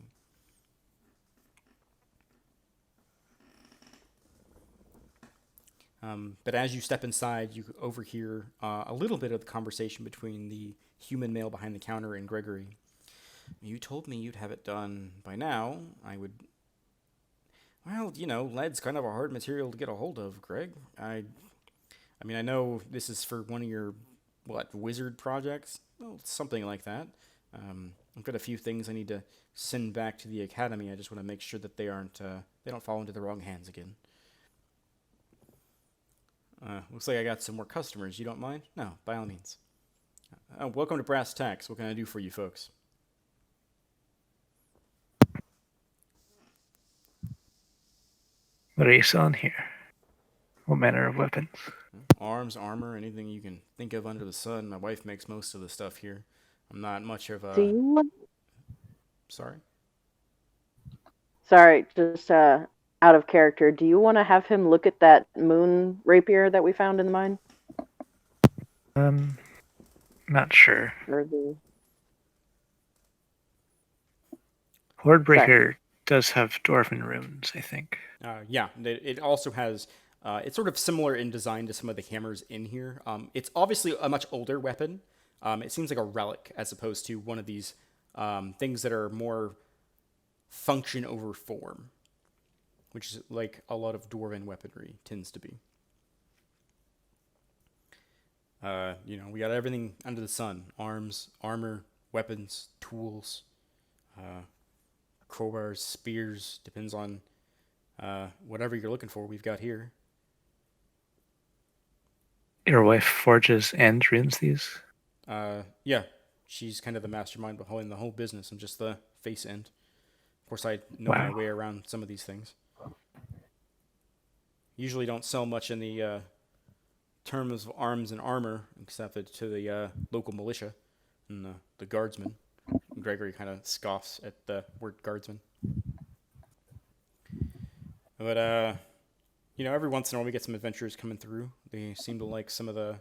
But as you step inside, you overhear a little bit of the conversation between the human male behind the counter and Gregory. You told me you'd have it done by now. I would. Well, lead's kind of a hard material to get a hold of, Greg. I mean, I know this is for one of your, wizard projects? Well, something like that. I've got a few things I need to send back to the academy. I just want to make sure that they don't fall into the wrong hands again. Looks like I got some more customers. You don't mind? No, by all means. Welcome to Brass Tacks. What can I do for you folks? What are you selling here? What manner of weapons? Arms, armor, anything you can think of under the sun. My wife makes most of the stuff here. I'm not much of a... Do you? Sorry? Sorry, just out of character. Do you want to have him look at that moon rapier that we found in the mine? Not sure. Or the... Wardbreaker does have dwarven runes, I think. Yeah, it also has... it's sort of similar in design to some of the hammers in here. It's obviously a much older weapon. It seems like a relic as opposed to one of these things that are more function over form, which is like a lot of dwarven weaponry tends to be. We got everything under the sun. Arms, armor, weapons, tools, crowbars, spears, depends on whatever you're looking for, we've got here. Your wife forges and runes these? Yeah, she's kind of the mastermind behind the whole business. I'm just the face end. Of course, I know my way around some of these things. Usually don't sell much in the terms of arms and armor, except to the local militia and the guardsmen. Gregory kind of scoffs at the word guardsman. But, every once in a while we get some adventurers coming through. They seem to like some of the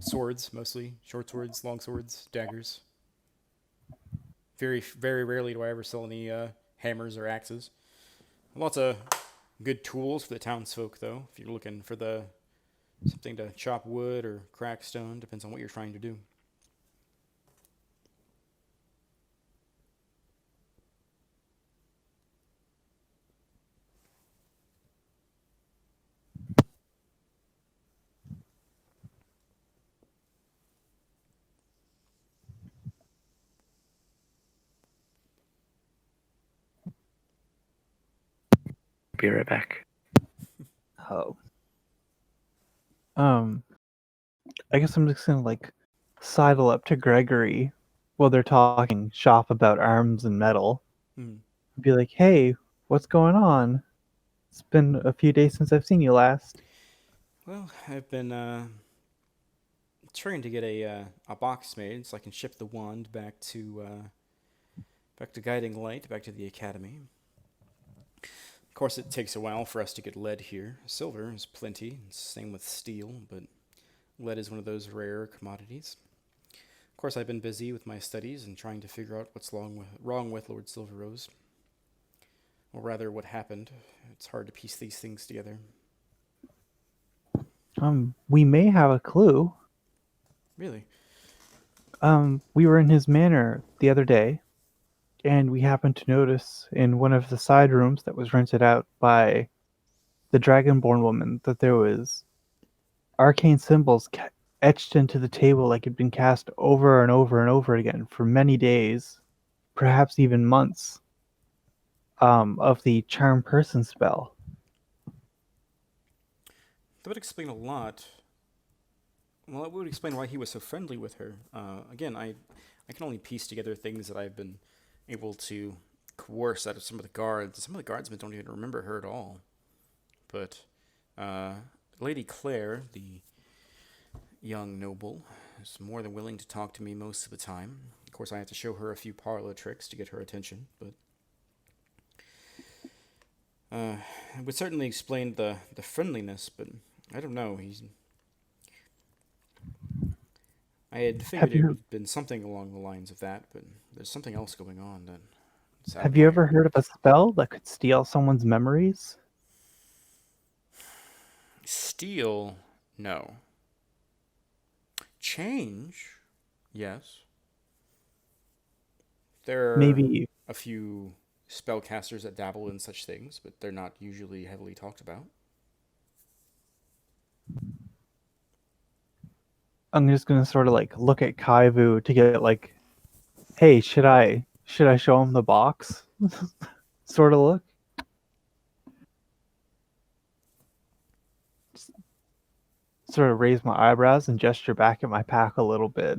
swords, mostly. Short swords, long swords, daggers. Very, very rarely do I ever sell any hammers or axes. Lots of good tools for the townsfolk, though. If you're looking for something to chop wood or crack stone, depends on what you're trying to do. Be right back. Oh. I guess I'm just gonna like sidle up to Gregory while they're talking shop about arms and metal. Hmm. Be like, hey, what's going on? It's been a few days since I've seen you last. Well, I've been trying to get a box made so I can ship the wand back to Guiding Light, back to the Academy. Of course, it takes a while for us to get lead here. Silver is plenty, same with steel, but lead is one of those rare commodities. Of course, I've been busy with my studies and trying to figure out what's wrong with Lord Silverrose. Or rather, what happened. It's hard to piece these things together. We may have a clue. Really? We were in his manor the other day, and we happened to notice in one of the side rooms that was rented out by the Dragonborn woman that there was arcane symbols etched into the table like it'd been cast over and over and over again for many days, perhaps even months, of the charm person spell. That would explain a lot. Well, it would explain why he was so friendly with her. Again, I can only piece together things that I've been able to coerce out of some of the guards. Some of the guardsmen don't even remember her at all. But uh, Lady Claire, the young noble, is more than willing to talk to me most of the time. Of course, I have to show her a few parlor tricks to get her attention, but it would certainly explain the friendliness, but I don't know. I had figured Have it would you have been something along the lines of that, but there's something else going on that's out of have you my... ever heard of a spell that could steal someone's memories? Steal? No. Change? Yes. There are Maybe a few spellcasters that dabble in such things, but they're not usually heavily talked about. I'm just gonna sort of like look at Kaivu to get like, hey, should I show him the box? Sort of look. Sort of raise my eyebrows and gesture back at my pack a little bit.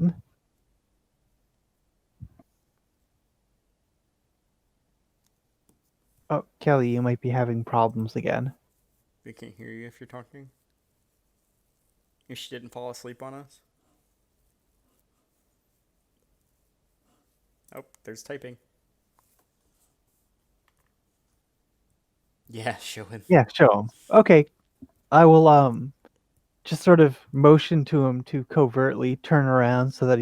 Oh, Kelly, you might be having problems again. We can't hear you if you're talking. If she didn't fall asleep on us. Oh, there's typing. Yeah, show him. Yeah, show him. Okay, I will just sort of motion to him to covertly turn around so that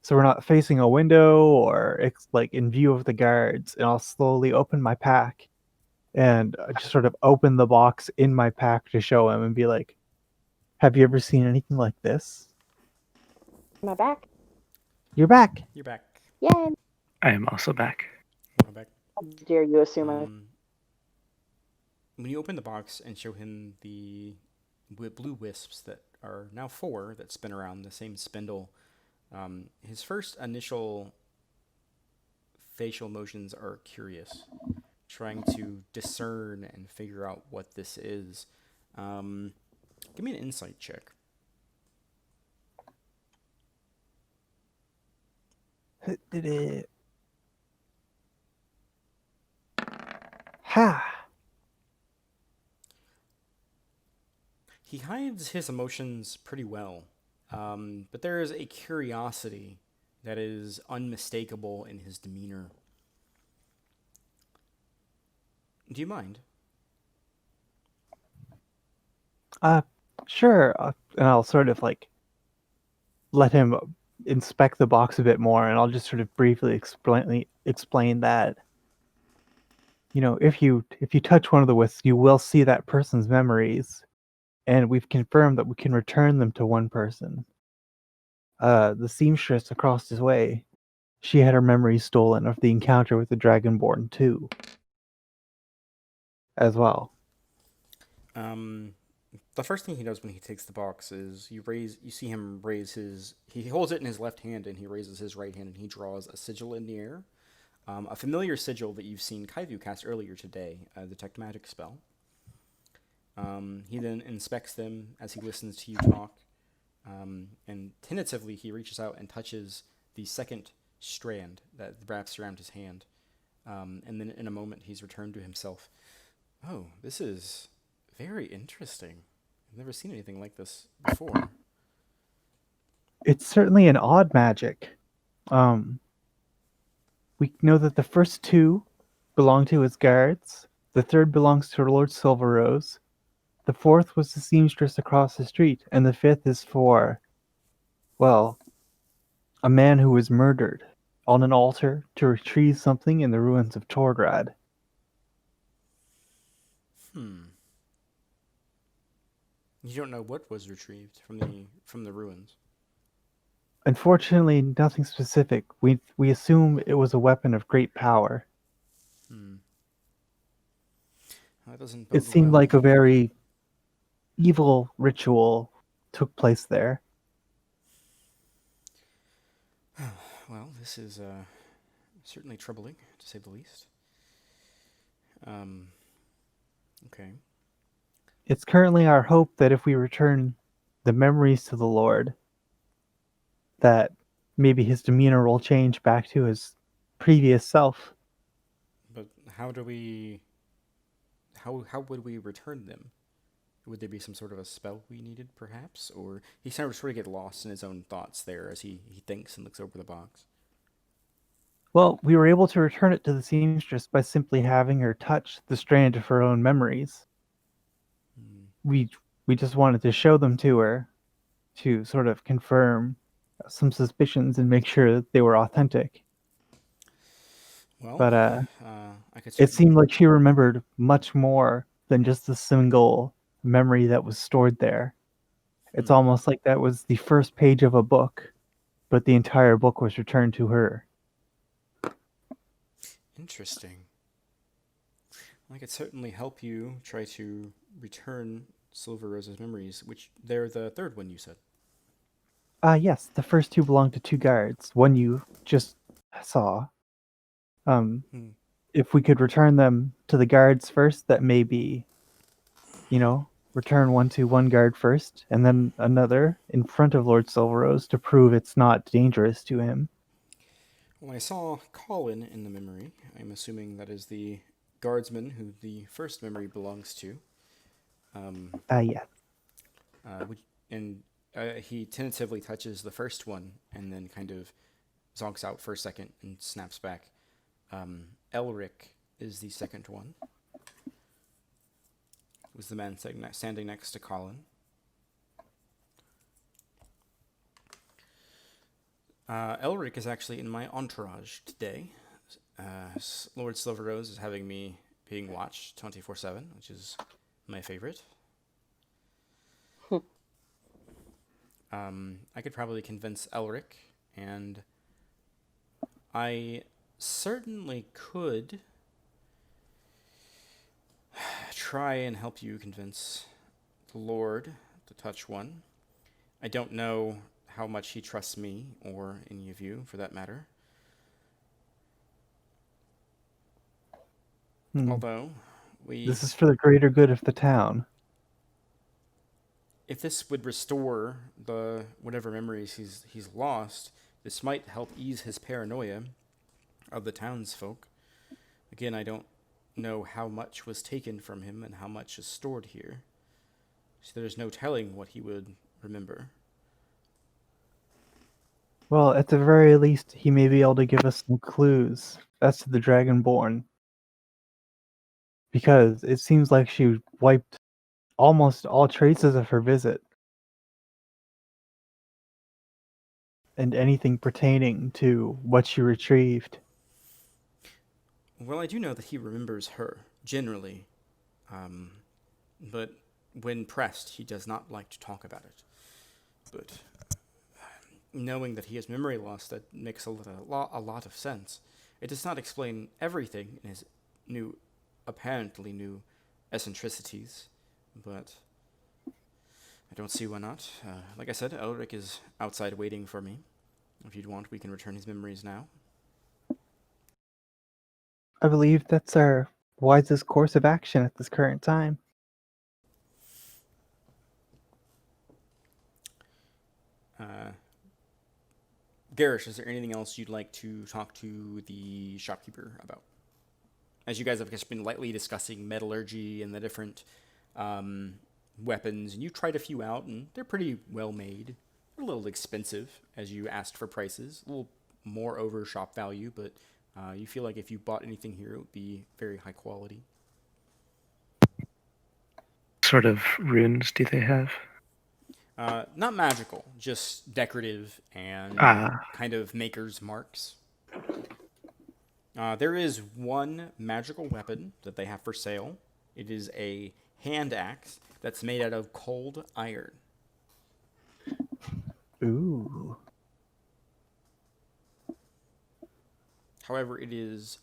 we're not facing a window or it's like in view of the guards, and I'll slowly open my pack and just sort of open the box in my pack to show him and be like, have you ever seen anything like this? Am I back? You're back. You're back. Yay! I am also back. Welcome back. How dare you assume I... When you open the box and show him the blue wisps that are now 4 that spin around the same spindle, his first initial facial motions are curious, trying to discern and figure out what this is. Give me an insight check. Did it? Ha! He hides his emotions pretty well, but there is a curiosity that is unmistakable in his demeanor. Do you mind? Uh, sure. And I'll sort of like let him inspect the box a bit more, and I'll just sort of briefly explain that, you know, if you touch one of the wisps, you will see that person's memories, and we've confirmed that we can return them to one person. The seamstress across his way, she had her memories stolen of the encounter with the Dragonborn too, as well. The first thing he does when he takes the box is you see him raise he holds it in his left hand and he raises his right hand and he draws a sigil in the air. A familiar sigil that you've seen Kaivu cast earlier today, a detect magic spell. He then inspects them as he listens to you talk, and tentatively he reaches out and touches the second strand that wraps around his hand. And then in a moment he's returned to himself. Oh, this is very interesting. I've never seen anything like this before. It's certainly an odd magic. Um, we know that the first two belong to his guards. The third belongs to Lord Silverrose. The fourth was the seamstress across the street, and the fifth is for, well, a man who was murdered on an altar to retrieve something in the ruins of Torgrad. You don't know what was retrieved from the ruins. Unfortunately, nothing specific. We assume it was a weapon of great power. That doesn't It bode seemed well. like a very evil ritual took place there. Well, this is certainly troubling, to say the least. Okay. It's currently our hope that if we return the memories to the Lord, that maybe his demeanor will change back to his previous self. But how would we return them? Would there be some sort of a spell we needed, perhaps? Or he sort of get lost in his own thoughts there as he thinks and looks over the box. Well, we were able to return it to the seamstress by simply having her touch the strand of her own memories. We just wanted to show them to her to sort of confirm some suspicions and make sure that they were authentic. Well, But I could it certainly... seemed like she remembered much more than just the single memory that was stored there. It's almost like that was the first page of a book, but the entire book was returned to her. Interesting. I could certainly help you try to return Silver Rose's memories, which they're the third one you said. Yes, the first two belong to two guards. One you just saw. If we could return them to the guards first, that may be, return one to one guard first, and then another in front of Lord Silverrose to prove it's not dangerous to him. Well, I saw Colin in the memory. I'm assuming that is the guardsman who the first memory belongs to. Yeah. He tentatively touches the first one and then kind of zonks out for a second and snaps back. Elric is the second one. Was the man standing next to Colin. Elric is actually in my entourage today. Lord Silverrose is having me being watched 24/7, which is my favorite. I could probably convince Elric, and I certainly could try and help you convince the Lord to touch one. I don't know how much he trusts me, or any of you, for that matter. Although, This is for the greater good of the town. if this would restore the whatever memories he's lost, this might help ease his paranoia of the townsfolk. Again, I don't know how much was taken from him and how much is stored here, so there's no telling what he would remember. Well, at the very least, he may be able to give us some clues as to the Dragonborn. Because it seems like she wiped almost all traces of her visit. And anything pertaining to what she retrieved. Well, I do know that he remembers her, generally. But when pressed, he does not like to talk about it. But knowing that he has memory loss, that makes a lot of sense. It does not explain everything in his apparently new eccentricities, but I don't see why not. Like I said, Elric is outside waiting for me. If you'd want, we can return his memories now. I believe that's our wisest course of action at this current time. Garish, is there anything else you'd like to talk to the shopkeeper about? As you guys have just been lightly discussing metallurgy and the different weapons, and you tried a few out, and they're pretty well made. They're a little expensive, as you asked for prices. A little more over shop value, but you feel like if you bought anything here, it would be very high quality. Sort of runes do they have? Not magical, just decorative and Ah, kind of maker's marks. There is one magical weapon that they have for sale. It is a hand axe that's made out of cold iron. Ooh. However, it is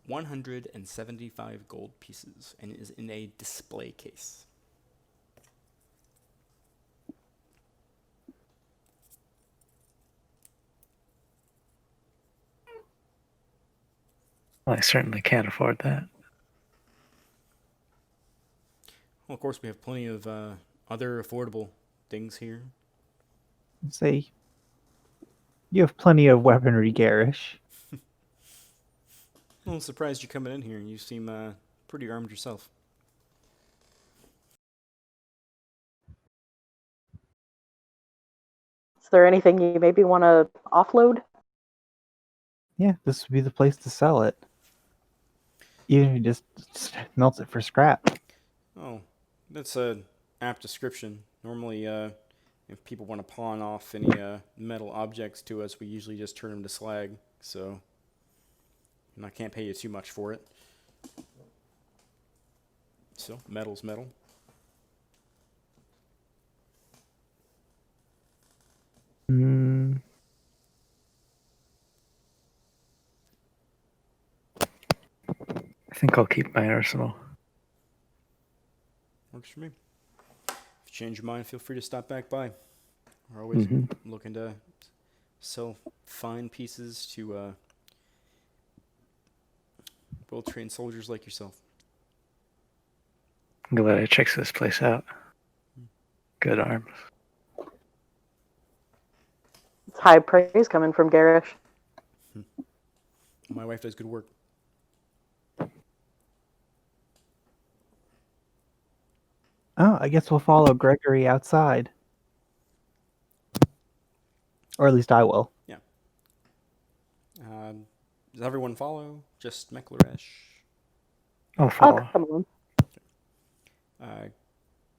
175 gold pieces and is in a display case. well, I certainly can't afford that. Well, of course, we have plenty of other affordable things here. Say, you have plenty of weaponry, Garish. Well, I'm surprised you're coming in here. You seem pretty armed yourself. Is there anything you maybe want to offload? Yeah, this would be the place to sell it. Even if you just melts it for scrap. Oh, that's a apt description. Normally, if people want to pawn off any metal objects to us, we usually just turn them to slag. So, and I can't pay you too much for it. So, metal's metal. Hmm. I think I'll keep my arsenal. Works for me. If you change your mind, feel free to stop back by. We're always looking to sell fine pieces to well-trained soldiers like yourself. I'm glad I checked this place out. Good arms. It's high praise coming from Garish. My wife does good work. Oh, I guess we'll follow Gregory outside. Or at least I will. Does everyone follow? Just Meckleresh? I'll Oh, follow. come on.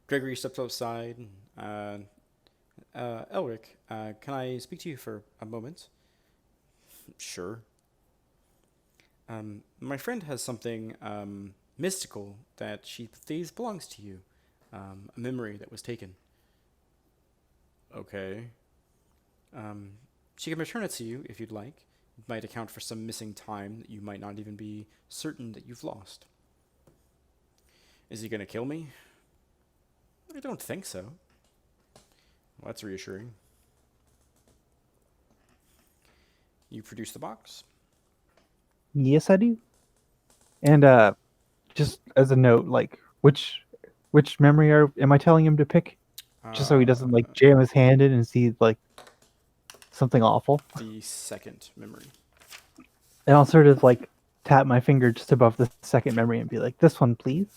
Gregory steps outside. Elric, can I speak to you for a moment? Sure. My friend has something mystical that she believes belongs to you. A memory that was taken. Okay. She can return it to you if you'd like. It might account for some missing time that you might not even be certain that you've lost. Is he going to kill me? I don't think so. Well, that's reassuring. You produce the box? Yes, I do. And just as a note, like which memory am I telling him to pick? Just so he doesn't like jam his hand in and see like something awful. The second memory. And I'll sort of like tap my finger just above the second memory and be like, "This one, please."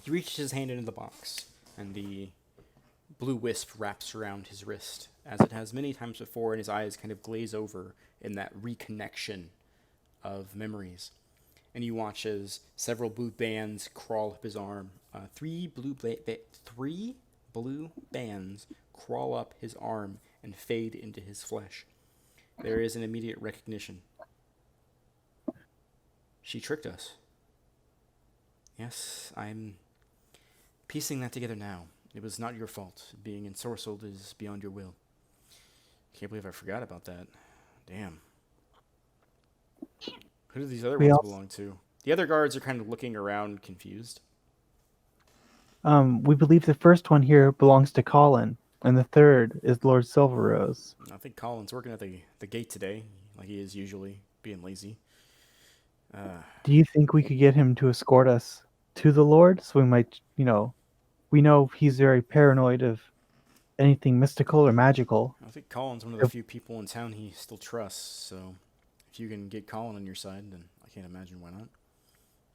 He reaches his hand into the box, and the blue wisp wraps around his wrist, as it has many times before, and his eyes kind of glaze over in that reconnection of memories. And you watch as several blue bands crawl up his arm. Three blue bands crawl up his arm and fade into his flesh. There is an immediate recognition. She tricked us. Yes, I'm piecing that together now. It was not your fault. Being ensorcelled is beyond your will. Can't believe I forgot about that. Damn. Who do these other ones belong to? The other guards are kind of looking around, confused. We believe the first one here belongs to Colin, and the third is Lord Silverrose. I think Colin's working at the gate today, like he is usually, being lazy. Do you think we could get him to escort us to the Lord? So we might, we know he's very paranoid of anything mystical or magical. I think Colin's one of the few people in town he still trusts, so if you can get Colin on your side, then I can't imagine why not.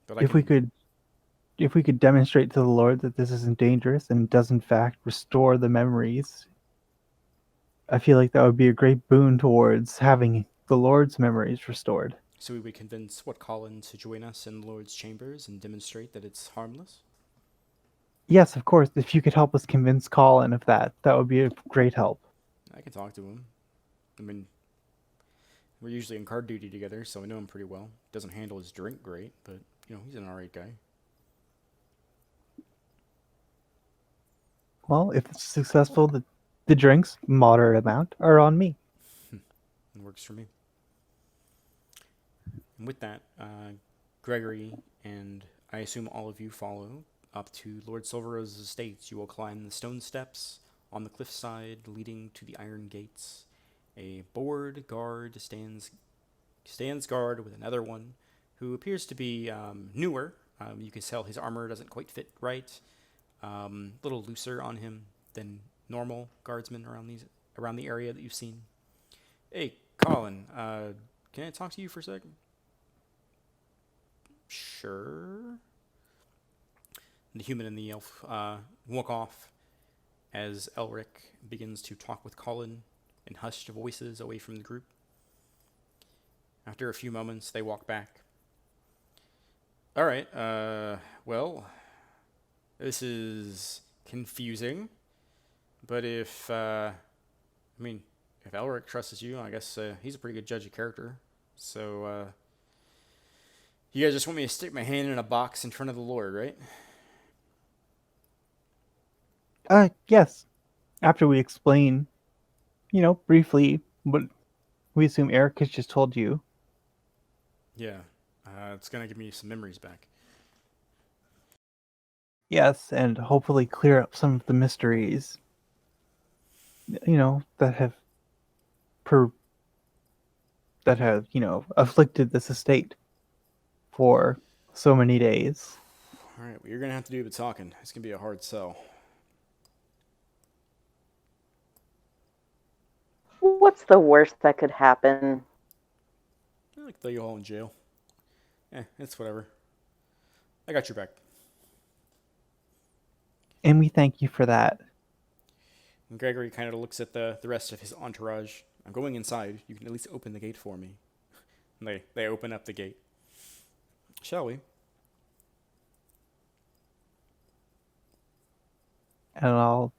But If we could demonstrate to the Lord that this isn't dangerous and does in fact restore the memories, I feel like that would be a great boon towards having the Lord's memories restored. So we would convince Colin to join us in the Lord's chambers and demonstrate that it's harmless? Yes, of course. If you could help us convince Colin of that, that would be a great help. I can talk to him. I mean, we're usually on guard duty together, so I know him pretty well. Doesn't handle his drink great, but, he's an alright guy. Well, if it's successful, the drinks, moderate amount, are on me. It works for me. And with that, Gregory and I assume all of you follow up to Lord Silverrose's estates. You will climb the stone steps on the cliffside leading to the iron gates. A bored guard stands guard with another one who appears to be newer. You can tell his armor doesn't quite fit right. A little looser on him than normal guardsmen around the area that you've seen. Hey, Colin, can I talk to you for a second? Sure. The human and the elf walk off as Elric begins to talk with Colin in hushed voices away from the group. After a few moments, they walk back. All right, well, this is confusing, but if Elric trusts you, I guess he's a pretty good judge of character. So, you guys just want me to stick my hand in a box in front of the Lord, right? Yes. After we explain, briefly what we assume Eric has just told you. Yeah, it's gonna give me some memories back. Yes, and hopefully clear up some of the mysteries, that have afflicted this estate for so many days. All right, well, you're gonna have to do the talking. It's gonna be a hard sell. What's the worst that could happen? I like throw you all in jail. It's whatever. I got your back. And we thank you for that. And Gregory kind of looks at the rest of his entourage. I'm going inside. You can at least open the gate for me. And they open up the gate. Shall we? And I'll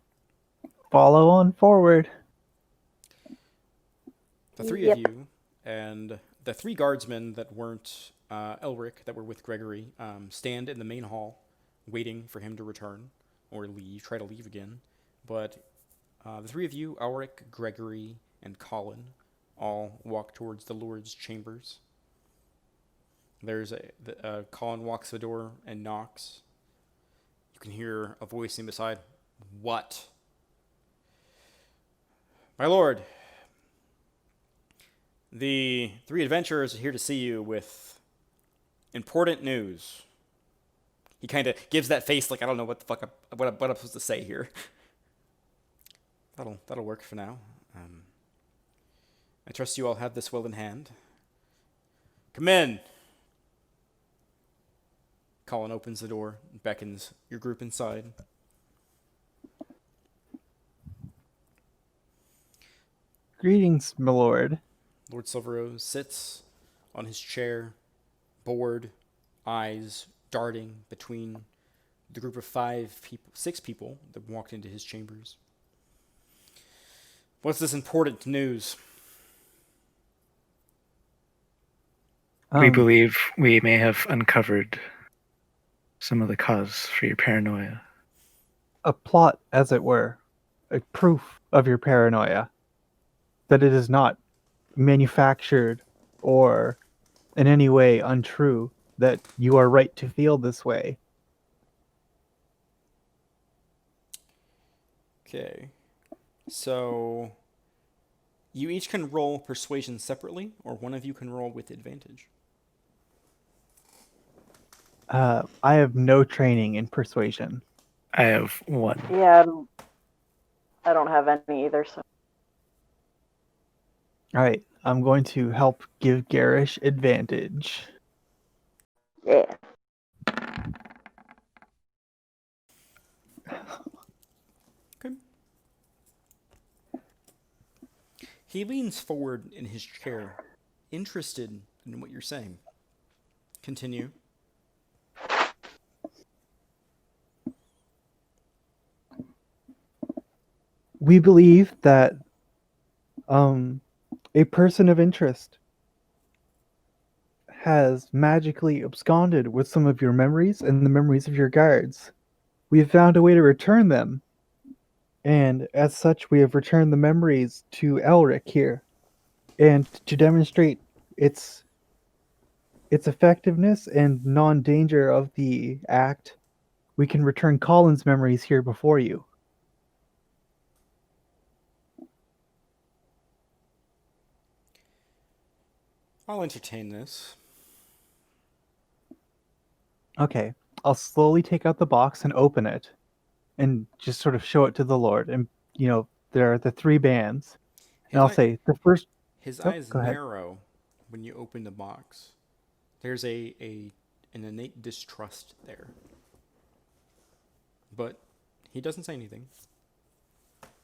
follow on forward. The three of you and the three guardsmen that weren't Elric, that were with Gregory, stand in the main hall, waiting for him to return or try to leave again. But the three of you, Elric, Gregory, and Colin, all walk towards the Lord's chambers. Colin walks to the door and knocks. You can hear a voice in beside. What? My lord, the three adventurers are here to see you with important news. He kind of gives that face like, I don't know what the fuck what I'm supposed to say here. That'll work for now. I trust you all have this well in hand. Come in. Colin opens the door, beckons your group inside. Greetings, my lord. Lord Silverrose sits on his chair, bored, eyes darting between the group of 6 people that walked into his chambers. What's this important news? We believe we may have uncovered some of the cause for your paranoia. A plot, as it were, a proof of your paranoia, that it is not manufactured or in any way untrue, that you are right to feel this way. Okay. So, you each can roll persuasion separately, or one of you can roll with advantage. I have no training in persuasion. I have one. Yeah, I don't have any either. So All right, I'm going to help give Garish advantage. yeah. Okay. He leans forward in his chair, interested in what you're saying. Continue. We believe that a person of interest has magically absconded with some of your memories and the memories of your guards. We have found a way to return them, and as such, we have returned the memories to Elric here. And to demonstrate its effectiveness and non-danger of the act, we can return Colin's memories here before you. I'll entertain this. Okay, I'll slowly take out the box and open it, and just sort of show it to the Lord. And there are the three bands, and His, I'll eye, say the first. his Oh, eyes go ahead. narrow when you open the box. There's an innate distrust there. But he doesn't say anything.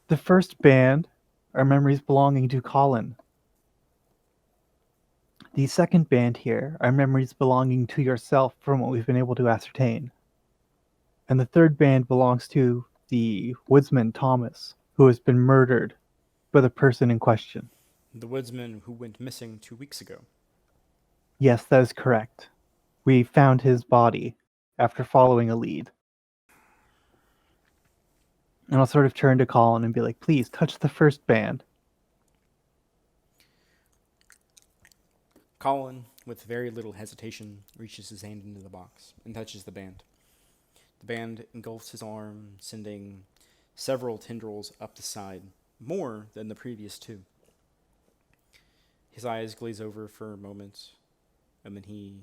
The first band are memories belonging to Colin. The second band here are memories belonging to yourself from what we've been able to ascertain. And the third band belongs to the woodsman Thomas, who has been murdered by the person in question. The woodsman who went missing 2 weeks ago. Yes, that is correct. We found his body after following a lead. And I'll sort of turn to Colin and be like, please touch the first band. Colin, with very little hesitation, reaches his hand into the box and touches the band. The band engulfs his arm, sending several tendrils up the side, more than the previous two. His eyes glaze over for a moment, and then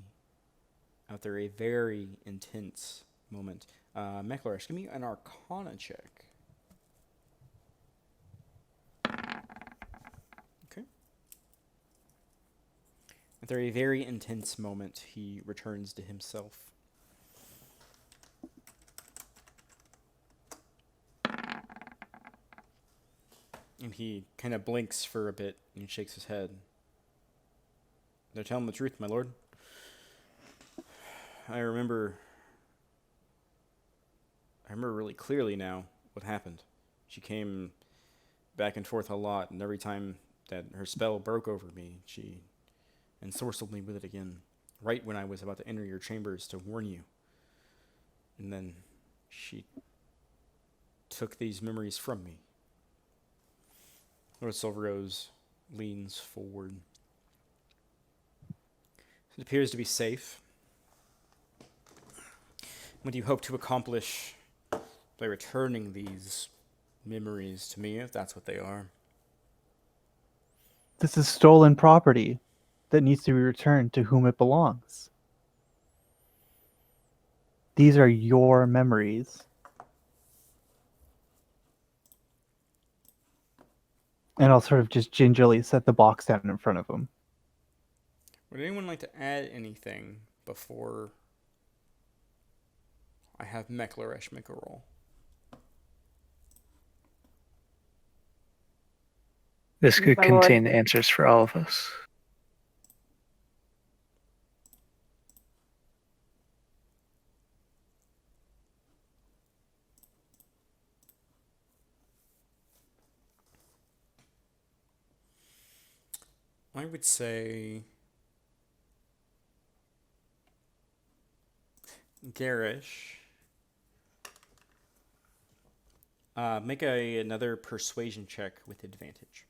after a very intense moment, Mechlarish, give me an Arcana check. Okay. After a very intense moment, he returns to himself. And he kind of blinks for a bit and shakes his head. They're telling the truth, my lord. I remember really clearly now what happened. She came back and forth a lot, and every time that her spell broke over me, she ensorcelled me with it again, right when I was about to enter your chambers to warn you. And then she took these memories from me. Lord Silverrose leans forward. It appears to be safe. What do you hope to accomplish by returning these memories to me, if that's what they are? This is stolen property that needs to be returned to whom it belongs. These are your memories. And I'll sort of just gingerly set the box down in front of him. Would anyone like to add anything before I have Mechlarish make a roll? This could My lord. contain answers for all of us. I would say Garish. Make another persuasion check with advantage.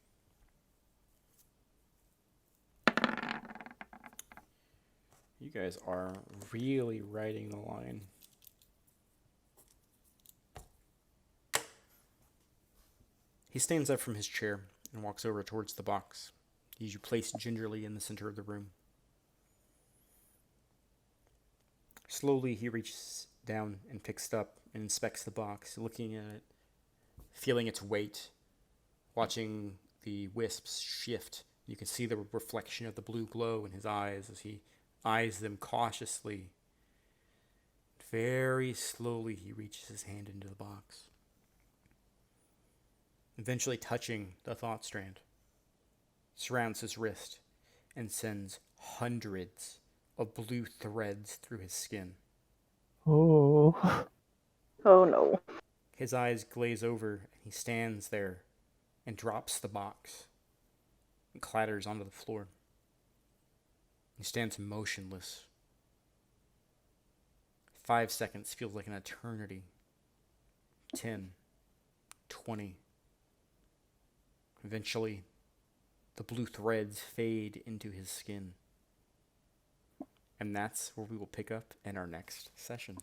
You guys are really riding the line. He stands up from his chair and walks over towards the box. You place gingerly in the center of the room. Slowly, he reaches down and picks it up and inspects the box, looking at it, feeling its weight, watching the wisps shift. You can see the reflection of the blue glow in his eyes as he eyes them cautiously. Very slowly, he reaches his hand into the box, eventually touching the thought strand, surrounds his wrist, and sends hundreds of blue threads through his skin. Oh. Oh no. His eyes glaze over, and he stands there and drops the box and clatters onto the floor. He stands motionless. 5 seconds feels like an eternity. 10, 20. Eventually, the blue threads fade into his skin. And that's where we will pick up in our next session.